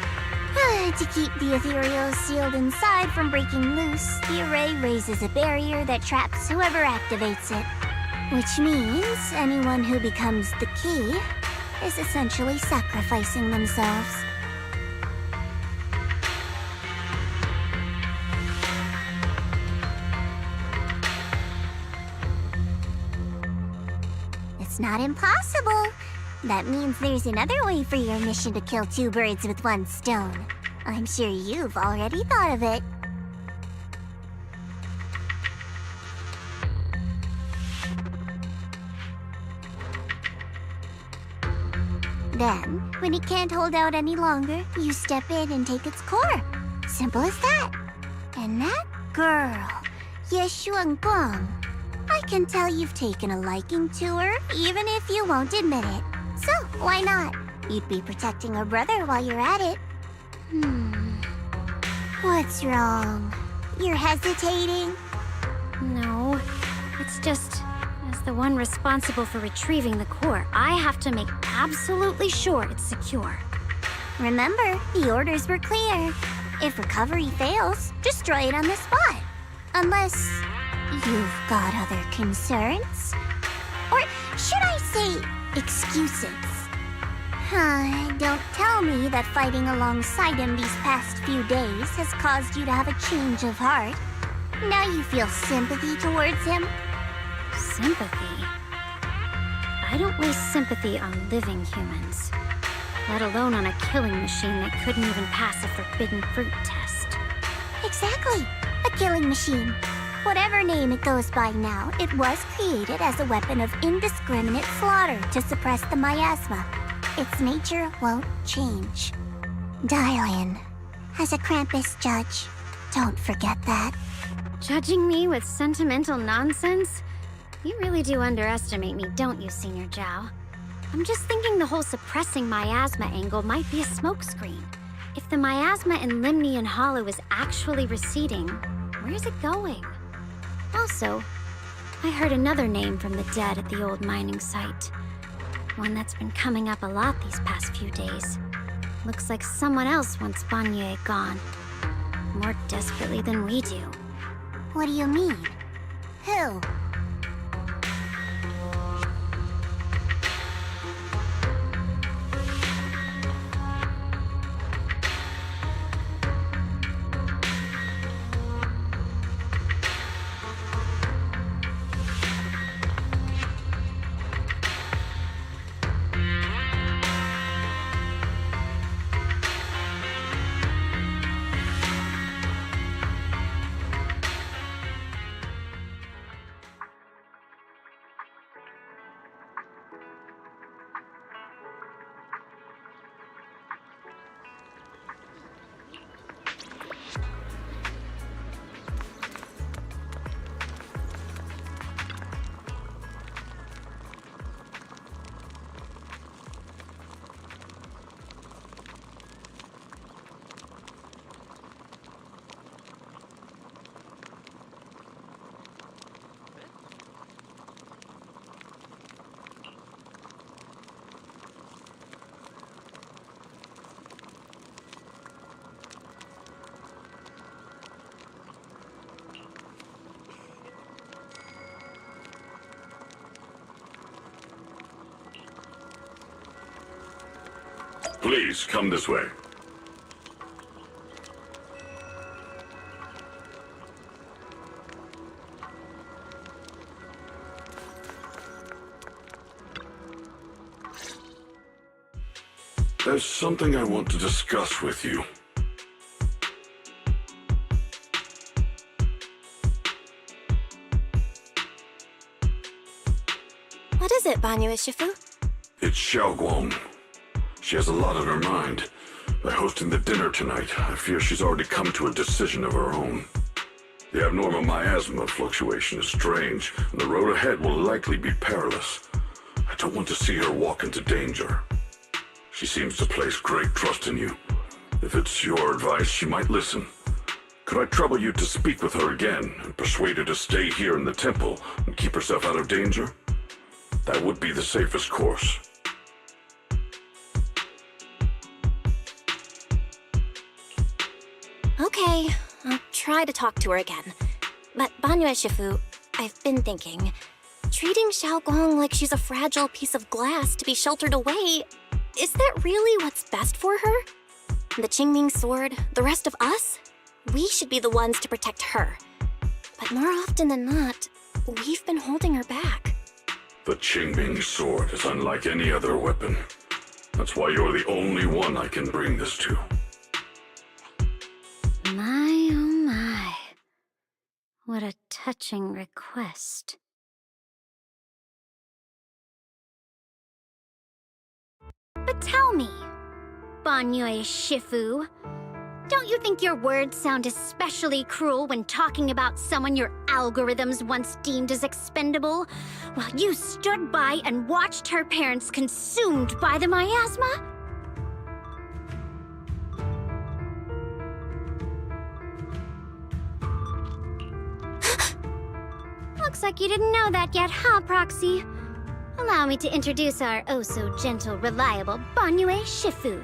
to keep the ethereal sealed inside from breaking loose, the array raises a barrier that traps whoever activates it. Which means anyone who becomes the key is essentially sacrificing themselves. It's not impossible. That means there's another way for your mission to kill two birds with one stone. I'm sure you've already thought of it. Then, when it can't hold out any longer, you step in and take its core. Simple as that. And that girl, Yeshuan Guang, I can tell you've taken a liking to her, even if you won't admit it. So, why not? You'd be protecting her brother while you're at it. What's wrong? You're hesitating? No, it's just, as the one responsible for retrieving the core, I have to make absolutely sure it's secure. Remember, the orders were clear. If recovery fails, destroy it on the spot. Unless you've got other concerns. Or should I say, excuses? Don't tell me that fighting alongside him these past few days has caused you to have a change of heart. Now you feel sympathy towards him? Sympathy? I don't waste sympathy on living humans, let alone on a killing machine that couldn't even pass a forbidden fruit test. Exactly, a killing machine. Whatever name it goes by now, it was created as a weapon of indiscriminate slaughter to suppress the miasma. Its nature won't change. Dial in. As a Krampus judge, don't forget that. Judging me with sentimental nonsense? You really do underestimate me, don't you, Senior Zhao? I'm just thinking the whole suppressing miasma angle might be a smokescreen. If the miasma in Limnian Hollow is actually receding, where's it going? Also, I heard another name from the dead at the old mining site. One that's been coming up a lot these past few days. Looks like someone else wants Banye gone. More desperately than we do. What do you mean? Who? Please, come this way. There's something I want to discuss with you. What is it, Banyu Ishifu? It's Xiaoguang. She has a lot on her mind. By hosting the dinner tonight, I fear she's already come to a decision of her own. The abnormal miasma fluctuation is strange, and the road ahead will likely be perilous. I don't want to see her walk into danger. She seems to place great trust in you. If it's your advice, she might listen. Could I trouble you to speak with her again and persuade her to stay here in the temple and keep herself out of danger? That would be the safest course. Okay, I'll try to talk to her again. But Banyue Shifu, I've been thinking, treating Xiaoguang like she's a fragile piece of glass to be sheltered away, is that really what's best for her? The Qingming sword, the rest of us? We should be the ones to protect her. But more often than not, we've been holding her back. The Qingming sword is unlike any other weapon. That's why you're the only one I can bring this to. My, oh my. What a touching request. But tell me, Banyue Shifu, don't you think your words sound especially cruel when talking about someone your algorithms once deemed as expendable, while you stood by and watched her parents consumed by the miasma? Looks like you didn't know that yet, huh, Proxy? Allow me to introduce our oh-so-gentle, reliable Banyue Shifu.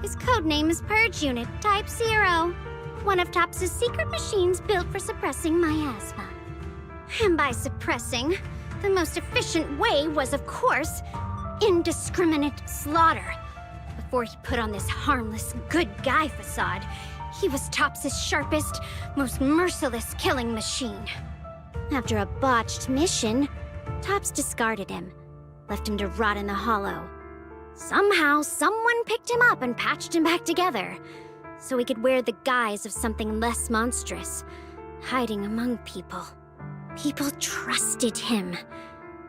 His codename is Purge Unit Type 0, one of TOPS' secret machines built for suppressing miasma. And by suppressing, the most efficient way was, of course, indiscriminate slaughter. Before he put on this harmless, good guy facade, he was TOPS' sharpest, most merciless killing machine. After a botched mission, TOPS discarded him, left him to rot in the hollow. Somehow, someone picked him up and patched him back together, so he could wear the guise of something less monstrous, hiding among people. People trusted him,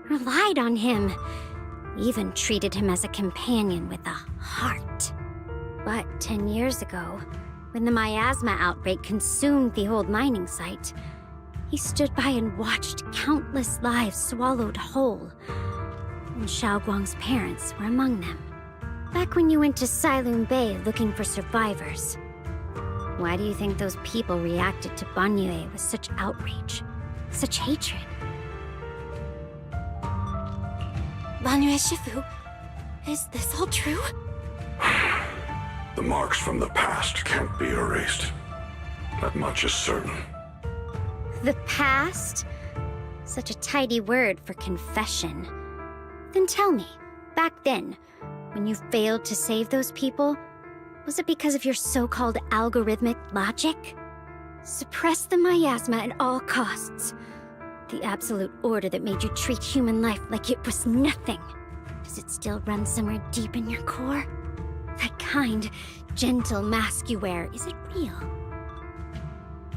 relied on him, even treated him as a companion with a heart. But 10 years ago, when the miasma outbreak consumed the old mining site, he stood by and watched countless lives swallowed whole. And Xiaoguang's parents were among them. Back when you went to Silum Bay looking for survivors. Why do you think those people reacted to Banyue with such outrage, such hatred? Banyue Shifu, is this all true? The marks from the past can't be erased. That much is certain. The past? Such a tidy word for confession. Then tell me, back then, when you failed to save those people, was it because of your so-called algorithmic logic? Suppress the miasma at all costs. The absolute order that made you treat human life like it was nothing. Does it still run somewhere deep in your core? That kind, gentle mask you wear, is it real?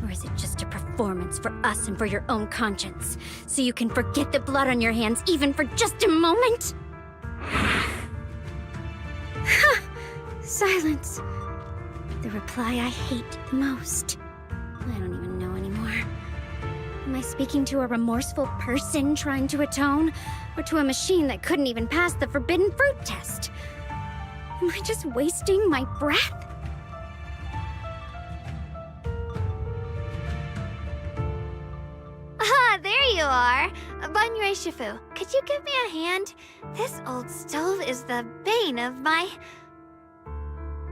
Or is it just a performance for us and for your own conscience, so you can forget the blood on your hands even for just a moment? Silence. The reply I hate the most. I don't even know anymore. Am I speaking to a remorseful person trying to atone, or to a machine that couldn't even pass the forbidden fruit test? Am I just wasting my breath? Ah, there you are! Banyue Shifu, could you give me a hand? This old stove is the bane of my...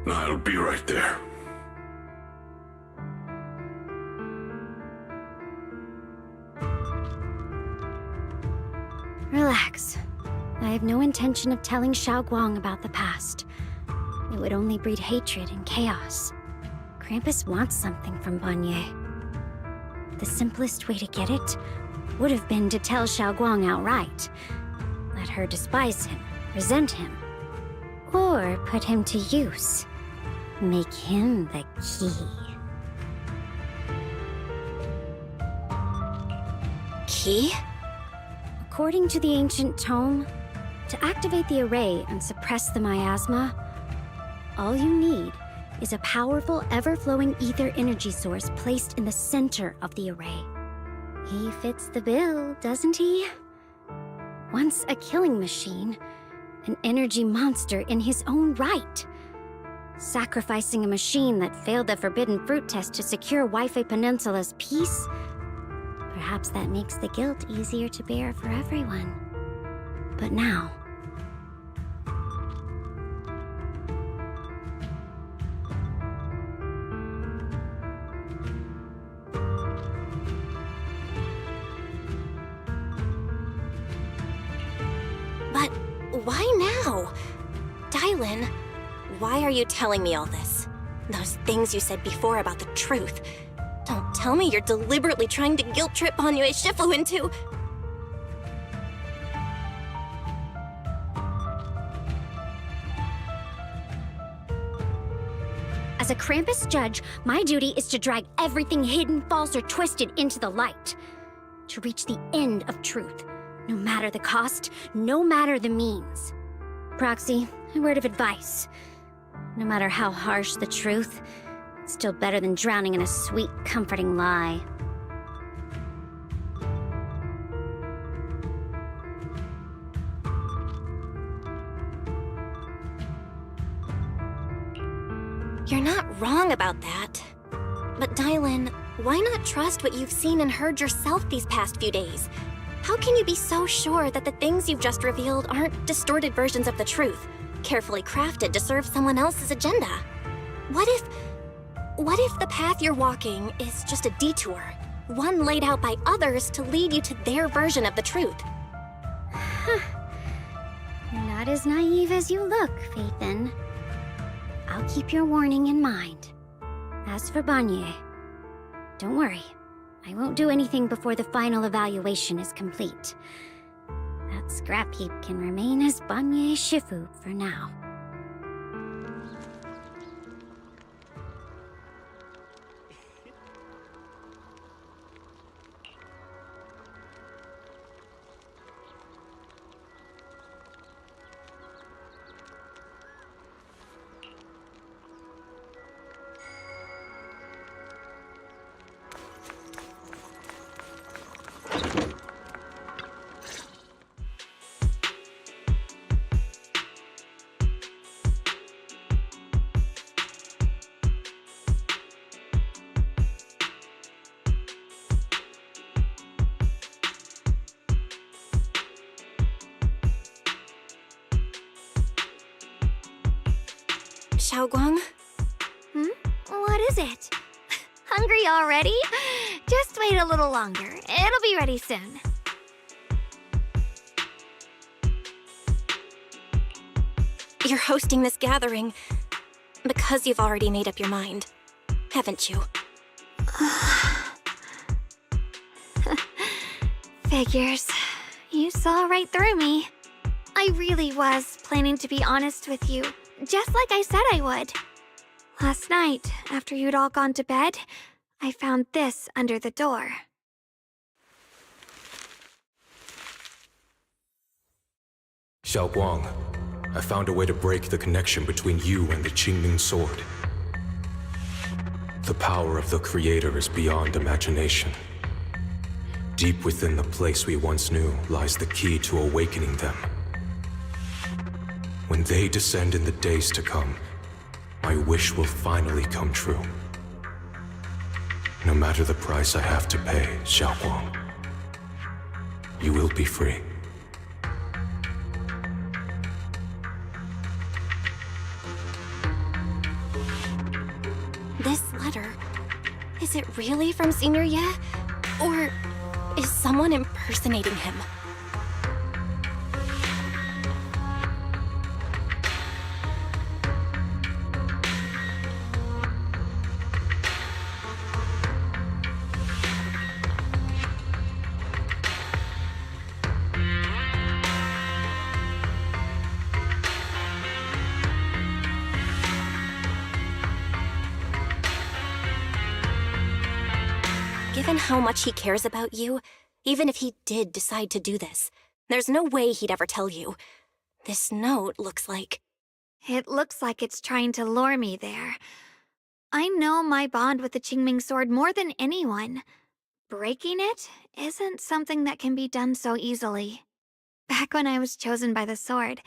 I'll be right there. Relax. I have no intention of telling Xiaoguang about the past. It would only breed hatred and chaos. Krampus wants something from Banyue. The simplest way to get it would have been to tell Xiaoguang outright. Let her despise him, resent him. Or put him to use. Make him the key. Key? According to the ancient tome, To activate the array and suppress the miasma, all you need is a powerful, ever-flowing ether energy source placed in the center of the array. He fits the bill, doesn't he? Once a killing machine, an energy monster in his own right. Sacrificing a machine that failed the forbidden fruit test to secure Wi-Fi Peninsula's peace? Perhaps that makes the guilt easier to bear for everyone. But now... But why now? Dylan, why are you telling me all this? Those things you said before about the truth. Don't tell me you're deliberately trying to guilt trip Banyue Shifu into... As a Krampus judge, my duty is to drag everything hidden, false, or twisted into the light. To reach the end of truth, no matter the cost, no matter the means. Proxy, a word of advice. No matter how harsh the truth, it's still better than drowning in a sweet, comforting lie. You're not wrong about that. But Dylan, why not trust what you've seen and heard yourself these past few days? How can you be so sure that the things you've just revealed aren't distorted versions of the truth, carefully crafted to serve someone else's agenda? What if the path you're walking is just a detour, one laid out by others to lead you to their version of the truth? You're not as naive as you look, Phaethon. I'll keep your warning in mind. As for Banyue, don't worry. I won't do anything before the final evaluation is complete. That scrap heap can remain as Banyue Shifu for now. Xiaoguang? What is it? Hungry already? Just wait a little longer. It'll be ready soon. You're hosting this gathering because you've already made up your mind, haven't you? Figures. You saw right through me. I really was planning to be honest with you, just like I said I would. Last night, after you'd all gone to bed, I found this under the door. Xiaoguang, I found a way to break the connection between you and the Qingming Sword. The power of the Creator is beyond imagination. Deep within the place we once knew lies the key to awakening them. When they descend in the days to come, my wish will finally come true. No matter the price I have to pay, Xiaoguang, you will be free. This letter, is it really from Senior Ye? Or is someone impersonating him? Given how much he cares about you, even if he did decide to do this, there's no way he'd ever tell you. This note looks like... It looks like it's trying to lure me there. I know my bond with the Qingming sword more than anyone. Breaking it isn't something that can be done so easily. Back when I was chosen by the sword,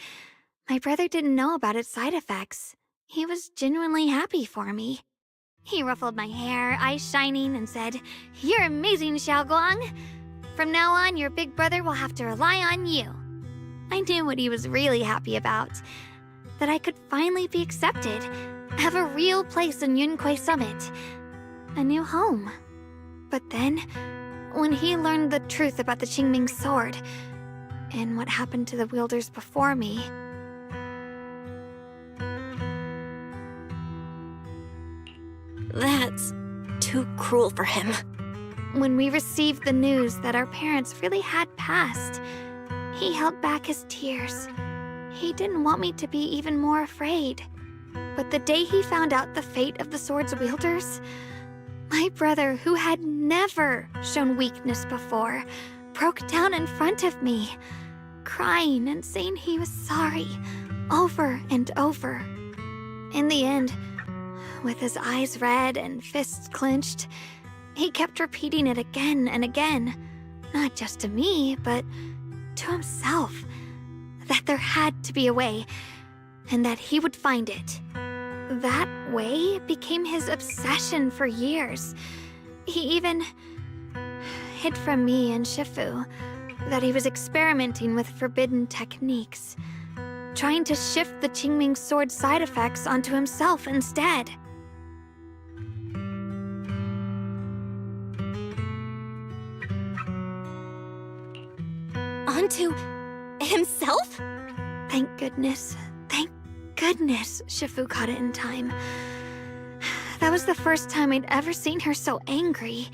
my brother didn't know about its side effects. He was genuinely happy for me. He ruffled my hair, eyes shining, and said, "You're amazing, Xiaoguang. From now on, your big brother will have to rely on you." I knew what he was really happy about. That I could finally be accepted, have a real place in Yunquei Summit, a new home. But then, when he learned the truth about the Qingming sword, and what happened to the wielders before me... That's too cruel for him. When we received the news that our parents really had passed, he held back his tears. He didn't want me to be even more afraid. But the day he found out the fate of the sword's wielders, my brother, who had never shown weakness before, broke down in front of me, crying and saying he was sorry, over and over. In the end, with his eyes red and fists clenched, he kept repeating it again and again, not just to me, but to himself, that there had to be a way, and that he would find it. That way became his obsession for years. He even hid from me and Shifu that he was experimenting with forbidden techniques, trying to shift the Qingming sword's side effects onto himself instead. Onto himself? Thank goodness, Shifu caught it in time. That was the first time I'd ever seen her so angry.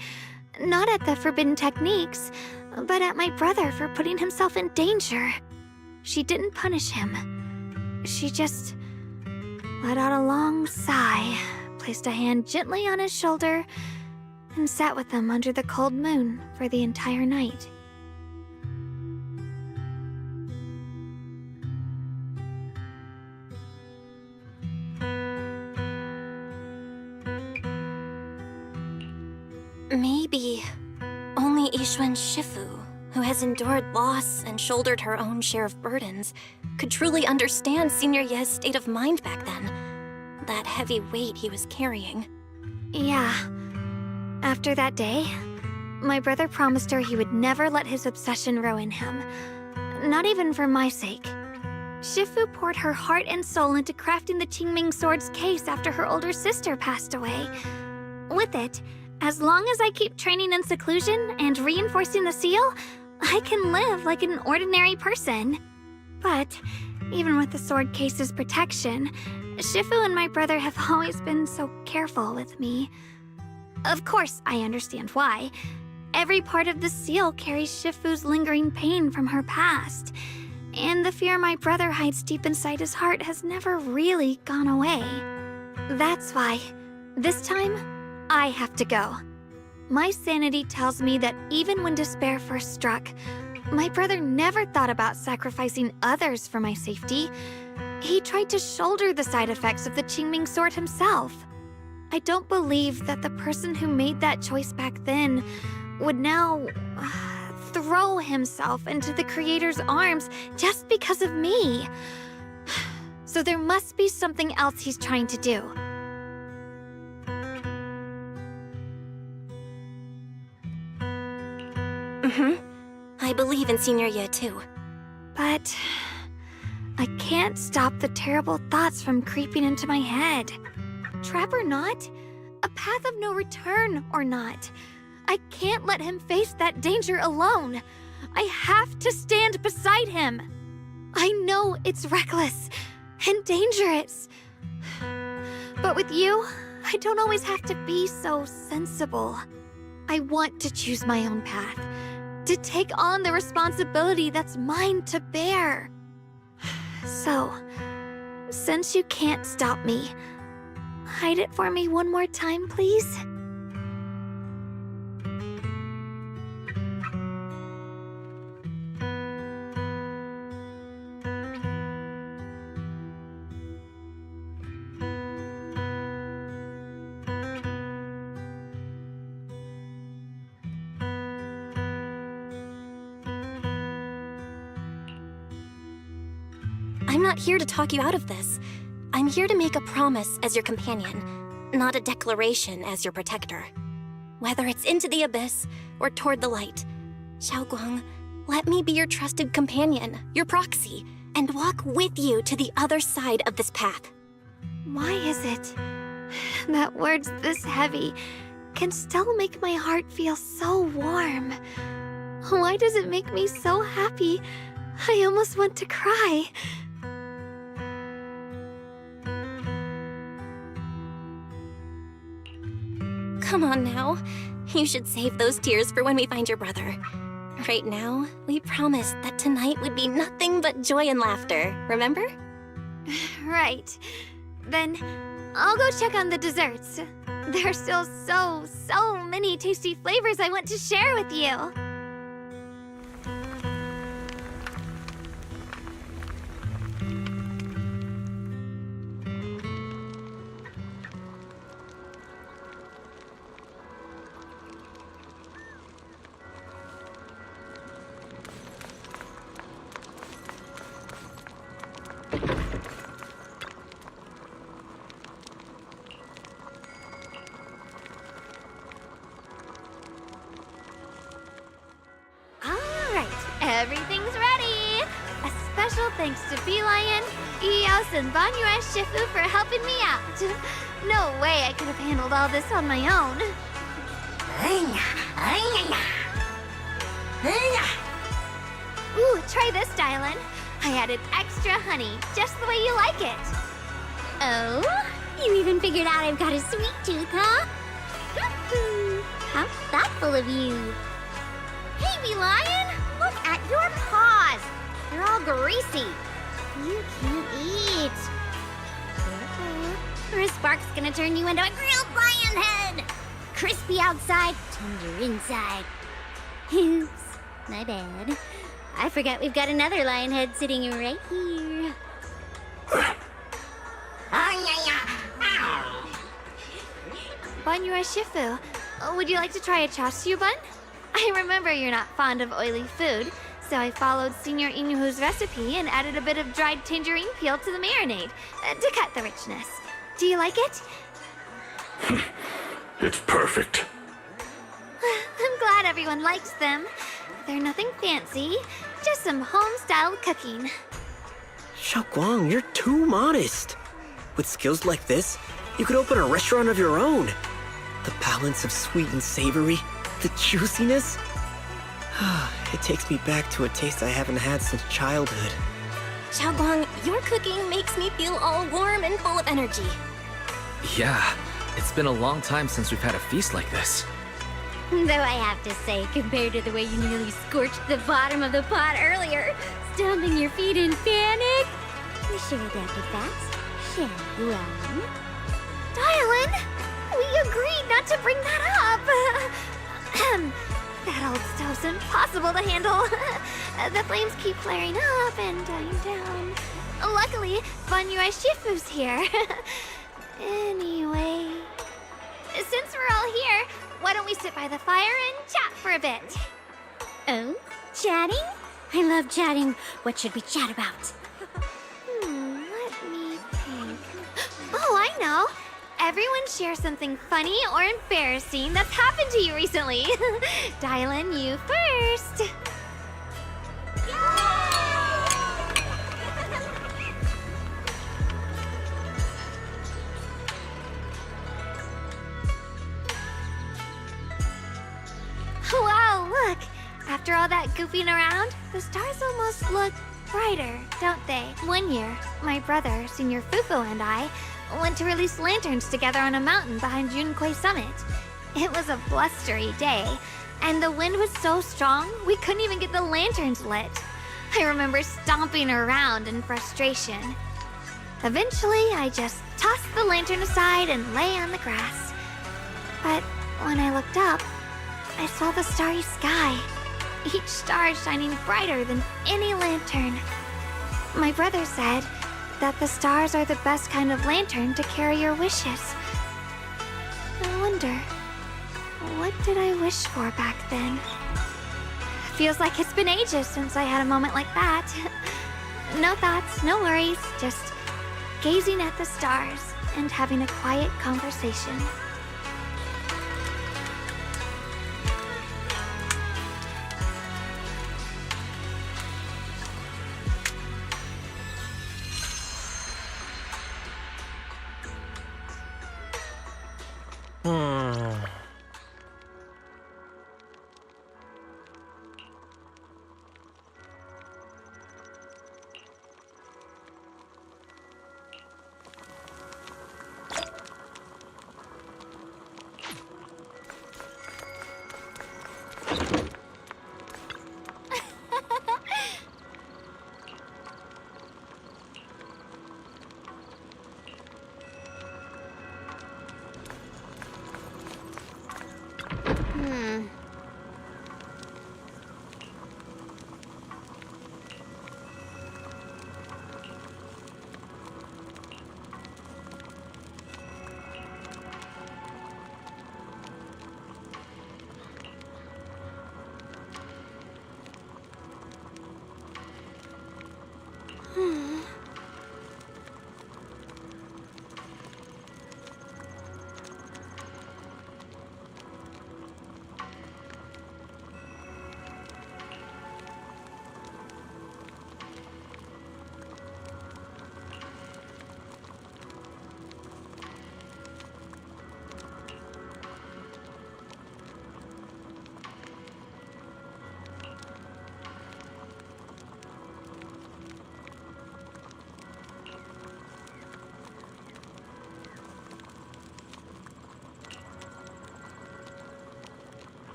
Not at the forbidden techniques, but at my brother for putting himself in danger. She didn't punish him. She just let out a long sigh, placed a hand gently on his shoulder, and sat with him under the cold moon for the entire night. Maybe only Yixuan Shifu, who has endured loss and shouldered her own share of burdens, could truly understand Senior Ye's state of mind back then. That heavy weight he was carrying. Yeah. After that day, my brother promised her he would never let his obsession ruin him. Not even for my sake. Shifu poured her heart and soul into crafting the Qingming sword's case after her older sister passed away. With it, as long as I keep training in seclusion and reinforcing the seal, I can live like an ordinary person. But even with the sword case's protection, Shifu and my brother have always been so careful with me. Of course, I understand why. Every part of the seal carries Shifu's lingering pain from her past, and the fear my brother hides deep inside his heart has never really gone away. That's why, this time, I have to go. My sanity tells me that even when despair first struck, my brother never thought about sacrificing others for my safety. He tried to shoulder the side effects of the Qingming sword himself. I don't believe that the person who made that choice back then would now throw himself into the Creator's arms just because of me. So there must be something else he's trying to do. I believe in Senior Ye too. But I can't stop the terrible thoughts from creeping into my head. Trap or not, a path of no return or not, I can't let him face that danger alone. I have to stand beside him. I know it's reckless and dangerous. But with you, I don't always have to be so sensible. I want to choose my own path, to take on the responsibility that's mine to bear. So, since you can't stop me, hide it for me one more time, please? I'm not here to talk you out of this. I'm here to make a promise as your companion, not a declaration as your protector. Whether it's into the abyss or toward the light, Xiaoguang, let me be your trusted companion, your proxy, and walk with you to the other side of this path. Why is it that words this heavy can still make my heart feel so warm? Why does it make me so happy? I almost want to cry. Come on now. You should save those tears for when we find your brother. Right now, we promised that tonight would be nothing but joy and laughter, remember? Right. Then I'll go check on the desserts. There are still so many tasty flavors I want to share with you. Everything's ready! A special thanks to Beelion, Eos, and Banyue Shifu for helping me out. No way I could have handled all this on my own. Ooh, try this, Dylan. I added extra honey, just the way you like it. Oh? You even figured out I've got a sweet tooth, huh? How thoughtful of you. Hey, Beelion! Look at your paws! They're all greasy. You can't eat. Or a spark's gonna turn you into a grilled lion head! Crispy outside, tender inside. Oops, my bad. I forgot we've got another lion head sitting right here. Banyue Shifu, would you like to try a chasu bun? I remember you're not fond of oily food, so I followed Senior Inuhu's recipe and added a bit of dried tangerine peel to the marinade to cut the richness. Do you like it? It's perfect. I'm glad everyone likes them. They're nothing fancy, just some home-style cooking. Xiaoguang, you're too modest. With skills like this, you could open a restaurant of your own. The balance of sweet and savory, the juiciness. It takes me back to a taste I haven't had since childhood. Xiaoguang, your cooking makes me feel all warm and full of energy. Yeah, it's been a long time since we've had a feast like this. Though I have to say, compared to the way you nearly scorched the bottom of the pot earlier, stomping your feet in panic, we sure adapted fast, Xiaoguang. Dylan, we agreed not to bring that up. That old stove's impossible to handle. The flames keep flaring up and dying down. Luckily, Banyue Shifu's here. Anyway, since we're all here, why don't we sit by the fire and chat for a bit? Oh, chatting? I love chatting. What should we chat about? Let me think. Oh, I know. Everyone share something funny or embarrassing that's happened to you recently. Dylan, you first. Wow, look! After all that goofing around, the stars almost look brighter, don't they? One year, my brother, Senior Fufu, and I went to release lanterns together on a mountain behind Yunkui Summit. It was a blustery day, and the wind was so strong we couldn't even get the lanterns lit. I remember stomping around in frustration. Eventually, I just tossed the lantern aside and lay on the grass. But when I looked up, I saw the starry sky, each star shining brighter than any lantern. My brother said that the stars are the best kind of lantern to carry your wishes. I wonder, what did I wish for back then? Feels like it's been ages since I had a moment like that. No thoughts, no worries, just gazing at the stars and having a quiet conversation.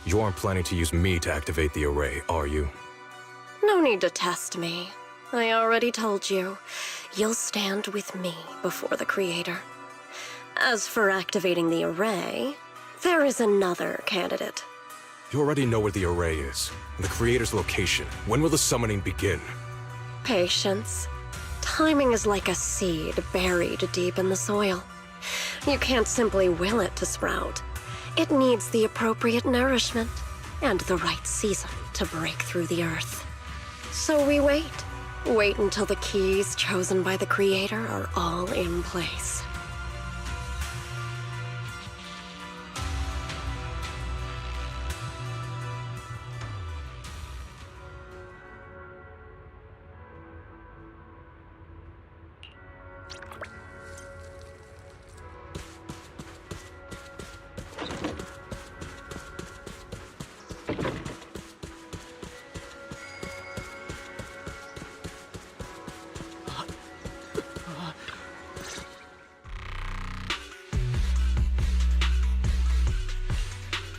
You aren't planning to use me to activate the array, are you? No need to test me. I already told you. You'll stand with me before the Creator. As for activating the array, there is another candidate. You already know where the array is, and the Creator's location. When will the summoning begin? Patience. Timing is like a seed buried deep in the soil. You can't simply will it to sprout. It needs the appropriate nourishment and the right season to break through the earth. So we wait. Wait until the keys chosen by the Creator are all in place.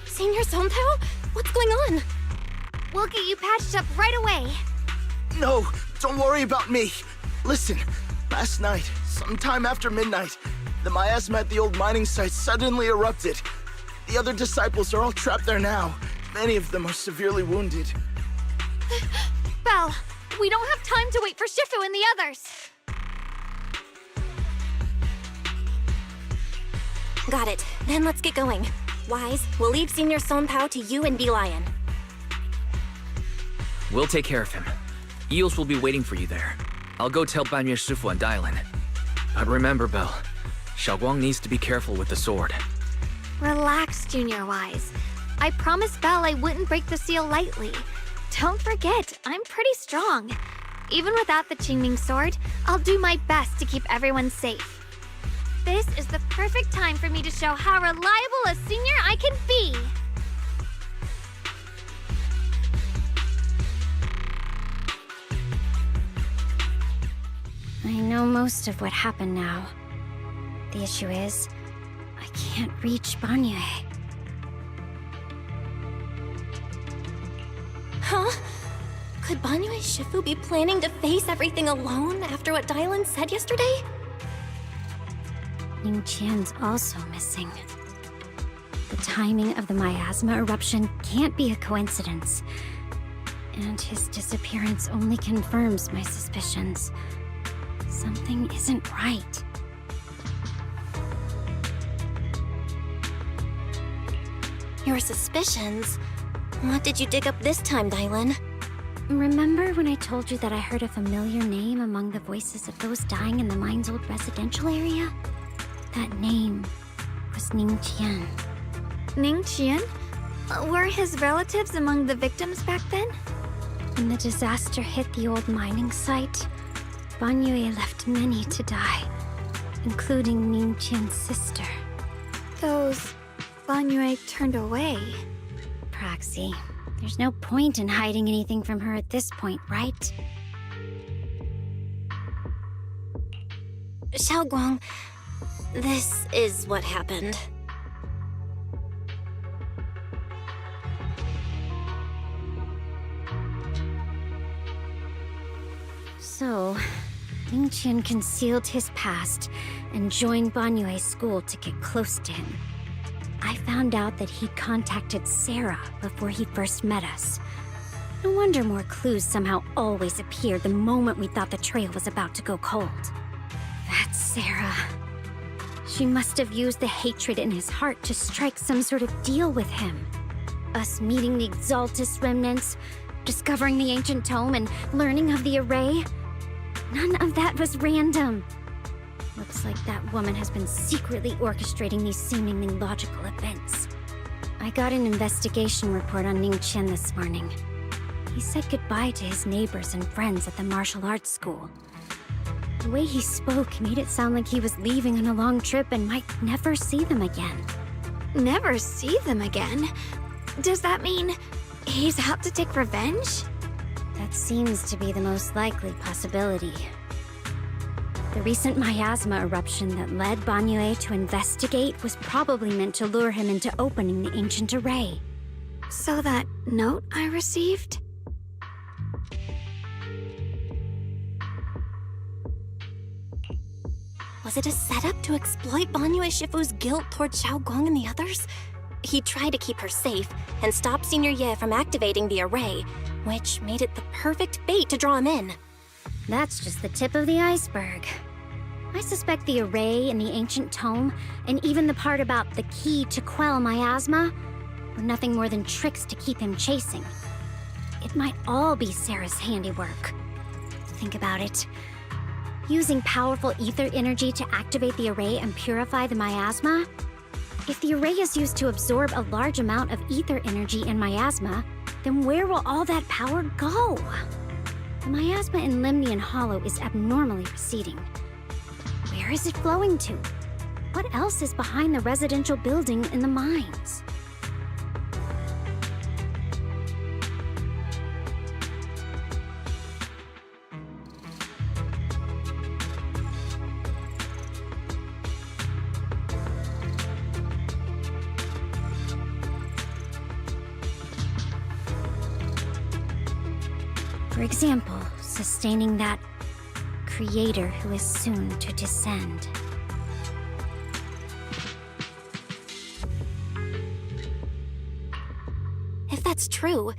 Senior Sontao? What's going on? We'll get you patched up right away. No, don't worry about me. Listen, last night, sometime after midnight, the miasma at the old mining site suddenly erupted. The other disciples are all trapped there now. Many of them are severely wounded. Belle, we don't have time to wait for Shifu and the others. Got it. Then let's get going. Wise, we'll leave Senior Sontao to you and Lion. We'll take care of him. Eels will be waiting for you there. I'll go tell Banyue Shifu and Dylan. But remember, Belle, Xiaoguang needs to be careful with the sword. Relax, Junior Wise. I promised Belle I wouldn't break the seal lightly. Don't forget, I'm pretty strong. Even without the Qingming sword, I'll do my best to keep everyone safe. This is the perfect time for me to show how reliable a senior I can be. I know most of what happened now. The issue is, I can't reach Banyue. Huh? Could Banyue Shifu be planning to face everything alone after what Dylan said yesterday? Ningqian's also missing. The timing of the miasma eruption can't be a coincidence. And his disappearance only confirms my suspicions. Something isn't right. Your suspicions? What did you dig up this time, Dylan? Remember when I told you that I heard a familiar name among the voices of those dying in the mine's old residential area? That name was Ningqian. Ningqian? Were his relatives among the victims back then? When the disaster hit the old mining site, Banyue left many to die, including Ningqian's sister. Those Banyue turned away. Praxi, there's no point in hiding anything from her at this point, right? Xiaoguang, this is what happened. So, Ningqian concealed his past and joined Banyue's school to get close to him. I found out that he'd contacted Sarah before he first met us. No wonder more clues somehow always appeared the moment we thought the trail was about to go cold. That's Sarah. She must have used the hatred in his heart to strike some sort of deal with him. Us meeting the Exaltus remnants, discovering the ancient tome, and learning of the array. None of that was random. Looks like that woman has been secretly orchestrating these seemingly logical events. I got an investigation report on Ningqian this morning. He said goodbye to his neighbors and friends at the martial arts school. The way he spoke made it sound like he was leaving on a long trip and might never see them again. Never see them again? Does that mean he's out to take revenge? That seems to be the most likely possibility. The recent miasma eruption that led Banyue to investigate was probably meant to lure him into opening the ancient array. So that note I received? Was it a setup to exploit Banyue Shifu's guilt toward Xiaoguang and the others? He tried to keep her safe and stop Senior Ye from activating the array, which made it the perfect bait to draw him in. That's just the tip of the iceberg. I suspect the array and the ancient tome, and even the part about the key to quell miasma, were nothing more than tricks to keep him chasing. It might all be Sarah's handiwork. Think about it. Using powerful ether energy to activate the array and purify the miasma? If the array is used to absorb a large amount of ether energy and miasma, then where will all that power go? The miasma in Limnian Hollow is abnormally receding. Where is it flowing to? What else is behind the residential building in the mines? For example, sustaining that creator who is soon to descend. If that's true,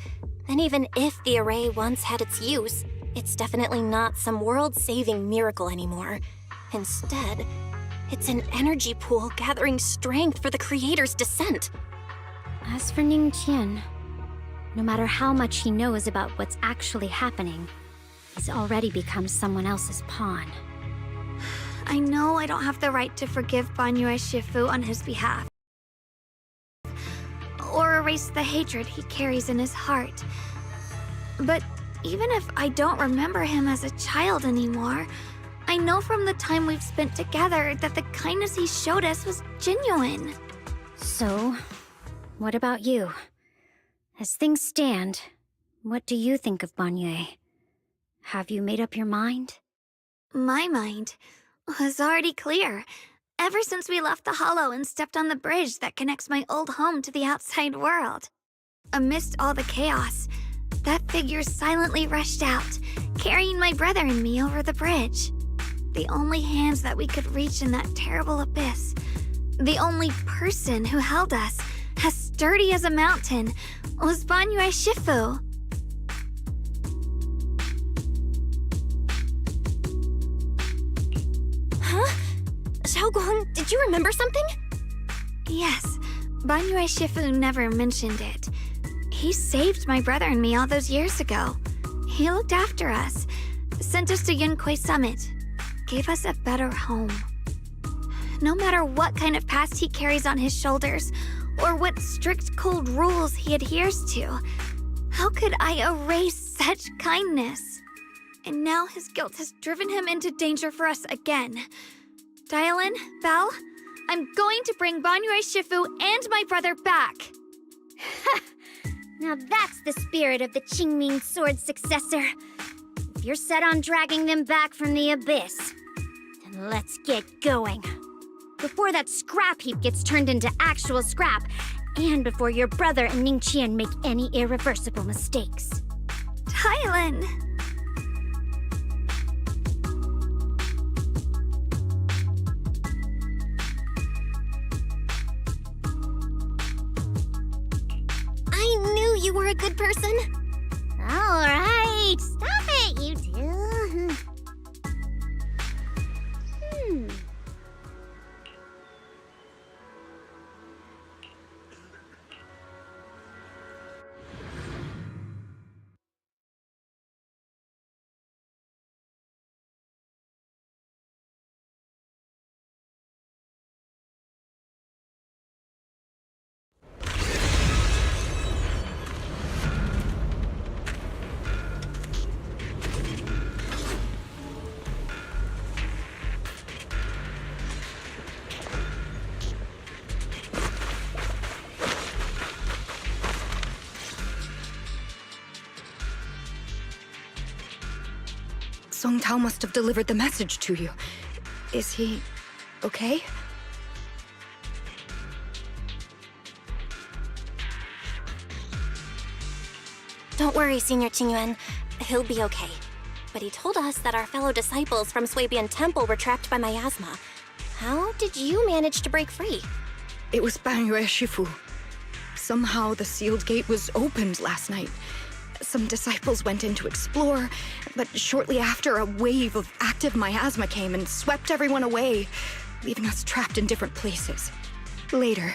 then even if the array once had its use, it's definitely not some world-saving miracle anymore. Instead, it's an energy pool gathering strength for the creator's descent. As for Ningqian, no matter how much he knows about what's actually happening, he's already become someone else's pawn. I know I don't have the right to forgive Banyue Shifu on his behalf, or erase the hatred he carries in his heart. But even if I don't remember him as a child anymore, I know from the time we've spent together that the kindness he showed us was genuine. So, what about you? As things stand, what do you think of Banyue? Have you made up your mind? My mind was already clear ever since we left the Hollow and stepped on the bridge that connects my old home to the outside world. Amidst all the chaos, that figure silently rushed out, carrying my brother and me over the bridge. The only hands that we could reach in that terrible abyss, the only person who held us, as sturdy as a mountain, was Banyue Shifu. Huh? Xiaoguang, did you remember something? Yes, Banyue Shifu never mentioned it. He saved my brother and me all those years ago. He looked after us, sent us to Yunquay Summit, gave us a better home. No matter what kind of past he carries on his shoulders, or what strict cold rules he adheres to, how could I erase such kindness? And now his guilt has driven him into danger for us again. Dialin, Belle, I'm going to bring Banyue Shifu and my brother back. Now that's the spirit of the Qingming Sword's successor. If you're set on dragging them back from the abyss, then let's get going. Before that scrap heap gets turned into actual scrap, and before your brother and Ningqian make any irreversible mistakes. Dialin! I knew you were a good person. All right, stop it, you two. Song Tao must have delivered the message to you. Is he okay? Don't worry, Senior Qingyuan. He'll be okay. But he told us that our fellow disciples from Swabian Temple were trapped by miasma. How did you manage to break free? It was Banyue Shifu. Somehow the sealed gate was opened last night. Some disciples went in to explore, but shortly after, a wave of active miasma came and swept everyone away, leaving us trapped in different places. Later,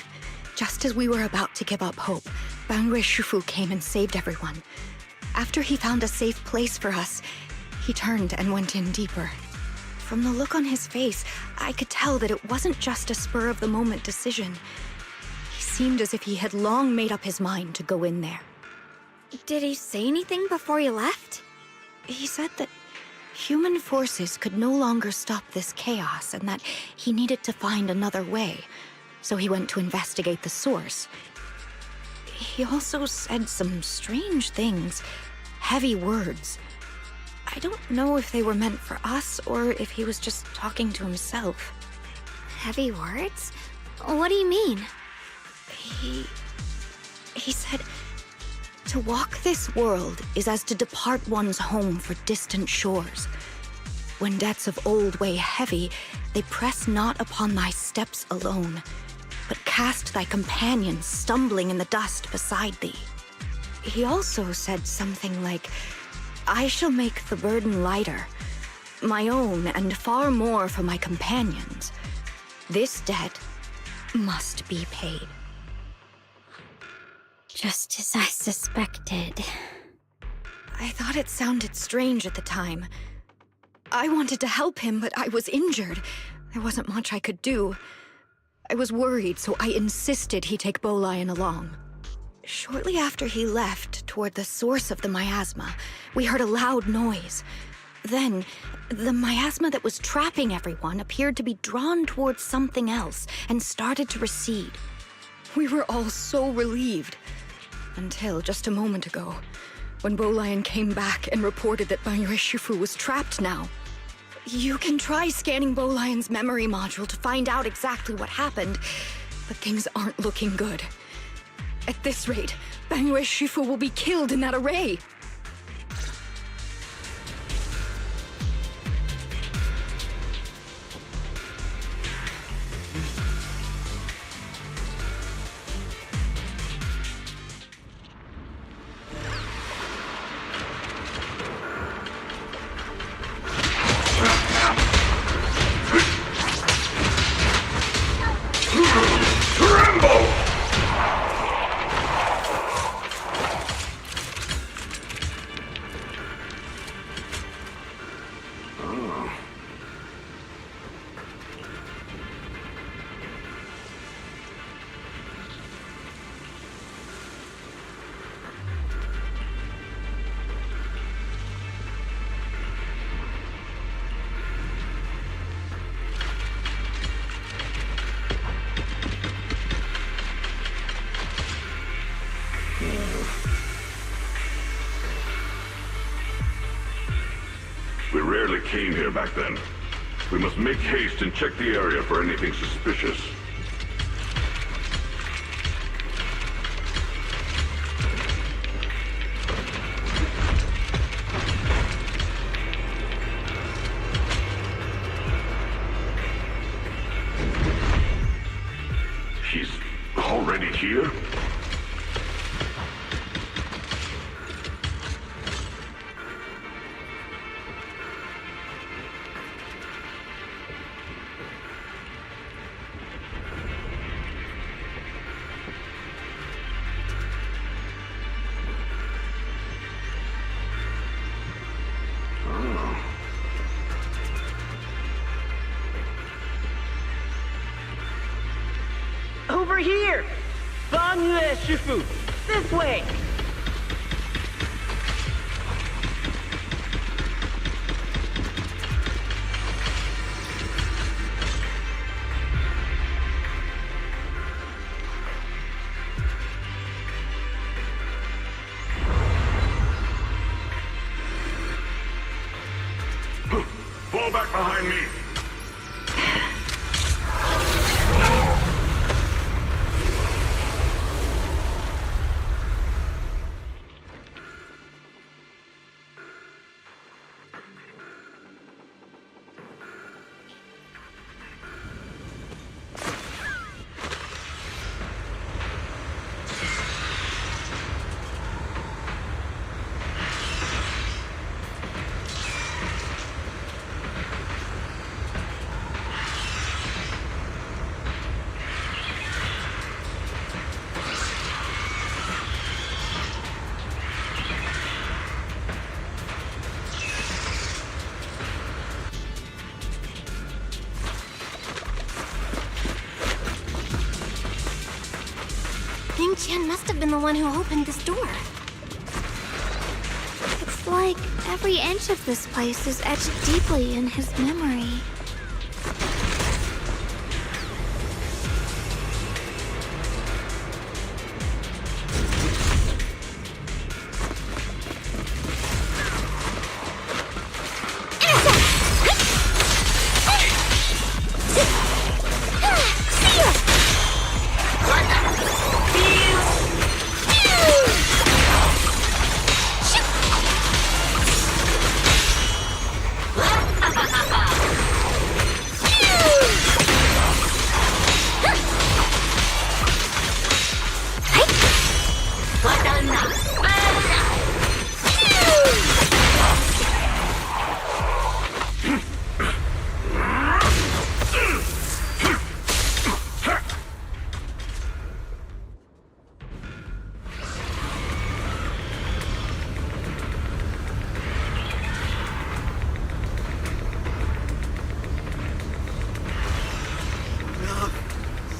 just as we were about to give up hope, Banyue Shifu came and saved everyone. After he found a safe place for us, he turned and went in deeper. From the look on his face, I could tell that it wasn't just a spur-of-the-moment decision. He seemed as if he had long made up his mind to go in there. Did he say anything before he left? He said that human forces could no longer stop this chaos and that he needed to find another way, so he went to investigate the source. He also said some strange things, heavy words. I don't know if they were meant for us or if he was just talking to himself. Heavy words? What do you mean? He said, to walk this world is as to depart one's home for distant shores. When debts of old weigh heavy, they press not upon thy steps alone, but cast thy companions stumbling in the dust beside thee. He also said something like, I shall make the burden lighter, my own and far more for my companions. This debt must be paid. Just as I suspected. I thought it sounded strange at the time. I wanted to help him, but I was injured. There wasn't much I could do. I was worried, so I insisted he take Bolian along. Shortly after he left, toward the source of the miasma, we heard a loud noise. Then, the miasma that was trapping everyone appeared to be drawn towards something else and started to recede. We were all so relieved. Until just a moment ago, when Bolian came back and reported that Banyue Shifu was trapped now. You can try scanning Bolion's memory module to find out exactly what happened, but things aren't looking good. At this rate, Banyue Shifu will be killed in that array. We rarely came here back then. We must make haste and check the area for anything suspicious. He's already here? Over here! Banyue Shifu! This way! Fall back behind me! Ning Qian must have been the one who opened this door. It's like every inch of this place is etched deeply in his memory.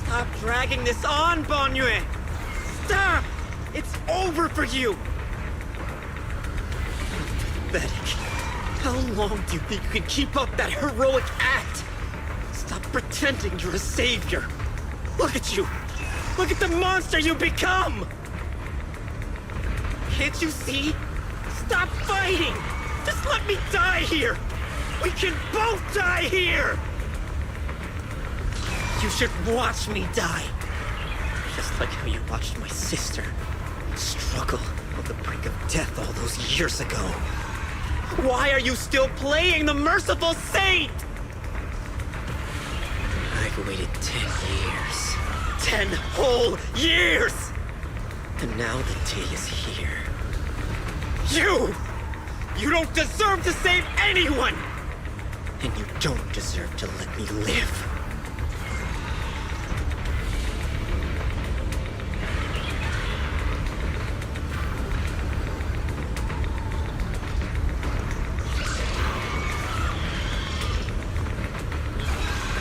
Stop dragging this on, Banyue! Stop! It's over for you! Pathetic. How long do you think you can keep up that heroic act? Stop pretending you're a savior. Look at you! Look at the monster you become! Can't you see? Stop fighting! Just let me die here! We can both die here! You should watch me die. Just like how you watched my sister struggle on the brink of death all those years ago. Why are you still playing the merciful saint? I've waited 10 years. 10 whole years! And now the day is here. You don't deserve to save anyone! And you don't deserve to let me live.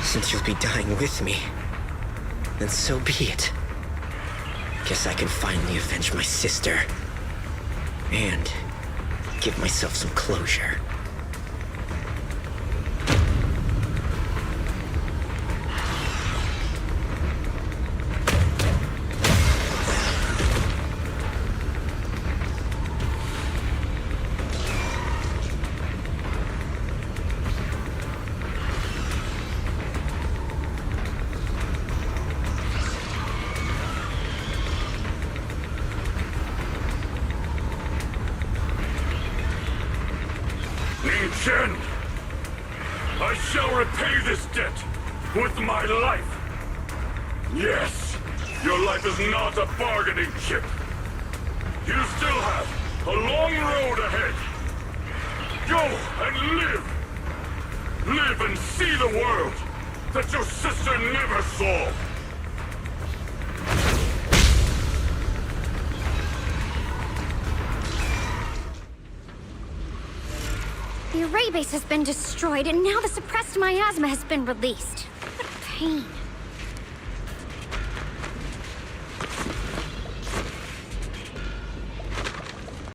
Since you'll be dying with me, then so be it. Guess I can finally avenge my sister. And give myself some closure. Chen! I shall repay this debt with my life! Yes, your life is not a bargaining chip. You still have a long road ahead. Go and live! Live and see the world that your sister never saw! The array base has been destroyed, and now the suppressed miasma has been released. What pain.